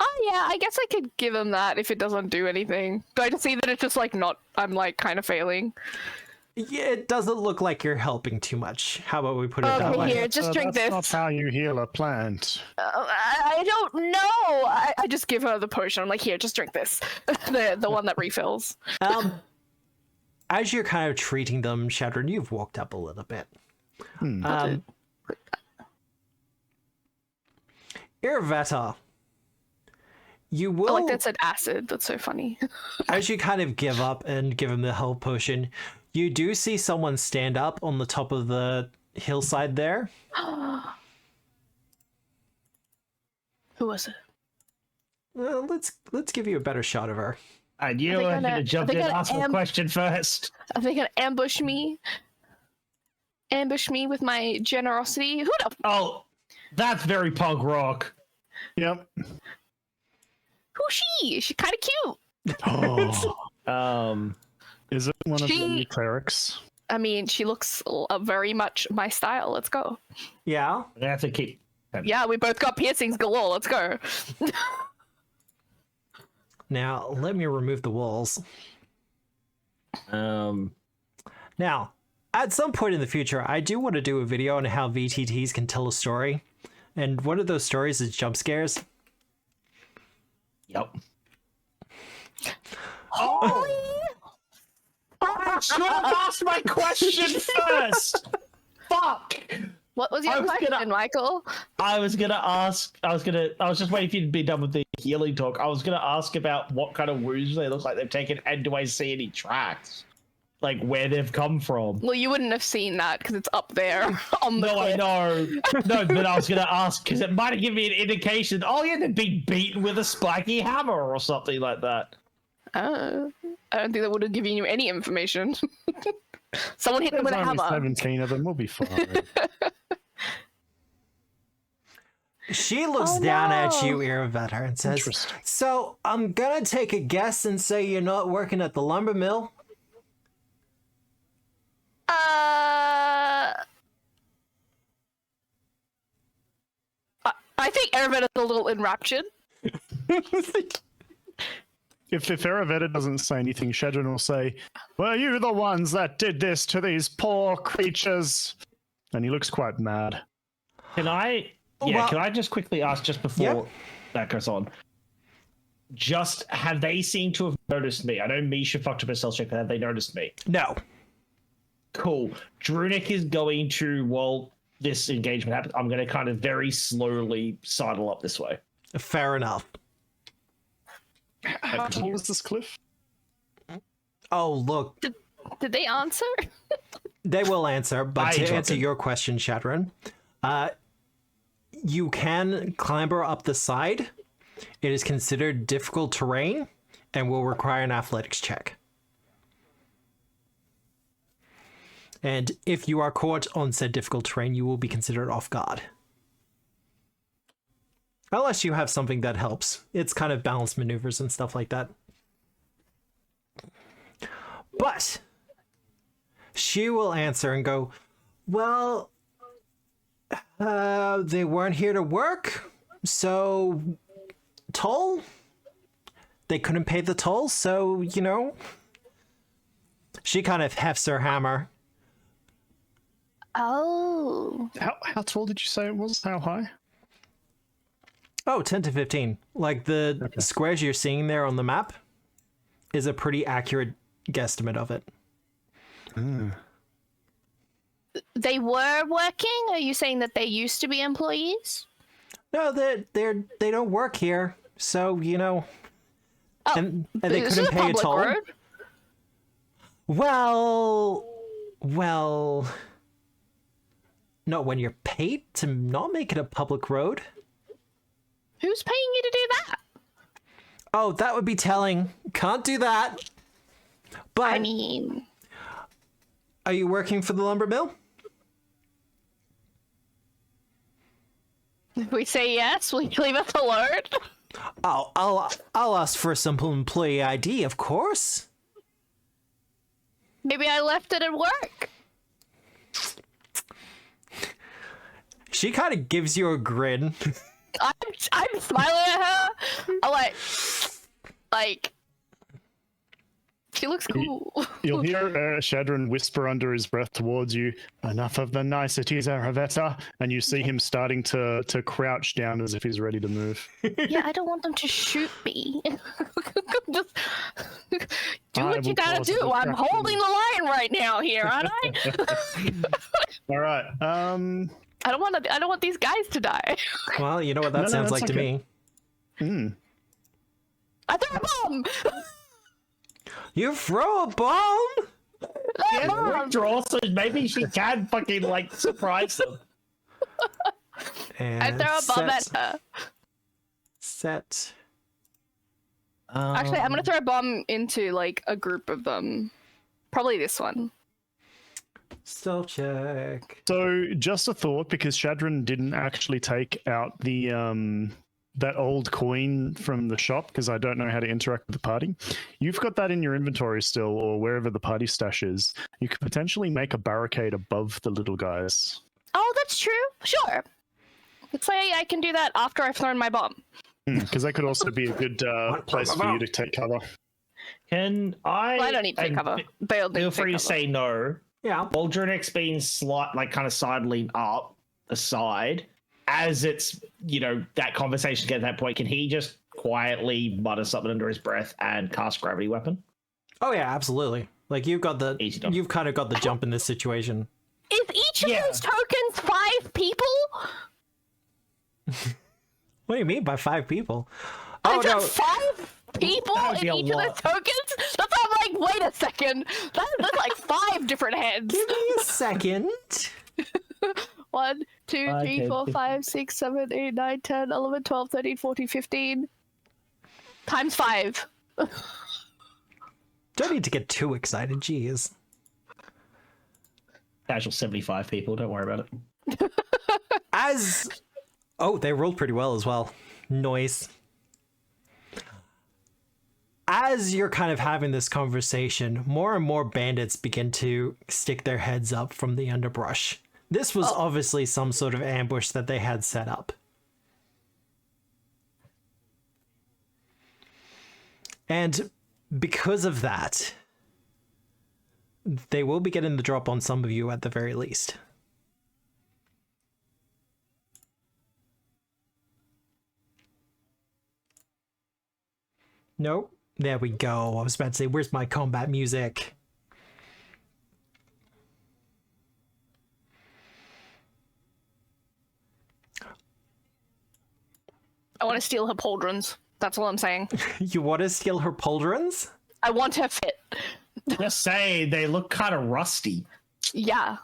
Oh yeah, I guess I could give him that if it doesn't do anything. Do I just see that it's just like not? I'm like kind of failing. Yeah, it doesn't look like you're helping too much. How about we put it that way? Okay, here, just drink this. That's not how you heal a plant. I don't know. I just give her the potion. I'm like, here, just drink this. the one that refills. As you're kind of treating them, Shadron, you've walked up a little bit. Irveta, you will... I like that said acid. That's so funny. As you kind of give up and give him the health potion, you do see someone stand up on the top of the hillside there. Who was it? Well, let's give you a better shot of her. And you are going to jump in and ask the question first. Are they going to ambush me? Ambush me with my generosity? Who the... Oh, that's very punk rock. Yep. Who's she? She's kind of cute. Oh. Is it one of the new clerics? I mean, she looks very much my style. Let's go. Yeah? I have to keep... Yeah, we both got piercings galore. Let's go. Now, let me remove the walls. Now, at some point in the future, I do want to do a video on how VTTs can tell a story. And one of those stories is jump scares. Yep. Holy! I should have asked my question first! Fuck! What was your question, Michael? I was just waiting for you to be done with the healing talk. I was gonna ask about what kind of wounds they look like they've taken, and do I see any tracks? Like where they've come from. Well, you wouldn't have seen that because it's up there on the No, cliff. I know. No, but I was gonna ask because it might have given me an indication. Oh yeah, they've been beaten with a spiky hammer or something like that. I don't think that would have given you any information. Someone hit them with a hammer. 17 of them will be fine. She looks down at you, Irveta, and says, "So I'm gonna take a guess and say you're not working at the lumber mill." I think Irveta's a little enraptured. If Irveta doesn't say anything, Shadron will say, "Were you the ones that did this to these poor creatures?" And he looks quite mad. Can I just quickly ask just before that goes on? Just have they seemed to have noticed me? I know Misha fucked up a stealth check, but have they noticed me? No. Cool. Drunik is going to, while this engagement happens, I'm going to kind of very slowly sidle up this way. Fair enough. How tall is this cliff? Oh, look. Did they answer? They will answer, but to answer your question, Shadron, you can clamber up the side. It is considered difficult terrain and will require an athletics check. And if you are caught on said difficult terrain, you will be considered off guard. Unless you have something that helps. It's kind of balance maneuvers and stuff like that. But she will answer and go, well, they weren't here to work, so toll? They couldn't pay the toll, so, you know. She kind of hefts her hammer. Oh. How tall did you say it was? How high? Oh, 10 to 15. Like the squares you're seeing there on the map is a pretty accurate guesstimate of it. They were working? Are you saying that they used to be employees? No, they don't work here. So, you know, Oh, and they is couldn't it a pay a public toll. road? Well, not when you're paid to not make it a public road. Who's paying you to do that? Oh, that would be telling. Can't do that. But I mean, are you working for the lumber mill? if we say yes, will you leave us alone? Oh, I'll ask for a simple employee ID, of course. Maybe I left it at work. She kind of gives you a grin. I'm smiling at her. I'm like, she looks cool. You'll hear Shadron whisper under his breath towards you, "Enough of the niceties, Aravetta," and you see him starting to crouch down as if he's ready to move. Yeah, I don't want them to shoot me. Just do I what you will gotta cause do. a I'm distraction. holding the line right now here, aren't I? All right. I don't want these guys to die. Well, you know what that No, sounds that's like okay. to me. I threw a bomb. You throw a bomb? Yeah, draw, so maybe she can fucking like surprise them. And I throw a bomb at her. Set. Actually, I'm gonna throw a bomb into like a group of them. Probably this one. Stealth check. So, just a thought, because Shadron didn't actually take out the that old coin from the shop, because I don't know how to interact with the party. You've got that in your inventory still, or wherever the party stash is. You could potentially make a barricade above the little guys. Oh, that's true. Sure. Let's say I can do that after I've thrown my bomb. Because that could also be a good place for you to take cover. Can I? Well, I don't need to take cover. They all need Feel to take free to cover. say no. Yeah. Waldronix being slight, like kind of sidling up the side as it's, you know, that conversation get to that point. Can he just quietly mutter something under his breath and cast gravity weapon? Oh yeah, absolutely. Like you've kind of got the jump in this situation. Is each of those tokens 5 people? What do you mean by 5 people? I Oh got no. 5 people That would in be a each of lot. the tokens? That's why I'm like, wait a second. That's like 5 different heads. Give me a second. 1, 2, 3, Okay. 4, 5, 6, 7, 8, 9, 10, 11, 12, 13, 14, 15. Times 5. Don't need to get too excited, jeez. Casual 75 people, don't worry about it. Oh, they rolled pretty well as well. Noise. As you're kind of having this conversation, more and more bandits begin to stick their heads up from the underbrush. This was obviously some sort of ambush that they had set up. And because of that, they will be getting the drop on some of you at the very least. Nope. There we go. I was about to say, where's my combat music? I want to steal her pauldrons. That's all I'm saying. You want to steal her pauldrons? I want her fit. Just say they look kind of rusty. Yeah.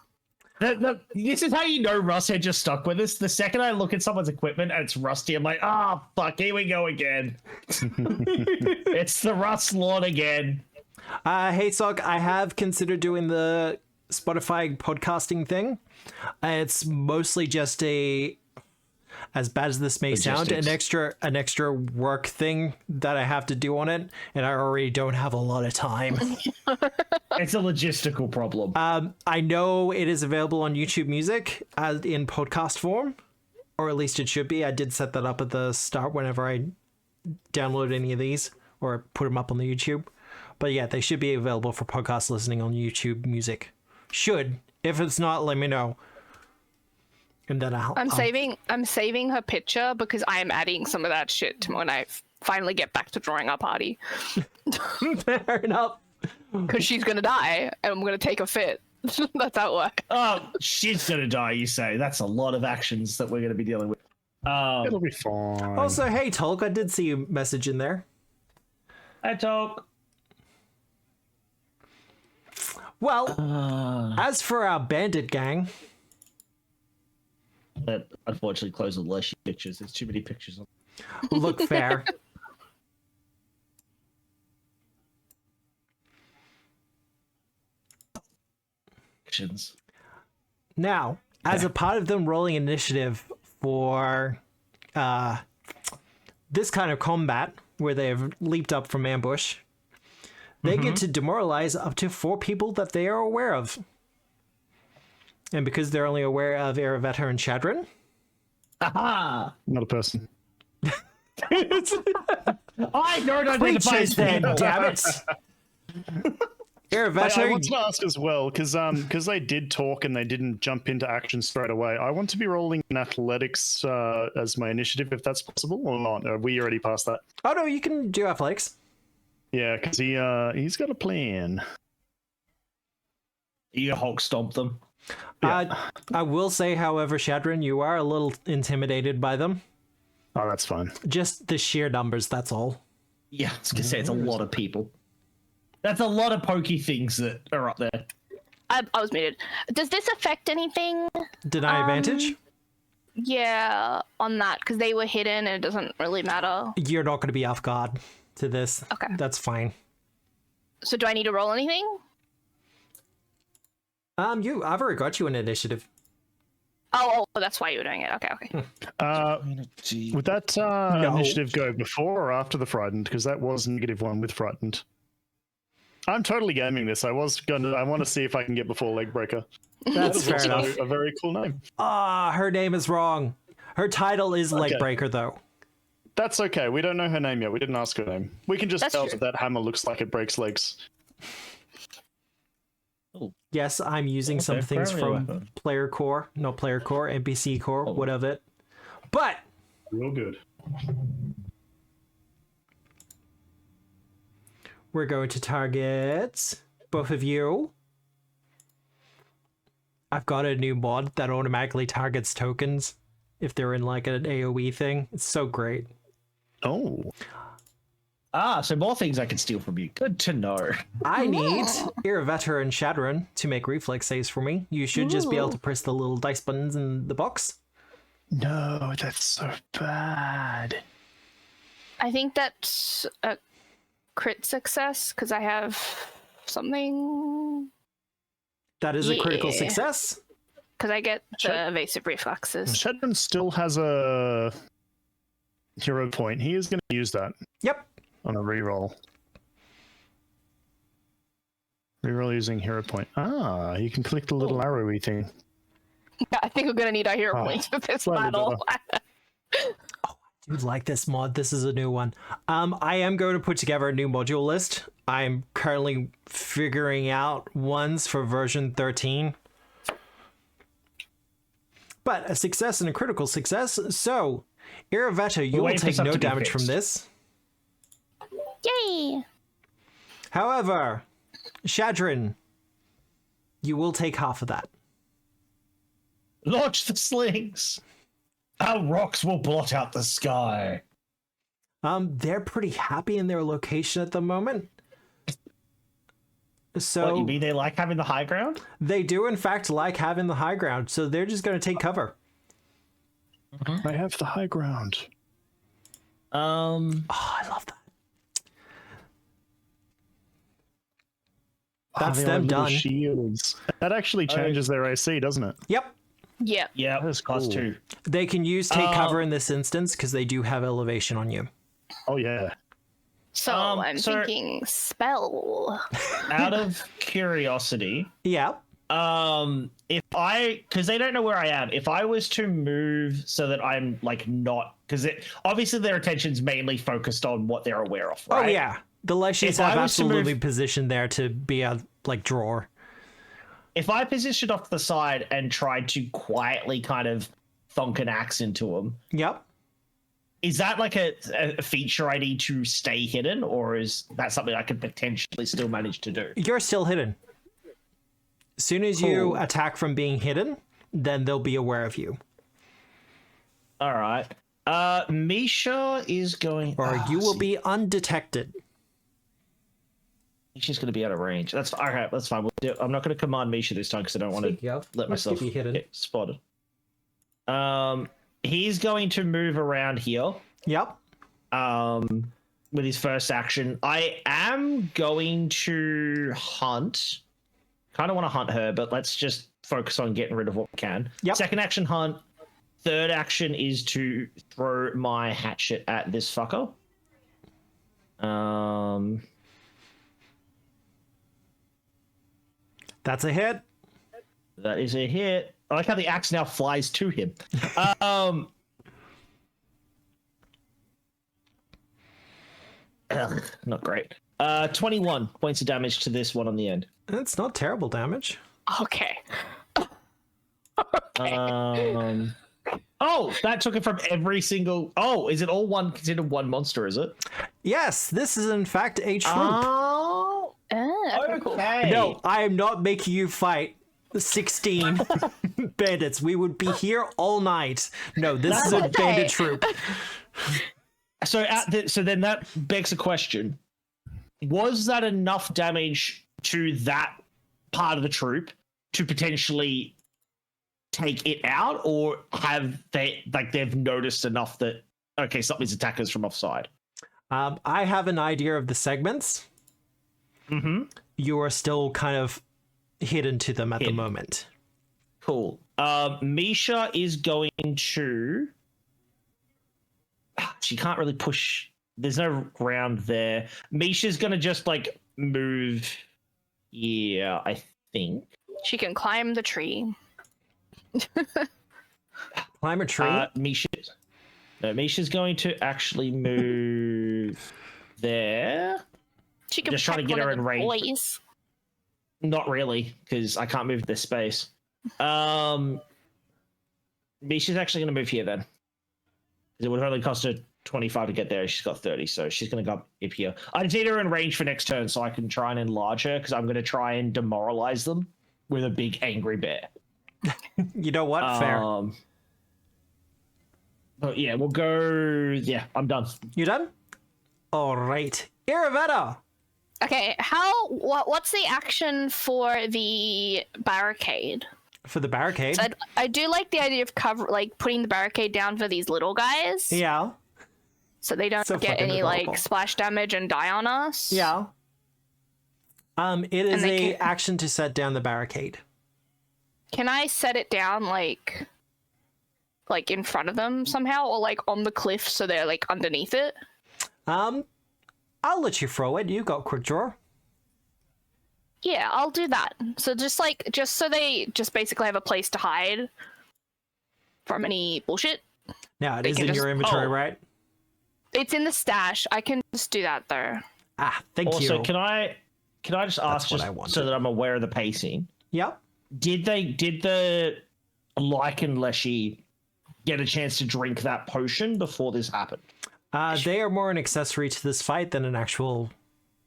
This is how you know Russ had just stuck with us. The second I look at someone's equipment and it's rusty, I'm like, fuck, here we go again. It's the Russ Lord again. Hey, Sock, I have considered doing the Spotify podcasting thing. It's mostly just as bad as this may sound, an extra work thing that I have to do on it, and I already don't have a lot of time. It's a logistical problem. I know it is available on YouTube Music in podcast form, or at least it should be. I did set that up at the start whenever I download any of these or put them up on the YouTube. But yeah, they should be available for podcast listening on YouTube Music. Should. If it's not, let me know. And then I'm saving her picture because I am adding some of that shit to when I finally get back to drawing our party. Fair enough. Because she's gonna die, and I'm gonna take a fit. That's how it works. Oh, she's gonna die, you say? That's a lot of actions that we're gonna be dealing with. It'll be fine. Also, hey, Tolk, I did see you message in there. Hi, Tolk. Well, as for our bandit gang... That unfortunately closed with less pictures. There's too many pictures. Look fair. Actions. Now, as a part of them rolling initiative for this kind of combat, where they have leaped up from ambush, they get to demoralize up to 4 people that they are aware of. And because they're only aware of Aravetta and Shadrin... Aha! Not a person. I don't identify Creatures then, damn it! Aravetta... I want to ask as well, because they did talk and they didn't jump into action straight away. I want to be rolling in athletics as my initiative, if that's possible, or not. Are we already past that? Oh no, you can do athletics. Yeah, because he's got a plan. You Hulk stomp them. I will say, however, Shadrin, you are a little intimidated by them. Oh, that's fine. Just the sheer numbers, that's all. Yeah, I was gonna say it's a lot of people. That's a lot of pokey things that are up there. I was muted. Does this affect anything? Deny advantage? Yeah, on that, because they were hidden and it doesn't really matter. You're not going to be off guard to this. Okay. That's fine. So do I need to roll anything? I've already got you an initiative. Oh, that's why you were doing it. Okay. Would that initiative go before or after the frightened? Because that was -1 with frightened. I'm totally gaming this. I want to see if I can get before Legbreaker. That's fair also enough. a very cool name. Her name is wrong. Her title is Legbreaker, though. That's okay. We don't know her name yet. We didn't ask her name. We can just tell that hammer looks like it breaks legs. Yes, I'm using some things from Player Core. No, Player Core, NPC Core, whatever. But... Real good. We're going to target both of you. I've got a new mod that automatically targets tokens if they're in like an AoE thing. It's so great. Oh. So more things I can steal from you. Good to know. I need Aravetta and Shadrin to make reflex saves for me. You should just be able to press the little dice buttons in the box. No, that's so bad. I think that's a crit success because I have something. That is a critical success. Because I get the evasive reflexes. Shadrin still has a hero point. He is going to use that. Yep. On a reroll. Reroll using hero point. You can click the little arrowy thing. Yeah, I think we're going to need our hero points for this battle. I do like this mod. This is a new one. I am going to put together a new module list. I'm currently figuring out ones for version 13. But a success and a critical success. So, Aravetta, you will take no damage from this. Yay! However, Shadrin, you will take half of that. Launch the slings! Our rocks will blot out the sky. They're pretty happy in their location at the moment. So what, you mean they like having the high ground? They do, in fact, like having the high ground, so they're just going to take cover. They have the high ground. Oh, I love that. That's them done. Shields. That actually changes their AC, doesn't it? Yep. Yeah. Yeah, that's cool. +2. They can use take cover in this instance because they do have elevation on you. Oh, yeah. So I'm thinking spell. Out of curiosity. Yeah. Because they don't know where I am, if I was to move so that I'm like not, because obviously their attention's mainly focused on what they're aware of, right? Oh, yeah. The Lycians have absolutely positioned there to be a, like, drawer. if I positioned off to the side and tried to quietly kind of thonk an axe into him, Yep. is that like a feature I need to stay hidden, or is that something I could potentially still manage to do? You're still hidden. As soon as you attack from being hidden, then they'll be aware of you. All right. Misha is going... Or you will be undetected. She's going to be out of range. That's okay. That's fine. I'm not going to command Misha this time because I don't want to let myself get spotted. He's going to move around here. Yep. With his first action, I am going to hunt. Kind of want to hunt her, but let's just focus on getting rid of what we can. Yep. Second action, hunt. Third action is to throw my hatchet at this fucker. That's a hit. That is a hit. I like how the axe now flies to him. Not great. 21 points of damage to this one on the end. That's not terrible damage. Okay. Oh, that took it from every single... Oh, is it all one considered one monster, is it? Yes, this is in fact a troop. Oh, okay. No, I am not making you fight 16 bandits. We would be here all night. No, this is a bandit troop. So then that begs a question. Was that enough damage to that part of the troop to potentially take it out, or have they've noticed enough that okay, something's attacking us from offside? I have an idea of the segments. Mm-hmm. You are still kind of hidden to them at the moment. Cool. Misha is going to... She can't really push. There's no ground there. Misha's going to just like move. Yeah, I think. She can climb the tree. Climb a tree? Misha's going to actually move there. She can just trying to get her in range. Boys. Not really, because I can't move this space. Misha's actually going to move here then. It would have only cost her 25 to get there. She's got 30, so she's going to go up here. I just need her in range for next turn so I can try and enlarge her, because I'm going to try and demoralize them with a big angry bear. You know what? Fair. But yeah, we'll go... Yeah, I'm done. You done? All right. Iravetta! Okay, what's the action for the barricade? For the barricade? So I do like the idea of putting the barricade down for these little guys. Yeah. So they don't get any adorable. splash damage and die on us. Yeah. It is a action to set down the barricade. Can I set it down like in front of them somehow, or on the cliff so they're underneath it? I'll let you throw it. You got quick draw. Yeah, I'll do that. So just so they just basically have a place to hide from any bullshit. Now it is in your inventory, right? It's in the stash. I can just do that though. Thank you. Also, can I just ask so that I'm aware of the pacing? Yep. Did the Lycan Leshy get a chance to drink that potion before this happened? They are more an accessory to this fight than an actual...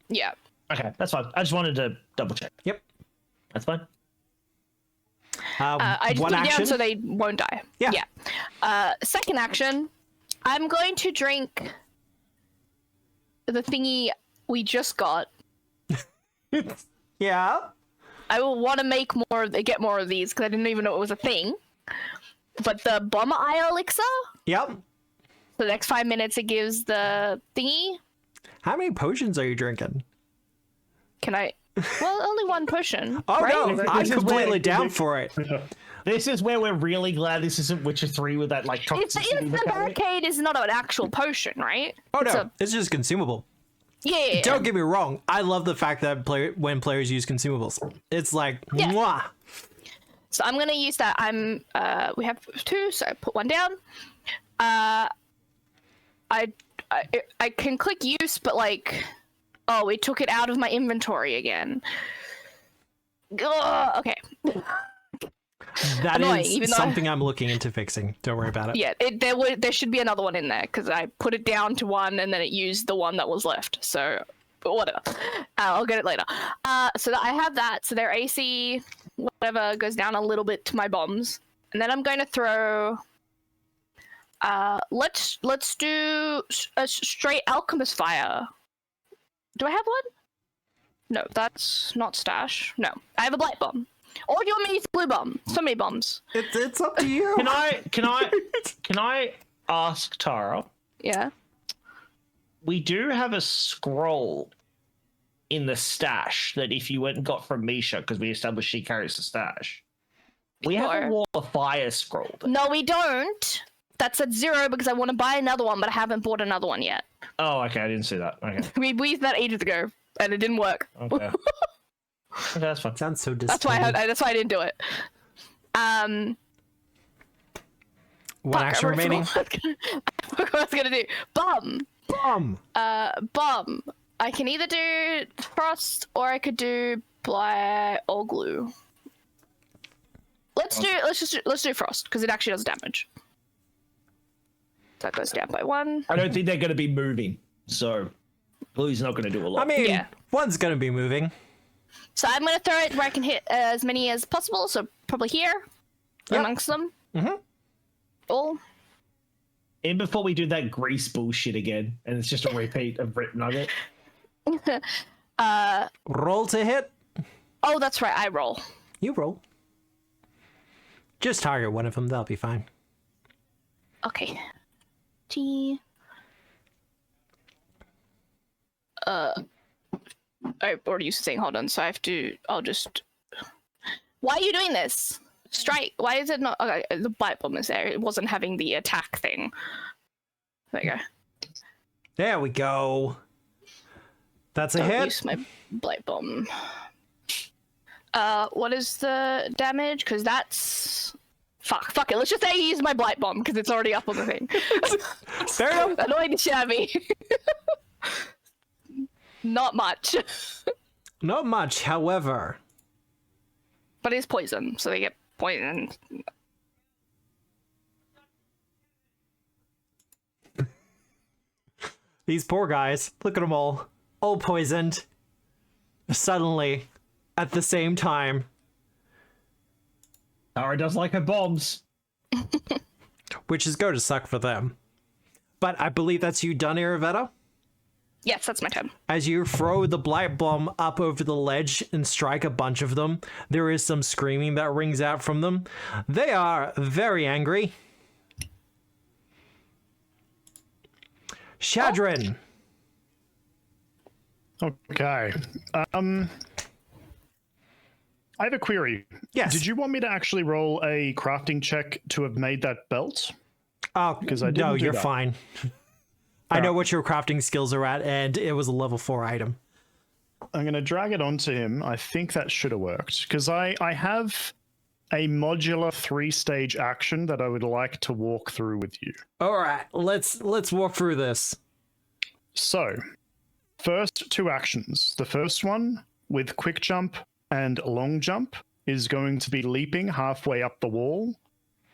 Yeah. Okay, that's fine. I just wanted to double check. Yep. That's fine. I just one put it action down so they won't die. Yeah. Second action, I'm going to drink the thingy we just got. Yeah. I will want to get more of these because I didn't even know it was a thing. But the bomber eye elixir. Yep. For the next 5 minutes, it gives the thingy. How many potions are you drinking? Can I? Well, only one potion. Oh right? no, I'm completely down for it. This is where we're really glad this isn't Witcher 3 with that toxicity. The barricade is not an actual potion, right? Oh no, it's just consumable. Yeah. Don't get me wrong. I love the fact that when players use consumables, it's like, mwah. So I'm gonna use that. We have 2, so I put 1 down. I can click use, but it took it out of my inventory again. Okay. That Annoying, is even though something I'm looking into fixing. Don't worry about it. Yeah, there should be another one in there because I put it down to one and then it used the one that was left. So, but whatever. I'll get it later. So I have that. So their AC, whatever, goes down a little bit to my bombs, and then I'm going to throw. Let's do a straight alchemist fire. Do I have one? No, that's not stash. No, I have a blight bomb. Or do you want me to use the blue bomb? So many bombs. It's up to you. Can I ask Tara? Yeah. We do have a scroll in the stash that if you went and got from Misha, because we established she carries the stash. We have a Wall of Fire scroll. No, we don't. That's at 0 because I want to buy another one, but I haven't bought another one yet. Oh, okay. I didn't see that. Okay. We used that ages ago, and it didn't work. Okay. Okay, that's fine. Sounds so disappointing. That's why I didn't do it. One action remaining. I forgot what I was gonna do. Bomb. Bomb. I can either do frost or I could do blight or glue. Let's do frost because it actually does damage. That goes down by 1. I don't think they're going to be moving, so blue's not going to do a lot. I mean, Yeah. one's going to be moving. So I'm gonna throw it where I can hit as many as possible. So probably here, amongst them. Mm-hmm. All. And before we do that grease bullshit again, and it's just a repeat of Rip Nugget. Roll to hit. Oh, that's right. I roll. You roll. Just target one of them. That'll be fine. Okay. T. I already used to saying hold on, so I have to. I'll just. Why are you doing this? Strike. Why is it not? Okay, the blight bomb is there. It wasn't having the attack thing. There you go. There we go. That's a hit. Use my blight bomb. What is the damage? Because that's. Fuck it. Let's just say I use my blight bomb because it's already up on the thing. Fair enough. Annoying the shit out of me. Not much. Not much, however. But it's poison, so they get poisoned. These poor guys. Look at them all poisoned. Suddenly, at the same time. Tara does like her bombs. Which is going to suck for them. But I believe that's you done, Iravetta? Yes, that's my turn. As you throw the blight bomb up over the ledge and strike a bunch of them, there is some screaming that rings out from them. They are very angry. Shadrin. Okay. I have a query. Yes. Did you want me to actually roll a crafting check to have made that belt? Oh, Because I didn't no, do you're that. fine. I know what your crafting skills are at, and it was a level 4 item. I'm going to drag it onto him. I think that should have worked. Because I have a modular 3-stage action that I would like to walk through with you. All right, let's walk through this. So, first 2 actions. The first one, with quick jump and long jump, is going to be leaping halfway up the wall.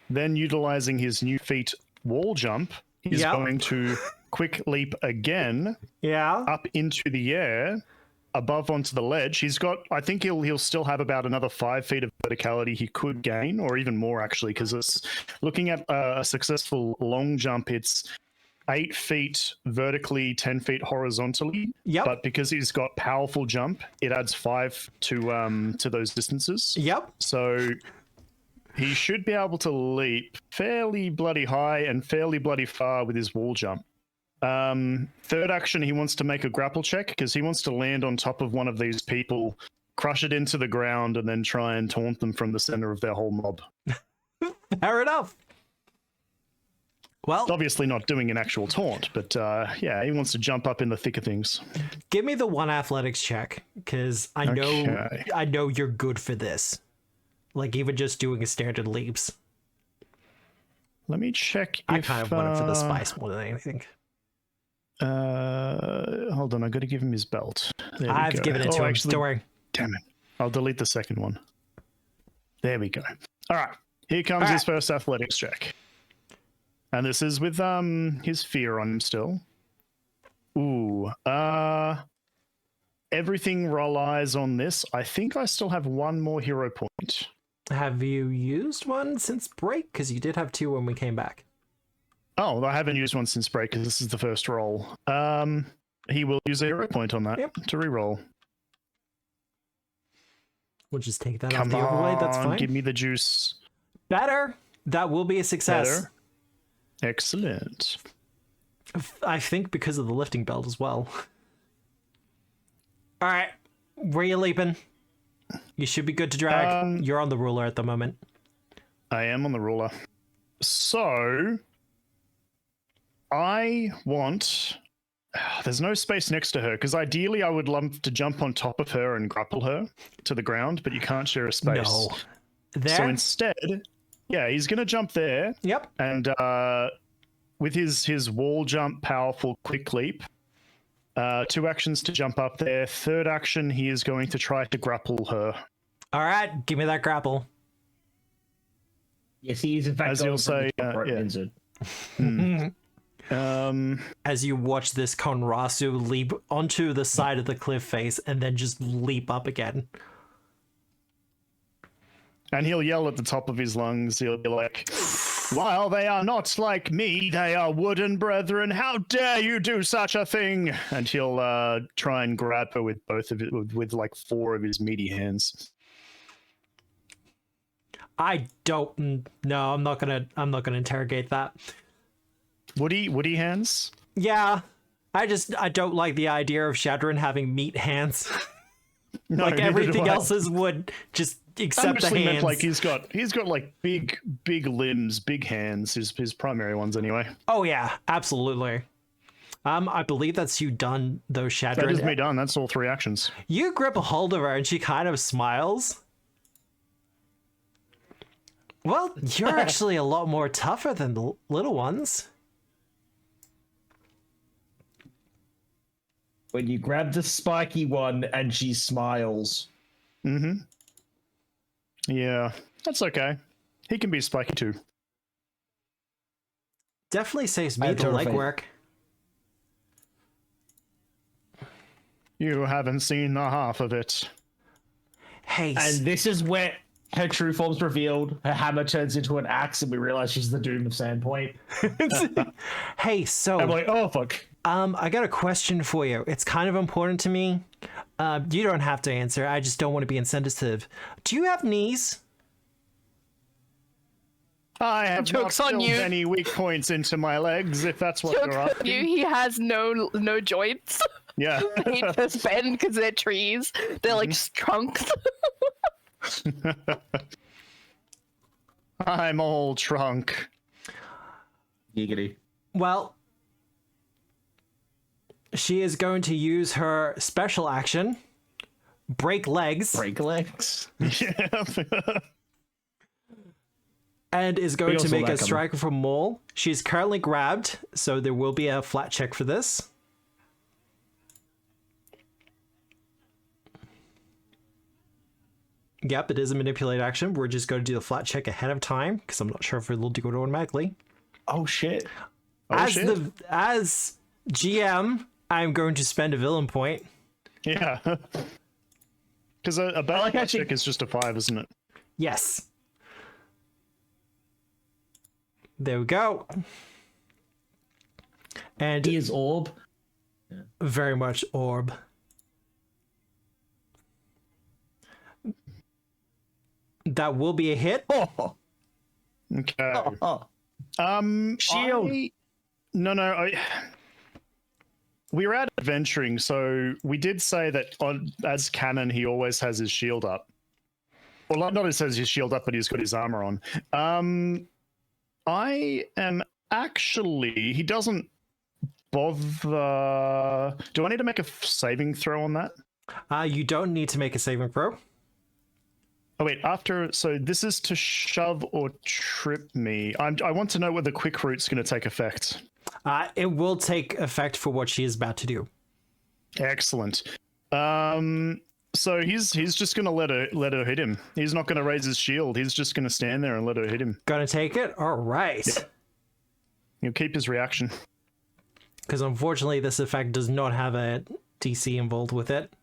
Then, utilizing his new feat wall jump, he's going to quick leap again up into the air, above onto the ledge. He's got, I think he'll still have about another 5 feet of verticality he could gain, or even more actually, because it's looking at a successful long jump, it's 8 feet vertically, 10 feet horizontally. Yep. But because he's got powerful jump, it adds 5 to those distances. Yep. So he should be able to leap fairly bloody high and fairly bloody far with his wall jump. Third action, he wants to make a grapple check because he wants to land on top of one of these people, crush it into the ground, and then try and taunt them from the center of their whole mob. Fair enough. Well, It's obviously not doing an actual taunt, but yeah, he wants to jump up in the thick of things. give me the 1 athletics check, because I know you're good for this. Like, even just doing a standard leaps. Let me check I if, kind of want it for the spice more than anything. Hold on, I got to give him his belt. There we I've go. given it to him. Actually, Don't worry. damn it. I'll delete the second one. There we go. All right. Here comes his first athletics check. And this is with his fear on him still. Ooh. Everything roll eyes on this. I think I still have one more hero point. Have you used one since break? Because you did have 2 when we came back. Oh, I haven't used one since break because this is the first roll. He will use a hero point on that to reroll. We'll just take that off the overlay. That's fine. Give me the juice. Better. That will be a success. Better. Excellent. I think because of the lifting belt as well. All right. Where are you leaping? You should be good to drag. You're on the ruler at the moment. I am on the ruler. So I want... There's no space next to her, because ideally I would love to jump on top of her and grapple her to the ground, but you can't share a space. No. There? So instead, yeah, he's going to jump there. Yep. And with his wall jump, powerful quick leap, 2 actions to jump up there. 3rd action, he is going to try to grapple her. All right, give me that grapple. Yes, he is in fact. As you'll say, As you watch this Konrasu leap onto the side of the cliff face and then just leap up again. And he'll yell at the top of his lungs. He'll be like, "While they are not like me, they are wooden brethren. How dare you do such a thing?" And he'll try and grab her with both of it, with like 4 of his meaty hands. I don't. No, I'm not gonna interrogate that. Woody hands? Yeah, I don't like the idea of Shadron having meat hands. No, like everything else's would, just except the hands. Meant like he's got like big limbs, big hands. His primary ones anyway. Oh yeah, absolutely. I believe that's you done though, Shadron. That is me done. That's all 3 actions. You grip a hold of her and she kind of smiles. Well, you're actually a lot more tougher than the little ones. When you grab the spiky one and she smiles. Mm-hmm. Yeah, that's okay. He can be spiky too. Definitely saves me the legwork. You haven't seen the half of it. Hey, and this is where her true form's revealed. Her hammer turns into an axe, and we realize she's the Doom of Sandpoint. Hey, so I'm like, oh fuck. I got a question for you. It's kind of important to me. You don't have to answer. I just don't want to be insensitive. Do you have knees? I have Joke's not on filled you. any weak points into my legs, if that's what you're asking. He has no joints. Yeah. They just bend because they're trees. They're like just trunks. I'm all trunk. Giggity. Well, she is going to use her special action, break legs. Break legs. Yeah. And is going to make a coming. strike from Mole. She's currently grabbed, so there will be a flat check for this. Yep, it is a manipulate action. We're just going to do the flat check ahead of time, because I'm not sure if it'll do it automatically. Oh shit. As GM, I'm going to spend a villain point. Yeah. Because a battle check is just a 5, isn't it? Yes. There we go. And he is orb. Very much orb. That will be a hit. Oh. Okay. Shield. We were out adventuring, so we did say that as canon, he always has his shield up. Well, not always has his shield up, but he's got his armor on. I am actually... He doesn't bother... Do I need to make a saving throw on that? You don't need to make a saving throw. Oh, wait. So this is to shove or trip me. I want to know whether quick route's going to take effect. It will take effect for what she is about to do. Excellent. So he's just gonna let her hit him. He's not gonna raise his shield. He's just gonna stand there and let her hit him. Gonna take it? All right. Yeah. He'll keep his reaction. Because unfortunately, this effect does not have a DC involved with it.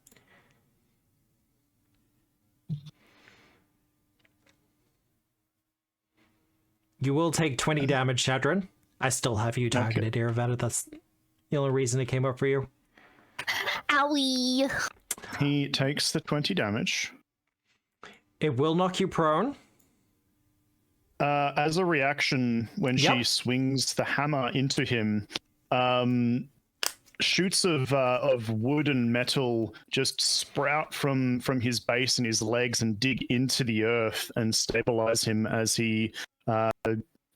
You will take 20 damage, Shadron. I still have you targeted here, Vada. That's the only reason it came up for you. Owie. He takes the 20 damage. It will knock you prone. As a reaction, when she swings the hammer into him, shoots of wood and metal just sprout from his base and his legs and dig into the earth and stabilize him as he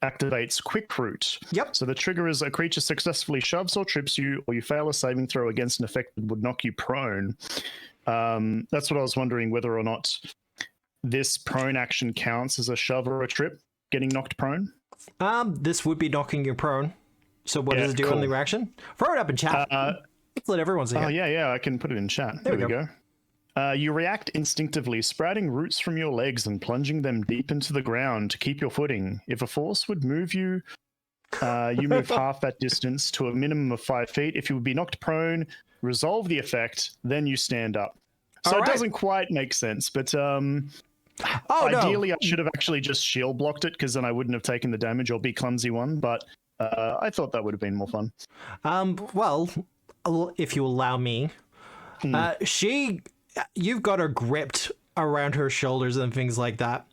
activates Quick Root. Yep. So the trigger is a creature successfully shoves or trips you, or you fail a saving throw against an effect that would knock you prone. That's what I was wondering, whether or not this prone action counts as a shove or a trip, getting knocked prone. This would be knocking you prone. So what does it do on the reaction? Throw it up in chat. Let's let everyone see it. Oh, yeah, I can put it in chat. There we go. You react instinctively, sprouting roots from your legs and plunging them deep into the ground to keep your footing. If a force would move you, you move half that distance to a minimum of 5 feet. If you would be knocked prone, resolve the effect, then you stand up. So it doesn't quite make sense, but ideally I should have actually just shield blocked it, because then I wouldn't have taken the damage or be clumsy one, but I thought that would have been more fun. Well, if you allow me, you've got her gripped around her shoulders and things like that.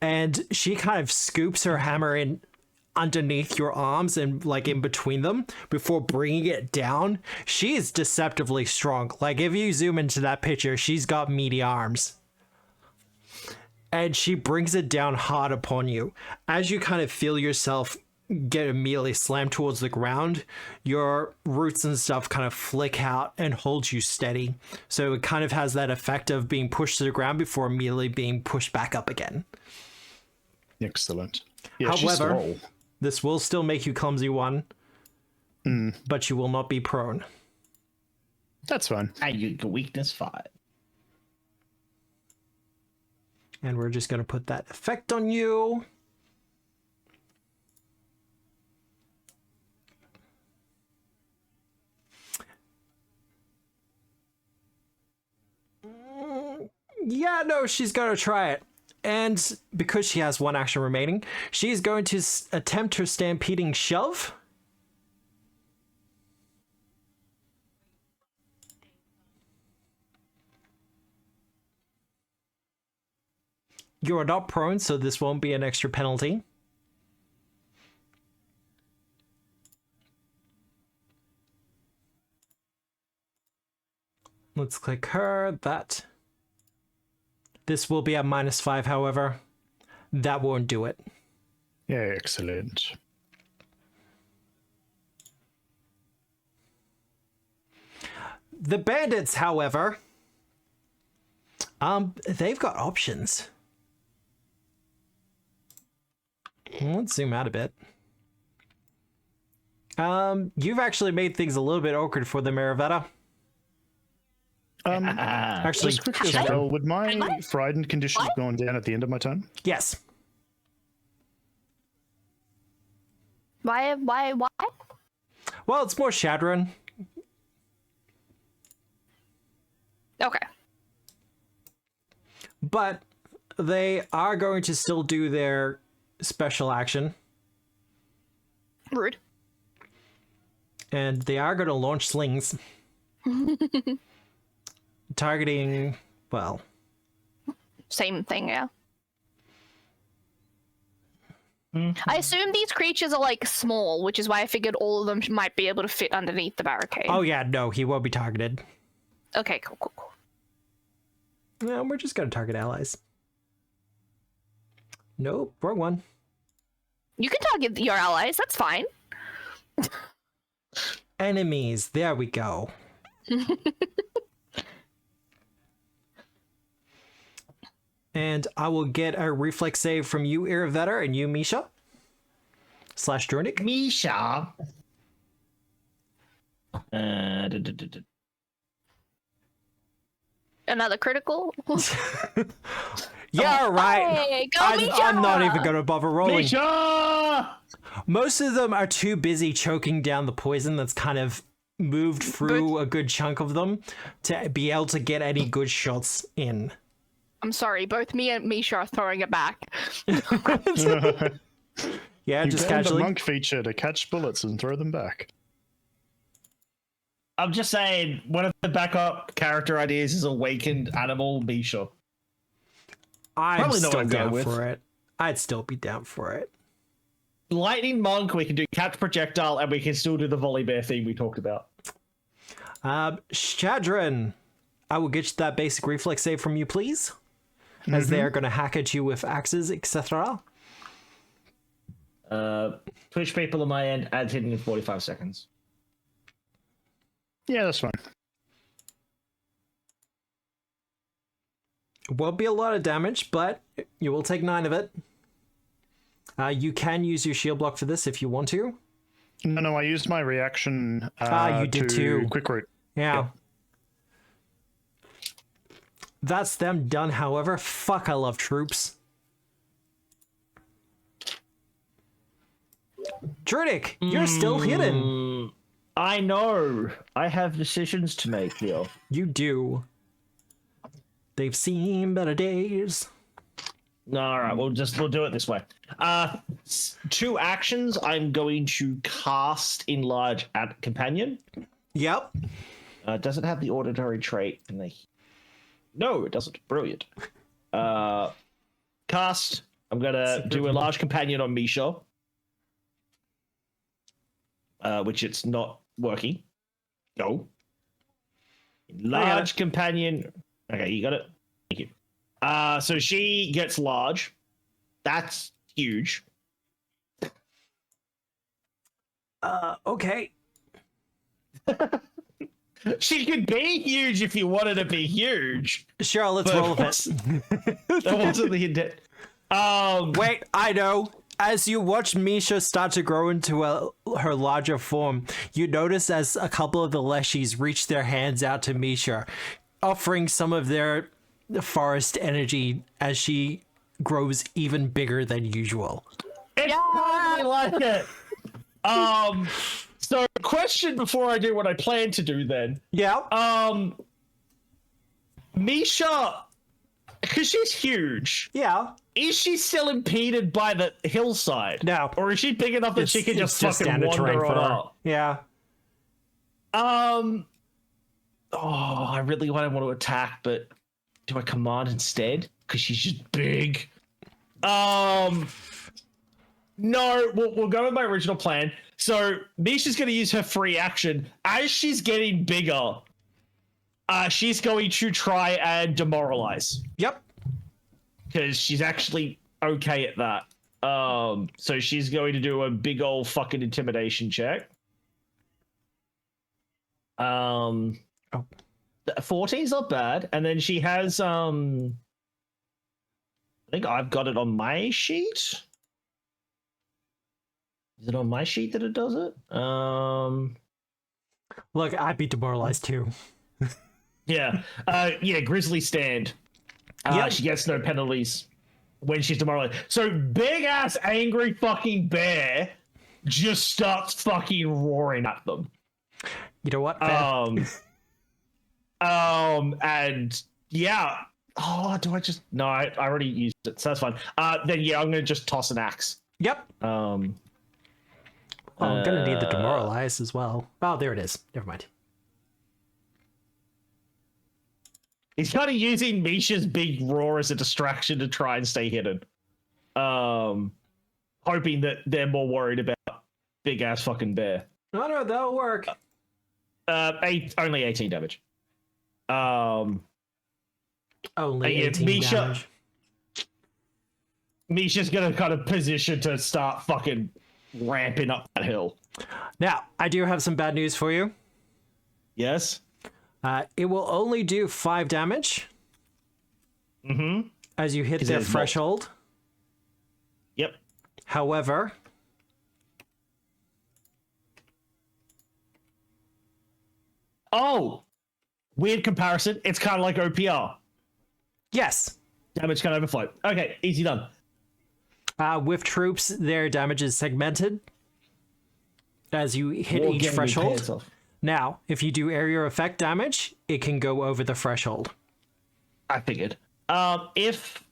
And she kind of scoops her hammer in underneath your arms and like in between them before bringing it down. She is deceptively strong. Like if you zoom into that picture, she's got meaty arms. And she brings it down hard upon you. As you kind of feel yourself get immediately slammed towards the ground, your roots and stuff kind of flick out and hold you steady. So it kind of has that effect of being pushed to the ground before immediately being pushed back up again. Excellent. Yeah, however, this will still make you clumsy one, but you will not be prone. That's fine. And you get weakness 5. And we're just going to put that effect on you. Yeah, no, she's going to try it. And because she has one action remaining, she's going to attempt her stampeding shove. You are not prone, so this won't be an extra penalty. Let's click her. That. This will be at -5, however. That won't do it. Yeah, excellent. The bandits, however, they've got options. Let's zoom out a bit. You've actually made things a little bit awkward for the Maravetta. Actually, just quickly as well, would my frightened condition have gone down at the end of my turn? Yes. Why? Well, it's more Shadron. Okay. But they are going to still do their special action. Rude. And they are going to launch slings. Targeting, well... Same thing, yeah. I assume these creatures are, like, small, which is why I figured all of them might be able to fit underneath the barricade. Oh, yeah, no, he won't be targeted. Okay, cool. No, we're just going to target allies. Nope, wrong one. You can target your allies, that's fine. Enemies, there we go. And I will get a reflex save from you, Iravetter, and you, Misha. / Drunic. Misha. Another critical. Yeah, right. Hey, go I'm not Misha! even going to bother rolling. Misha! Most of them are too busy choking down the poison that's kind of moved through a good chunk of them to be able to get any good shots in. I'm sorry, both me and Misha are throwing it back. Yeah, You just banned the casually. monk feature to catch bullets and throw them back. I'm just saying, one of the backup character ideas is awakened animal Misha. I'm Probably not what still I'm going down with. for it. I'd still be down for it. Lightning monk, we can do catch projectile, and we can still do the volley bear theme we talked about. Shadran, I will get that basic reflex save from you, please. As they are going to hack at you with axes, etc. Twitch people on my end, ads hitting in 45 seconds. Yeah, that's fine. Won't be a lot of damage, but you will take 9 of it. You can use your shield block for this if you want to. No, I used my reaction You did to too. quick route. Yeah. Yep. That's them done, however. Fuck, I love troops. Druidic, you're still hidden. I know. I have decisions to make here. You do. They've seen better days. No, all right, we'll do it this way. 2 actions. I'm going to cast Enlarge at Companion. Yep. Does it have the auditory trait? Can they? No, it doesn't. Brilliant. Cast. I'm gonna do Enlarge Companion on Misha, which it's not working. No. Enlarge Companion. Okay, you got it. Thank you. So she gets large. That's huge. Okay. She could be huge if you wanted to be huge. Sure, let's But roll with it. That wasn't the intent. Wait, I know. As you watch Misha start to grow into her larger form, you notice as a couple of the Leshies reach their hands out to Misha, offering some of their forest energy as she grows even bigger than usual. I like it. So question before I do what I plan to do then. Yeah. Misha, because she's huge, Yeah. is she still impeded by the hillside? No. Or is she big enough that she can just fucking standard terrain wander for on her. up? Yeah. Oh, I really want to attack, but do I command instead? Because she's just big. No, we'll go with my original plan. So Misha's going to use her free action. As she's getting bigger, she's going to try and demoralize. Yep. Because she's actually okay at that. So she's going to do a big old fucking intimidation check. 40's not bad. And then she has I think I've got it on my sheet. Is it on my sheet that it does it? Look, I'd be demoralized too. Yeah. Grizzly stand. Yep. She gets no penalties when she's demoralized. So big ass angry fucking bear just starts fucking roaring at them. You know what? And yeah. Oh, do I just no? I already used it, so that's fine. Then yeah, I'm gonna just toss an axe. Yep. I'm gonna need the demoralize as well. Oh, there it is. Never mind. He's kind of using Misha's big roar as a distraction to try and stay hidden. Hoping that they're more worried about big ass fucking bear. No, that'll work. Only 18 damage. Only yeah, 18 damage. Misha's gonna kind of position to start fucking ramping up that hill. Now, I do have some bad news for you. Yes? It will only do 5 damage. Mm-hmm. As you hit their threshold. Yep. However, oh, Weird comparison. It's kind of like OPR. Yes. Damage can overflow. Okay, easy done. With troops, their damage is segmented as you hit each threshold. Now, if you do area effect damage, it can go over the threshold. I figured. If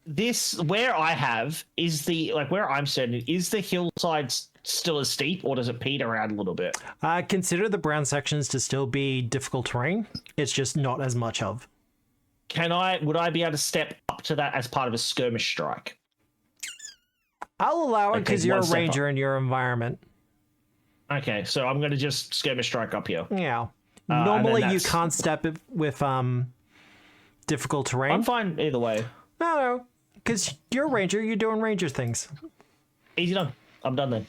this, where I have, is the, like where I'm standing, is the hillside still as steep, or does it peter out a little bit? Consider the brown sections to still be difficult terrain. It's just not as much of. Would I be able to step up to that as part of a skirmish strike? I'll allow it because you're a ranger in your environment. Okay, so I'm going to just skirmish strike up here. Yeah. Normally you can't step it with difficult terrain. I'm fine either way. No, because you're a ranger, you're doing ranger things. Easy done. I'm done then.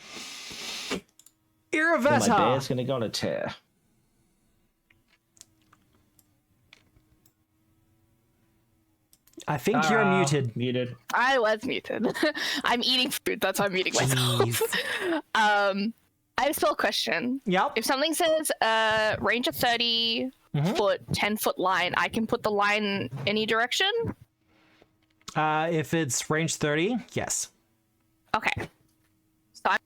Iraveta! My bear's going to go on a tear. I think you're muted. Muted. I was muted. I'm eating food. That's why I'm muting myself. I have a spell question. Yep. If something says range of 30 foot, 10-foot line, I can put the line any direction? If it's range 30, yes. Okay. So I'm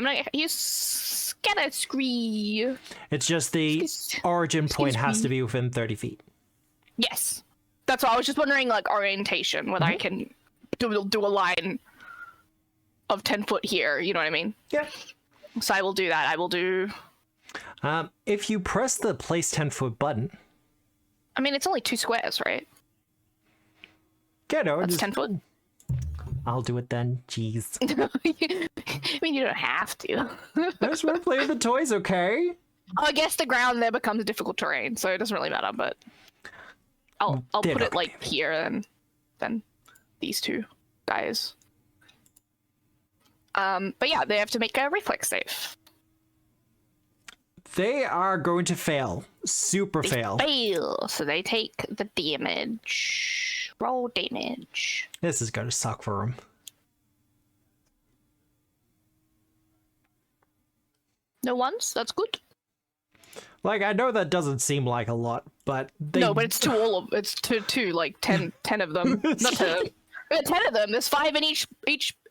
gonna use scatter scree. It's just the origin point has to be within 30 feet. Yes. That's why I was just wondering, like, orientation, whether I can do a line of 10 foot here, you know what I mean? Yeah. So I will do that. I will do... if you press the place 10-foot button... I mean, it's only 2 squares, right? Yeah, no. That's 10 foot. I'll do it then. Jeez. I mean, you don't have to. I just want to play with the toys, okay? I guess the ground there becomes difficult terrain, so it doesn't really matter, but... I'll put it, like, here, and then these 2 guys. But yeah, they have to make a reflex save. They are going to fail. Super They fail, so they take the damage. Roll damage. This is going to suck for them. No ones? That's good. Like, I know that doesn't seem like a lot, but they... No, but it's it's two, like 10 of them. Not 10 of them. 10 of them. There's 5 in each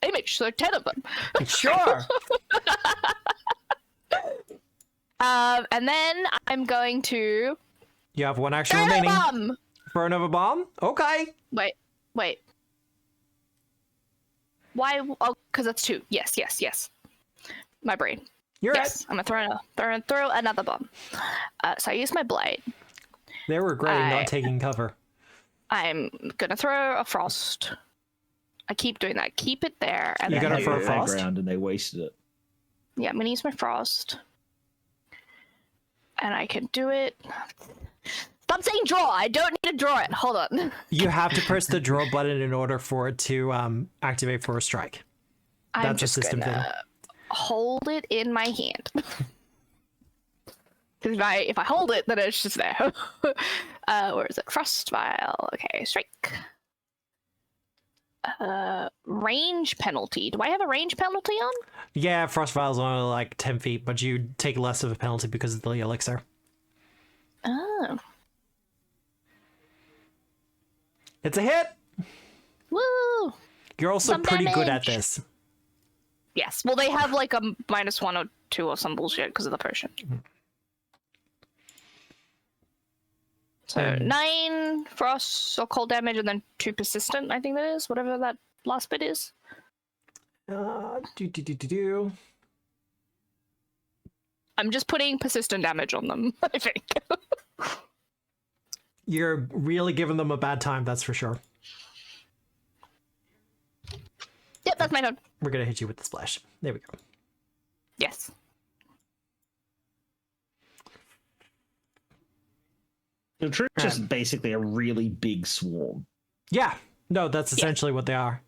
image, so 10 of them. Sure. And then I'm going to... You have 1 action remaining. Bomb! For another bomb? Okay. Wait. Why? Oh, because that's 2. Yes. My brain. You're yes, I'm gonna throw another bomb. So I use my blade. They're regretting not taking cover. I'm gonna throw a frost. I keep doing that. Keep it there. And you then gonna throw a frost? Ground and they wasted it. Yeah, I'm gonna use my frost. And I can do it. Stop saying draw! I don't need to draw it. Hold on. You have to press the draw button in order for it to activate for a strike. That's a system thing. Hold it in my hand. Because if I hold it, then it's just there. Where is it? Frost vial. Okay, strike. Range penalty. Do I have a range penalty on? Yeah, frost vial's only like 10 feet, but you take less of a penalty because of the elixir. Oh. It's a hit! Woo! You're also Some pretty good at damage. this. Yes. Well, they have like a -1 or 2 or some bullshit because of the potion. So 9 frost or cold damage, and then 2 persistent. I think that is whatever that last bit is. I'm just putting persistent damage on them. I think. You're really giving them a bad time, that's for sure. Yep, that's my turn. We're gonna hit you with the splash. There we go. Yes. The troops just basically a really big swarm. Yeah. No, that's essentially what they are.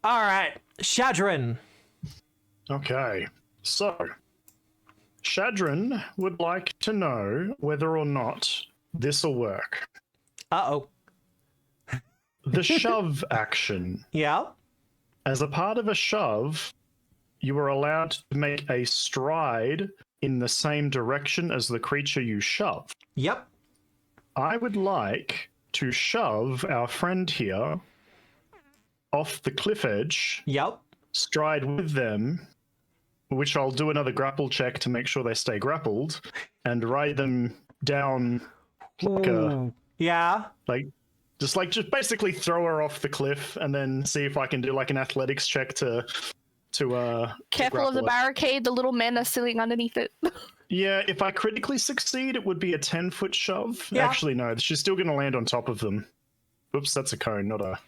All right, Shadrin. Okay, so Shadrin would like to know whether or not this will work. Uh-oh. The shove action. Yeah. As a part of a shove, you are allowed to make a stride in the same direction as the creature you shove. Yep. I would like to shove our friend here off the cliff edge. Yep. Stride with them, which I'll do another grapple check to make sure they stay grappled, and ride them down like just basically throw her off the cliff, and then see if I can do like an athletics check to careful of the her. barricade. The little men are sitting underneath it. Yeah, if I critically succeed, it would be a 10-foot shove. Yeah. Actually, no, she's still going to land on top of them. Oops, that's a cone, not a.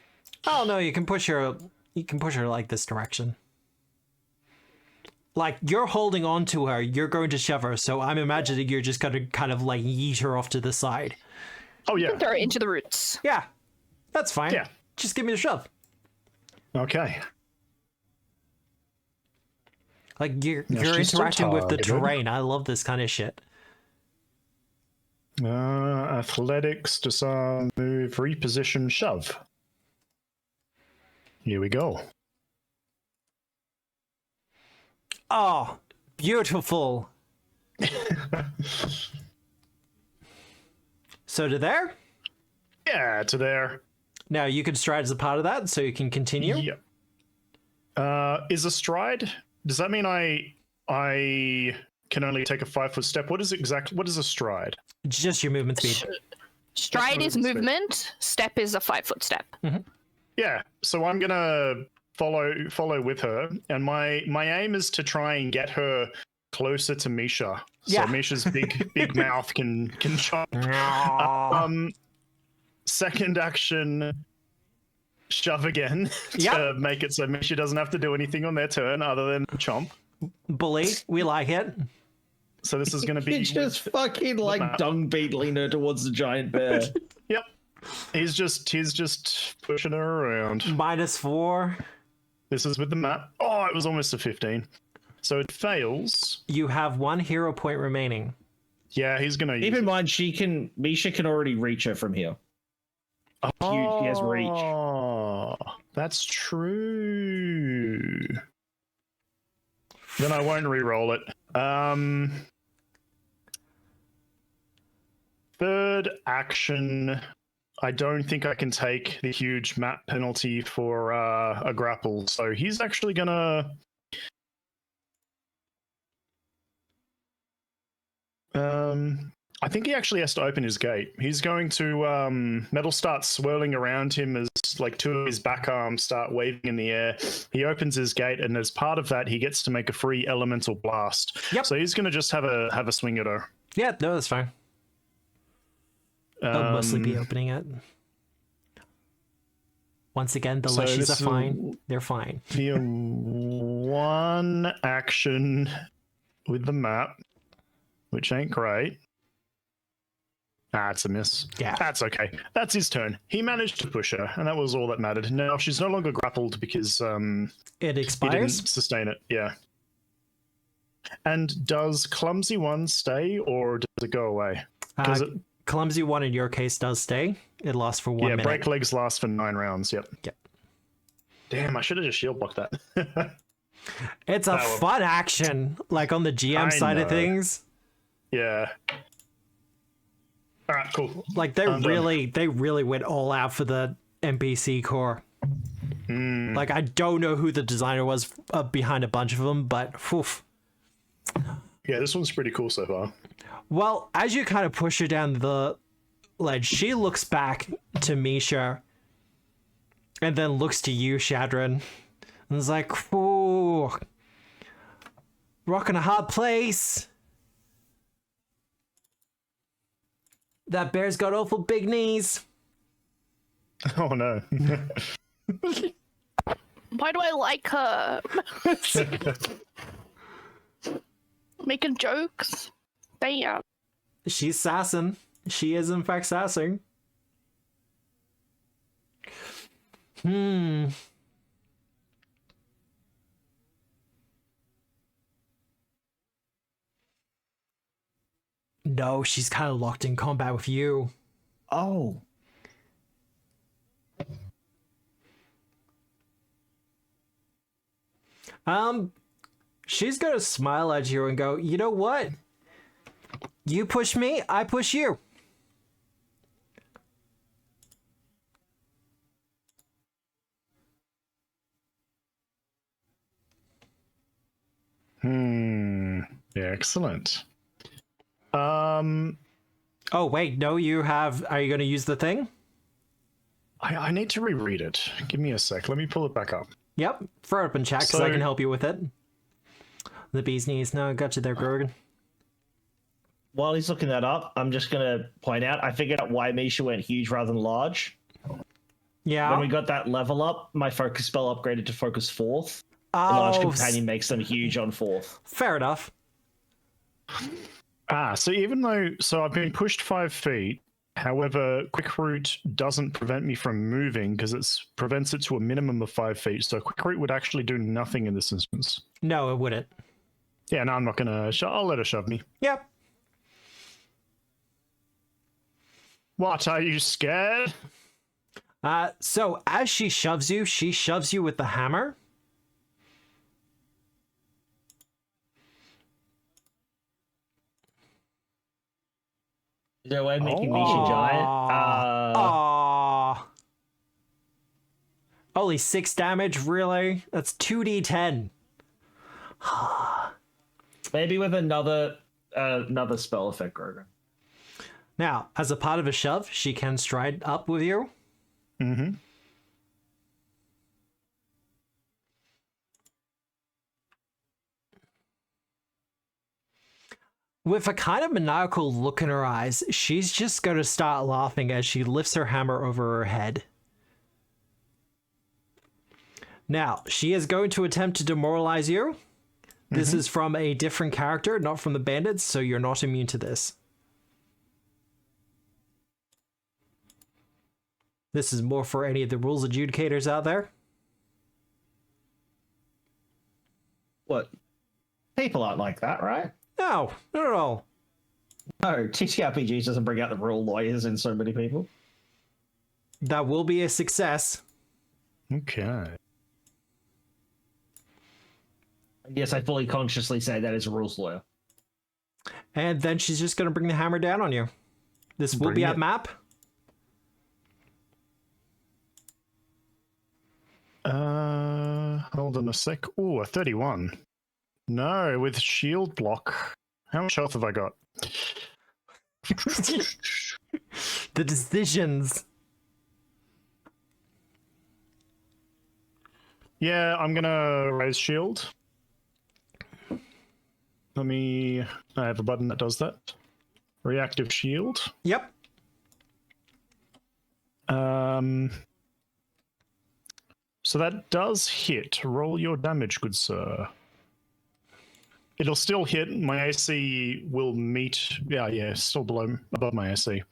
Oh no, you can push her. You can push her like this direction. Like, you're holding on to her, you're going to shove her, so I'm imagining you're just going to kind of like yeet her off to the side. Oh yeah. Throw it into the roots. Yeah, that's fine. Yeah. Just give me the shove. Okay. Like, you're she's still interacting with the targeted. terrain. I love this kind of shit. Athletics, disarm, move, reposition, shove. Here we go. Oh, beautiful. So to there? Yeah, to there. Now you can stride as a part of that, so you can continue. Yeah. Is a stride? Does that mean I can only take a 5-foot step? What is a stride? Just your movement speed. Stride is movement. Step is a 5-foot step. Yeah. So I'm gonna follow with her, and my aim is to try and get her closer to Misha. Yeah. So Misha's big mouth can chop. Second action, shove again to make it so Misha doesn't have to do anything on their turn other than chomp. Bully, we like it. So this is going to be It's just fucking like dung beetling her towards the giant bear. Yep. He's just pushing her around. -4. This is with the map. Oh, it was almost a 15. So it fails. You have 1 hero point remaining. Yeah, he's going to use Keep in mind, Misha can already reach her from here. She has reach. Oh, that's true. Then I won't re-roll it. Third action. I don't think I can take the huge map penalty for a grapple, so he's actually gonna. I think he actually has to open his gate. He's going to metal starts swirling around him as like 2 of his back arms start waving in the air. He opens his gate, and as part of that, he gets to make a free elemental blast. Yep. So he's going to just have a swing at her. Yeah, no, that's fine. I'll mostly be opening it. Once again, the leshies are fine. They're fine. Be a 1 action with the map, which ain't great. It's a miss. Yeah. That's okay. That's his turn. He managed to push her, and that was all that mattered. Now she's no longer grappled because it he didn't expires. sustain it. Yeah. And does Clumsy 1 stay, or does it go away? Clumsy 1 in your case does stay. It lasts for 1 minute. Yeah, break legs last for 9 rounds. Yep. Yep. Damn, I should have just shield blocked that. It's a fun action, like on the GM side of things. Yeah. All right, cool. Like they really went all out for the NPC core. Like, I don't know who the designer was behind a bunch of them, but oof. Yeah, this one's pretty cool so far. Well, as you kind of push her down the ledge, she looks back to Misha and then looks to you, Shadran, and is like, ooh, rocking a hard place. That bear's got awful big knees. Oh no. Why do I like her? Making jokes. Damn. She's sassing. She is in fact sassing. No, she's kind of locked in combat with you. Oh. she's gonna smile at you and go, you know what? You push me, I push you. Yeah, excellent. Oh, wait, no, you have... Are you going to use the thing? I need to reread it. Give me a sec. Let me pull it back up. Yep, throw it up in chat, because I can help you with it. The bee's knees. No, I got you there, Grogan. While he's looking that up, I'm just going to point out, I figured out why Misha went huge rather than large. Yeah. When we got that level up, my focus spell upgraded to focus 4th. A large companion makes them huge on 4th. Fair enough. So even though... So I've been pushed 5 feet. However, Quick Route doesn't prevent me from moving because it prevents it to a minimum of 5 feet. So Quick Route would actually do nothing in this instance. No, it wouldn't. Yeah, no, I'm not going to... I'll let her shove me. Yep. What, are you scared? So as she shoves you with the hammer. Is there a way of making Misha giant? Only 6 damage, really? That's 2d10. Maybe with another spell effect, Grogan. Now, as a part of a shove, she can stride up with you. Mm-hmm. With a kind of maniacal look in her eyes, she's just going to start laughing as she lifts her hammer over her head. Now, she is going to attempt to demoralize you. This is from a different character, not from the bandits, so you're not immune to this. This is more for any of the rules adjudicators out there. What? People aren't like that, right? No, not at all. No, TTRPGs doesn't bring out the rule lawyers in so many people. That will be a success. Okay. Yes, I fully consciously say that is a rules lawyer. And then she's just going to bring the hammer down on you. This will be at map. Hold on a sec. Ooh, a 31. No, with shield block. How much health have I got? The decisions. Yeah, I'm gonna raise shield. I have a button that does that. Reactive shield. Yep. So that does hit. Roll your damage, good sir. It'll still hit. My AC will meet. Yeah, still above my AC.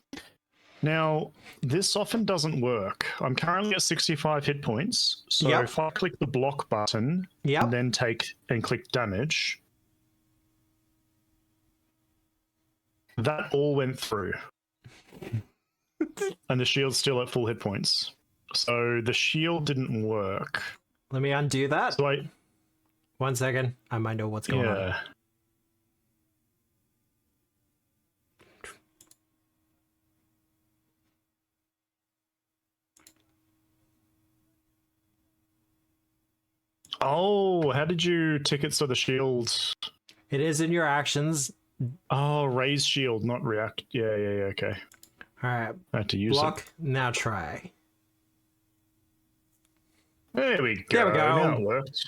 Now, this often doesn't work. I'm currently at 65 hit points. So if I click the block button and then click damage, that all went through. And the shield's still at full hit points. So the shield didn't work. Let me undo that. So 1 second. I might know what's going on. Oh, how did you tick it so the shield... It is in your actions. Oh, raise shield, not react. Yeah, okay. Alright. I had to use block, now try. There we go. There we go. Now it worked.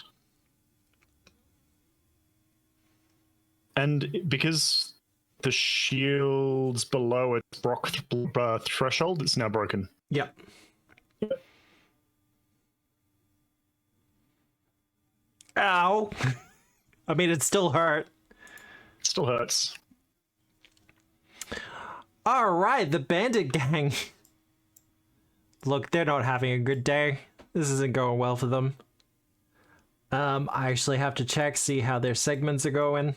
And because the shield's below its block threshold, it's now broken. Yep. Ow. I mean, it still hurt. Still hurts. Alright, the bandit gang. Look, they're not having a good day. This isn't going well for them. I actually have to check, see how their segments are going.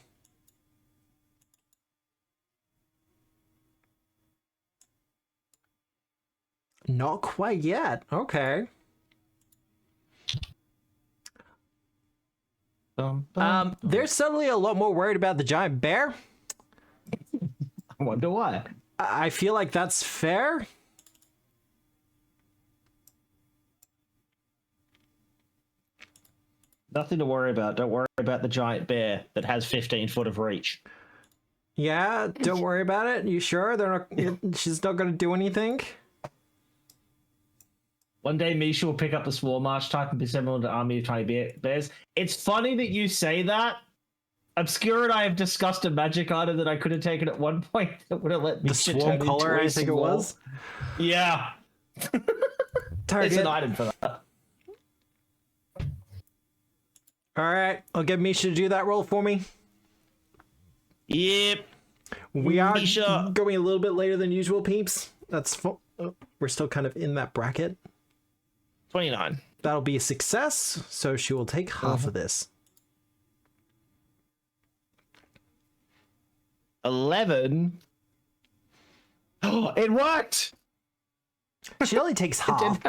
Not quite yet. Okay. They're suddenly a lot more worried about the giant bear. I wonder why. I feel like that's fair. Nothing to worry about. Don't worry about the giant bear that has 15 foot of reach. Yeah, don't worry about it. You sure they're not? She's not going to do anything. One day, Misha will pick up the swarm march type and be assembled an army of tiny bears. It's funny that you say that. Obscura and I have discussed a magic item that I could have taken at one point that would have let Misha The swarm collar, I think it was. Yeah. Target. It's an item for that. All right, I'll get Misha to do that roll for me. Yep. We are Misha. going a little bit later than usual, peeps. We're still kind of in that bracket. 29. That'll be a success, so she will take half of this. 11. Oh, it worked! She only takes half.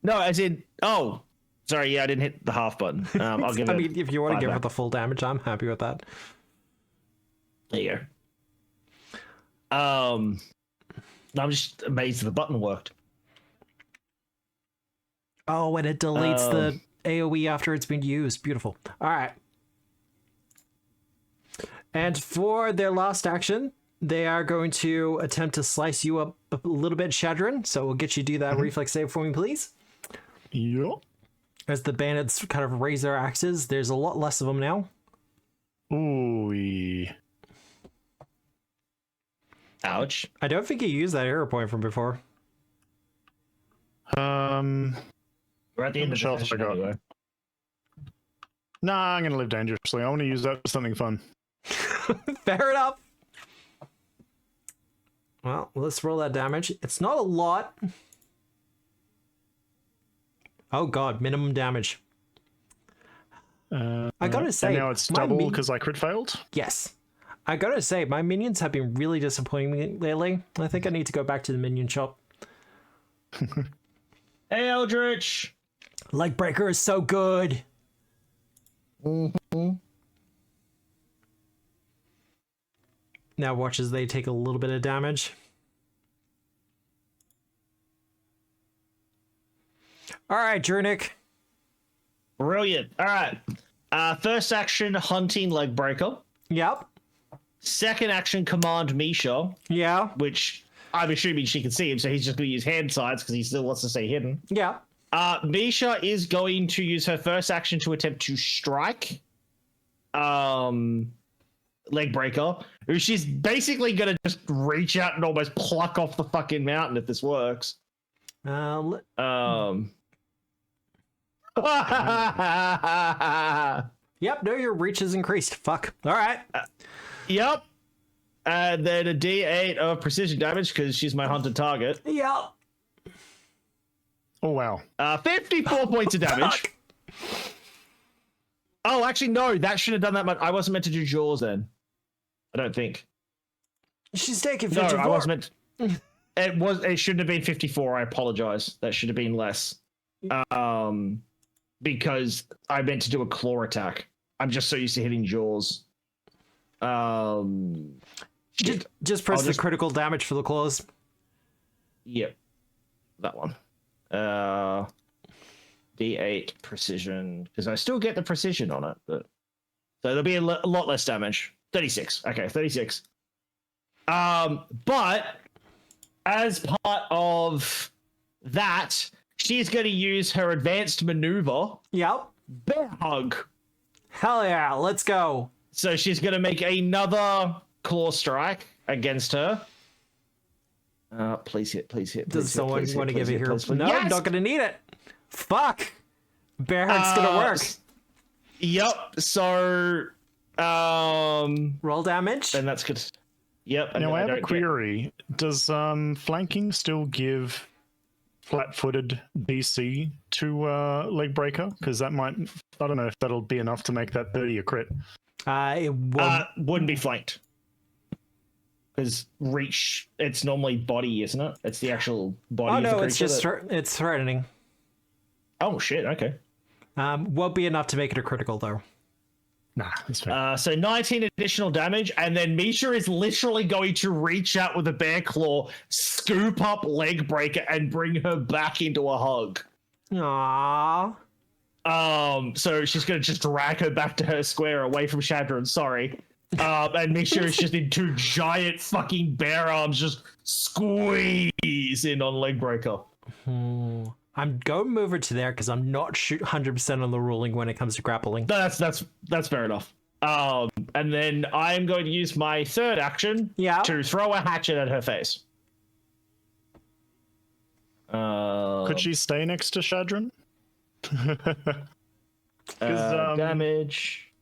No, as in, oh, sorry, yeah, I didn't hit the half button. I'll give it. I mean, if you want to give her back. the full damage, I'm happy with that. There you go. I'm just amazed the button worked. Oh, and it deletes the AoE after it's been used. Beautiful. All right. And for their last action, they are going to attempt to slice you up a little bit, Shadrin. So we'll get you to do that reflex save for me, please. Yeah. As the bandits kind of raise their axes, there's a lot less of them now. Ooh. Ouch. I don't think you used that hero point from before. We're at the end of the shelf session I got. anyway. Nah, I'm gonna live dangerously. I want to use that for something fun. Fair enough. Well, let's roll that damage. It's not a lot. Oh god, minimum damage. I gotta say, and now it's double because I crit failed. Yes. I gotta say, my minions have been really disappointing me lately. I think I need to go back to the minion shop. Hey, Eldritch! Lightbreaker is so good. Mm-hmm. Now watch as they take a little bit of damage. All right, Jernick. Brilliant. All right. First action, hunting Legbreaker. Yep. Second action, command Misha. Yeah. Which I'm assuming she can see him, so he's just going to use hand signs because he still wants to stay hidden. Yeah. Misha is going to use her first action to attempt to strike Legbreaker, who she's basically going to just reach out and almost pluck off the fucking mountain if this works. Yep, no, your reach is increased. Fuck. All right. Yep. And then a D8 of precision damage because she's my hunted target. Yep. Oh wow. 54 points of damage. Oh, actually, no, that shouldn't have done that much. I wasn't meant to do jaws then. I don't think. She's taking No, 54. I wasn't meant. It shouldn't have been 54. I apologize. That should have been less. Because I meant to do a claw attack. I'm just so used to hitting jaws. Just press the critical damage for the claws. Yep. That one. D8 precision, because I still get the precision on it, but so there'll be a lot less damage. 36. Okay, 36. But as part of that, she's going to use her advanced maneuver. Yep. Bear hug. Hell yeah, let's go. So she's going to make another claw strike against her. Please hit. Does someone want to give a hero? No, yes! I'm not going to need it. Fuck. Bear hug's going to work. Yep. So, roll damage. then that's good. Yep. And Now I have a don't query. Does flanking still give flat-footed DC to Legbreaker? Because that might, I don't know if that'll be enough to make that 30 a crit. It won't. Wouldn't be flanked. Because reach, it's normally body, isn't it? It's the actual body. Oh of the no, it's creature just it's threatening. Oh shit! Okay. Won't be enough to make it a critical though. Nah, that's fine. So 19 additional damage, and then Misha is literally going to reach out with a bear claw, scoop up Legbreaker, and bring her back into a hug. Aww. So she's gonna just drag her back to her square away from Shadron, sorry. And Misha is just in two giant fucking bear arms just squeeze in on Legbreaker. I'm going to move her to there because I'm not 100% on the ruling when it comes to grappling. That's fair enough. And then I'm going to use my third action to throw a hatchet at her face. Could she stay next to Shadron? Damage.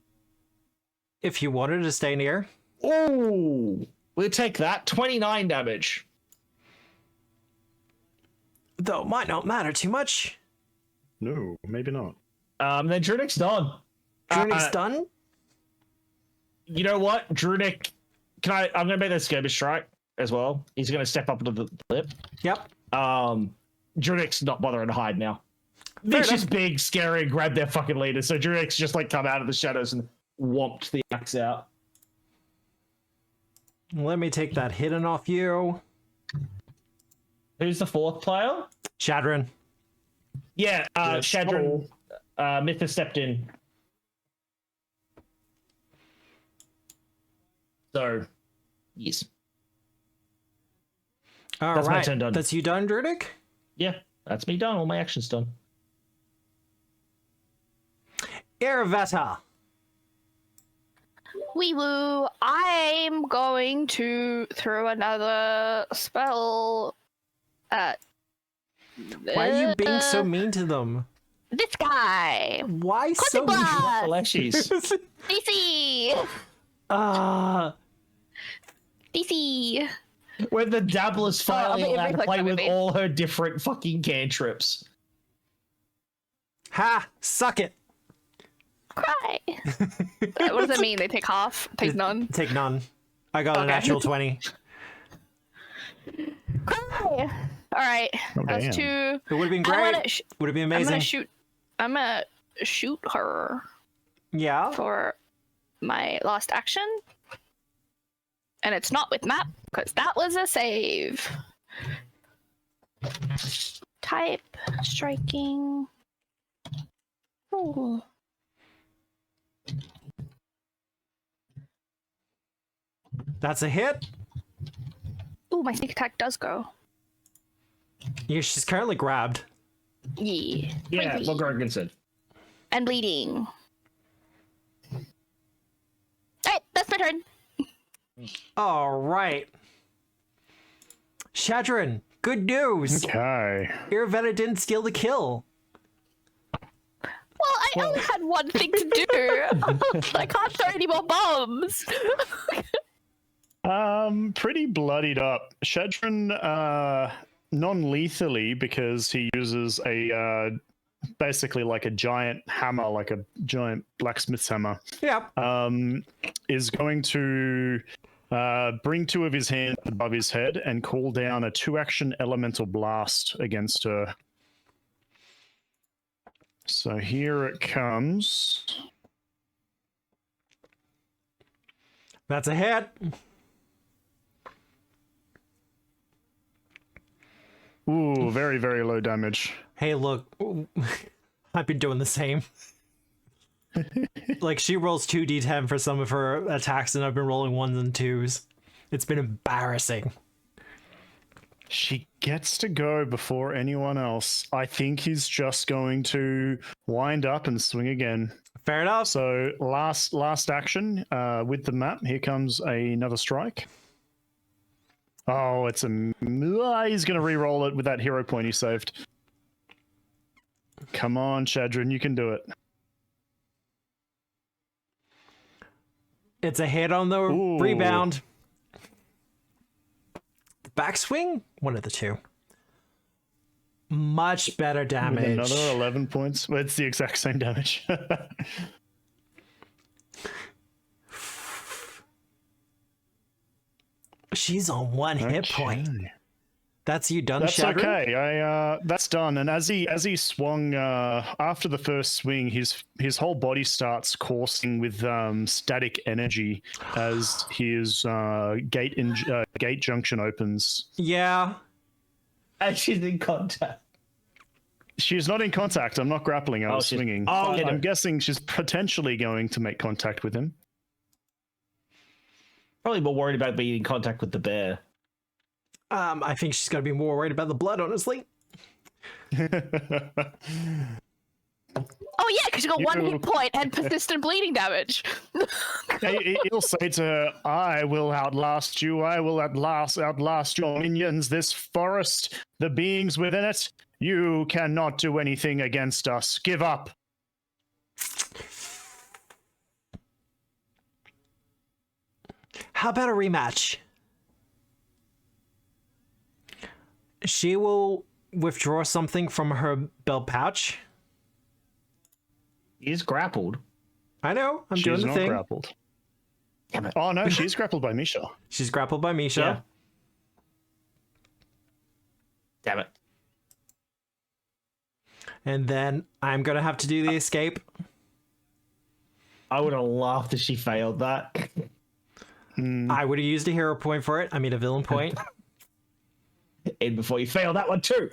If you wanted to stay near. Oh, we'll take that. 29 damage. Though it might not matter too much. No, maybe not. Then Drunik's done. Drunik's done? You know what? Drunik, I'm going to make that skirmish strike as well. He's going to step up into the lip. Yep. Drunik's not bothering to hide now. It's just big, scary, and grab their fucking leader. So Drunik's just like come out of the shadows and whomped the axe out. Let me take that hidden off you. Who's the fourth player? Shadron. Yeah, Shadron. Mythos stepped in. So, yes. That's my turn done. That's you done, Drunik? Yeah, that's me done. All my actions done. Iravetta. Wee woo. I'm going to throw another spell at. Why are you being so mean to them? This guy. Why so mean? Flashies. DC. DC. When the dabbler's finally allowed to play with movie. all her different fucking cantrips. Ha! Suck it! Cry. What does that mean? They take half? Take none? Take none. I got a natural 20. Cry. Alright. That's two. It would have been great. Would have been amazing. I'm gonna shoot her. Yeah. For my last action. And it's not with map, because that was a save. Type, striking. Oh. That's a hit. Ooh, my sneak attack does go. Yeah, she's currently grabbed. Yeah. Yeah, what Grogan said. And bleeding. Alright, that's my turn. All right. Shadron, good news. Okay. Iravetta didn't steal the kill. Well, I only had one thing to do. I can't throw any more bombs. Pretty bloodied up. Shadron, non-lethally because he uses a basically like a giant hammer, like a giant blacksmith's hammer. Yeah. Is going to bring two of his hands above his head and call down a 2-action elemental blast against her. So here it comes. That's a hit. Ooh, very, very low damage. Hey, look. I've been doing the same. Like, she rolls 2d10 for some of her attacks, and I've been rolling 1s and 2s. It's been embarrassing. She gets to go before anyone else. I think he's just going to wind up and swing again. Fair enough. So last action with the map. Here comes another strike. Oh, it's a... He's going to re-roll it with that hero point he saved. Come on, Shadron, you can do it. It's a hit on the rebound. The backswing? One of the two. Much better damage. With another 11 points. Well, it's the exact same damage. She's on one hit point. That's you done, That's Shadron? okay. That's done. And as he swung after the first swing, his whole body starts coursing with static energy as his gate junction opens. Yeah. And she's in contact. She's not in contact. I'm not grappling. I was swinging. Oh, I'm guessing she's potentially going to make contact with him. Probably more worried about being in contact with the bear. I think she's going to be more worried about the blood, honestly. Oh yeah, because you got one hit point and persistent bleeding damage. He'll say to her, "I will outlast you. I will at last outlast your minions. This forest, the beings within it, you cannot do anything against us. Give up." How about a rematch? She will withdraw something from her belt pouch. He's grappled. I know. I'm doing the thing. She's not grappled. Damn it. Oh, no, she's grappled by Misha. She's grappled by Misha. Yeah. Damn it. And then I'm going to have to do the escape. I would have laughed if she failed that. I would have used a hero point for it. I mean, a villain point. And before you fail that one too.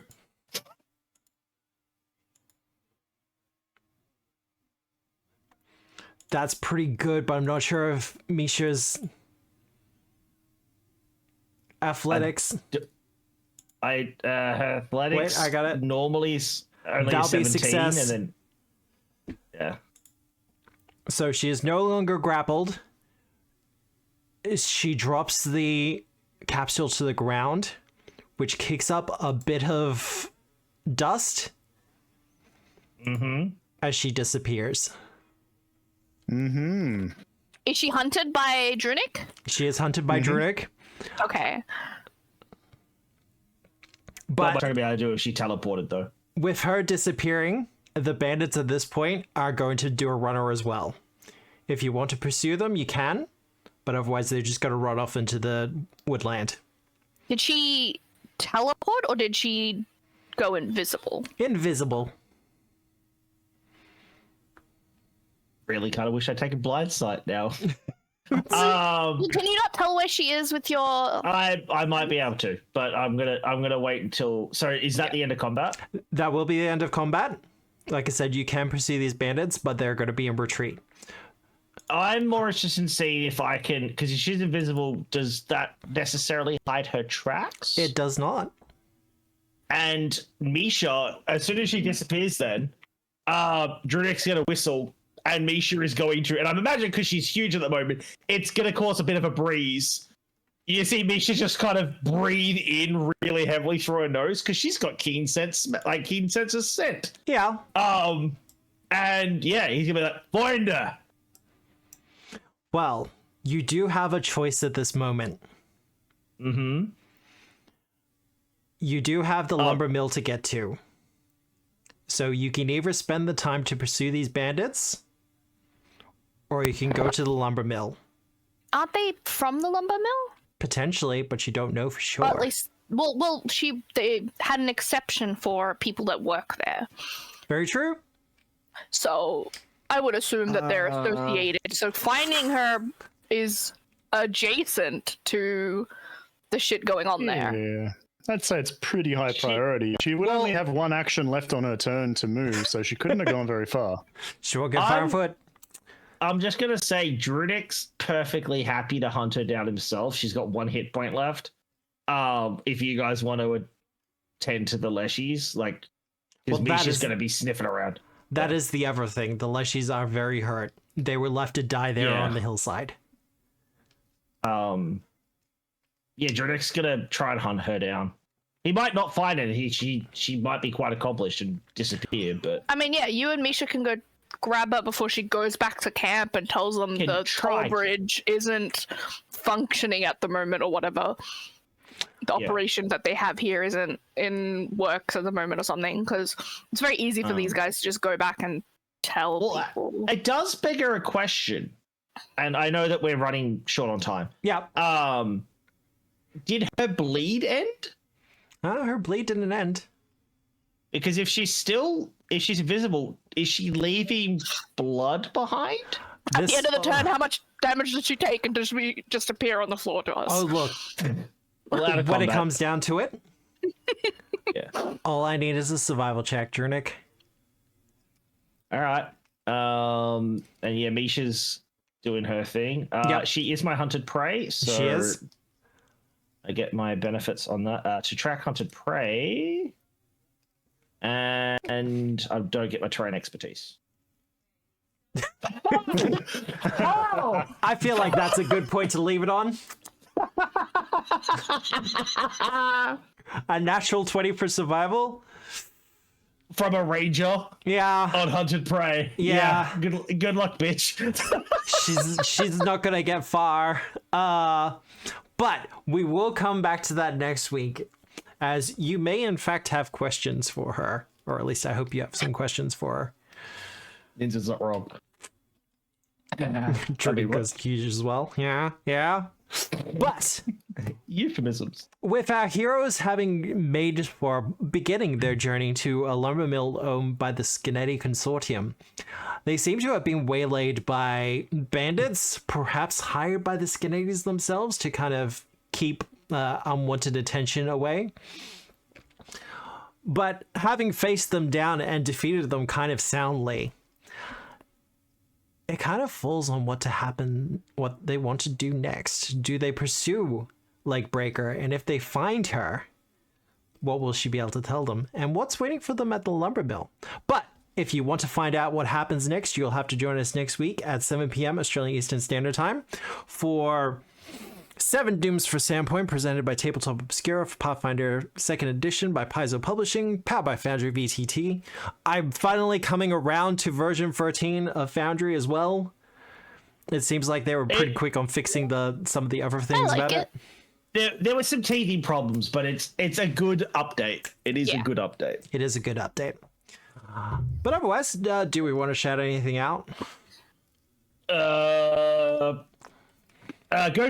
That's pretty good, but I'm not sure if Misha's athletics. Her athletics. Wait, I got it. Normally is only That'll be 17, success. and then yeah. So she is no longer grappled. She drops the capsule to the ground, which kicks up a bit of dust as she disappears. Is she hunted by Drunic? She is hunted by Drunic. Okay. What But am I going to be able to do if she teleported though? with her disappearing, the bandits at this point are going to do a runner as well. If you want to pursue them, you can, but otherwise they're just going to run off into the woodland. Did she teleport or did she go invisible? Invisible. Really kind of wish I'd taken blind sight now. Can you not tell where she is with your? I might be able to, but I'm gonna wait until. So is that the end of combat? That will be the end of combat. Like I said, you can pursue these bandits, but they're going to be in retreat. I'm more interested in seeing if I can, because if she's invisible, does that necessarily hide her tracks? It does not. And Misha, as soon as she disappears, then Drunic's gonna whistle, and Misha is going to, and I'm imagining because she's huge at the moment, it's gonna cause a bit of a breeze. You see Misha just kind of breathe in really heavily through her nose because she's got keen sense of scent. Yeah. And yeah, he's gonna be like, find her. Well, you do have a choice at this moment. You do have the lumber mill to get to. So you can either spend the time to pursue these bandits, or you can go to the lumber mill. Aren't they from the lumber mill? Potentially, but you don't know for sure. Well, at least, they had an exception for people that work there. Very true. So I would assume that they're associated. So finding her is adjacent to the shit going on there. Yeah. I'd say it's pretty high priority. She would only have one action left on her turn to move, so she couldn't have gone very far. She will get fire on foot. I'm just gonna say Drunic's perfectly happy to hunt her down himself. She's got one hit point left. If you guys want to attend to the leshies, like, because Misha's gonna be sniffing around. That is the other thing. The leshies are very hurt. They were left to die there on the hillside. Yeah, Drunic's gonna try and hunt her down. He might not find it. She might be quite accomplished and disappear, but I mean, yeah, you and Misha can go grab her before she goes back to camp and tells them the toll bridge isn't functioning at the moment or whatever. The operation that they have here isn't in works at the moment or something, because it's very easy for these guys to just go back and tell people. It does bigger a question, and I know that we're running short on time. Yeah. Did her bleed end? Her bleed didn't end. Because if she's invisible, is she leaving blood behind? At the end of the turn, how much damage does she take, and does she just appear on the floor to us? Oh, look. When it comes down to it, yeah. All I need is a survival check, Drunic. All right. And yeah, Misha's doing her thing. Yep. She is my hunted prey, so She is. I get my benefits on that. To track hunted prey, and I don't get my terrain expertise. Oh! I feel like that's a good point to leave it on. A natural 20 for survival. From a ranger Yeah. on hunted prey. Yeah. Good luck, bitch. She's not gonna get far. But we will come back to that next week, as you may in fact have questions for her, or at least I hope you have some questions for her. Ninja's not wrong. Drunic goes huge as well. Yeah. But Euphemisms. with our heroes having made or beginning their journey to a lumber mill owned by the Scarnetti Consortium, they seem to have been waylaid by bandits, perhaps hired by the Scarnettis themselves to kind of keep unwanted attention away. But having faced them down and defeated them kind of soundly, it kind of falls on what they want to do next. Do they pursue Lakebreaker? And if they find her, what will she be able to tell them? And what's waiting for them at the lumber mill? But if you want to find out what happens next, you'll have to join us next week at 7 p.m. Australian Eastern Standard Time for 7 Dooms for Sandpoint, presented by Tabletop Obscura for Pathfinder 2nd Edition by Paizo Publishing, powered by Foundry VTT. I'm finally coming around to version 13 of Foundry as well. It seems like they were pretty quick on fixing some of the other things about it. There were some teething problems, but it's a good update. It is a good update. It is a good update. But otherwise, do we want to shout anything out? Go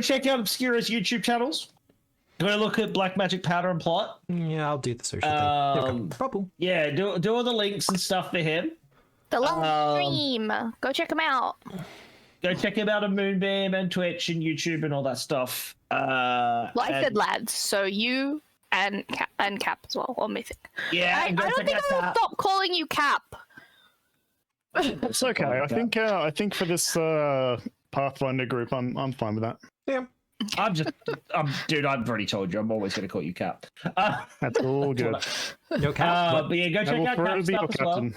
check out Obscura's YouTube channels. Go look at Black Magic Powder and Plot. Yeah, I'll do the social thing. Problem. Yeah, do all the links and stuff for him. The live stream. Go check them out. Go check him out on Moonbeam and Twitch and YouTube and all that stuff. Well, I said lads, so you and Cap as well, or Mythic. Yeah, I don't think I will stop calling you Cap. It's okay. I think for this Pathfinder group, I'm fine with that. Yeah. Dude, I've already told you. I'm always going to call you Cap. That's all good. No Cap. But yeah, go check out Cap stuff as well.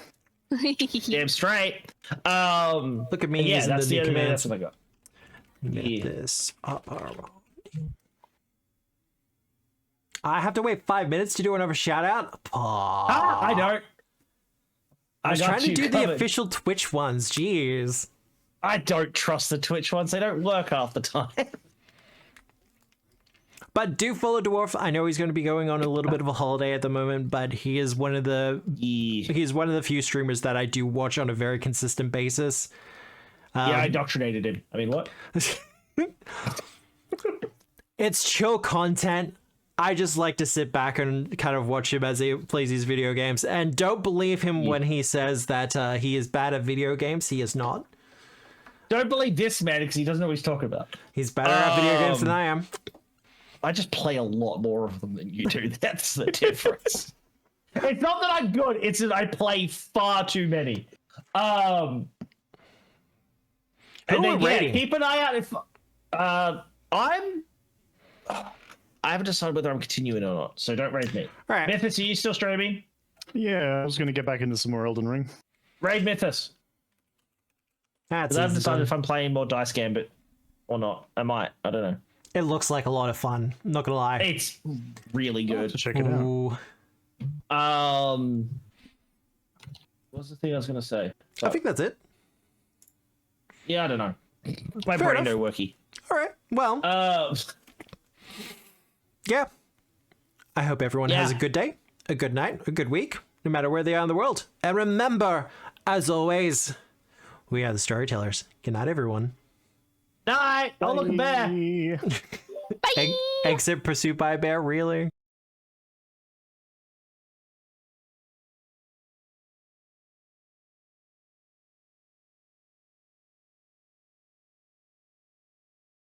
Damn straight. Look at me using that's the new commands. That's what I got. Get this up. I have to wait 5 minutes to do another shout out. I don't. I was trying to do the official Twitch ones. Jeez. I don't trust the Twitch ones. They don't work half the time. But do follow Dwarf. I know he's going to be going on a little bit of a holiday at the moment, but he is one of the few streamers that I do watch on a very consistent basis. I indoctrinated him. I mean, what? It's chill content. I just like to sit back and kind of watch him as he plays these video games. And don't believe him when he says that he is bad at video games. He is not. Don't believe this man because he doesn't know what he's talking about. He's better at video games than I am. I just play a lot more of them than you do. That's the difference. It's not that I'm good. It's that I play far too many. Who are rating? Keep an eye out. If I haven't decided whether I'm continuing or not, so don't raid me. All right. Mythos, are you still streaming? Yeah, I was going to get back into some more Elden Ring. Raid Mythos. That's I haven't decided if I'm playing more Dice Gambit or not. I might. I don't know. It looks like a lot of fun. I'm not gonna lie. It's really good. To check it out. Ooh. What was the thing I was going to say? I think that's it. Yeah, I don't know. My Fair brain enough. no worky. All right. Well, yeah. I hope everyone has a good day, a good night, a good week, no matter where they are in the world. And remember, as always, we are the storytellers. Good night, everyone. Night. Don't look back. Exit pursued by a bear, really?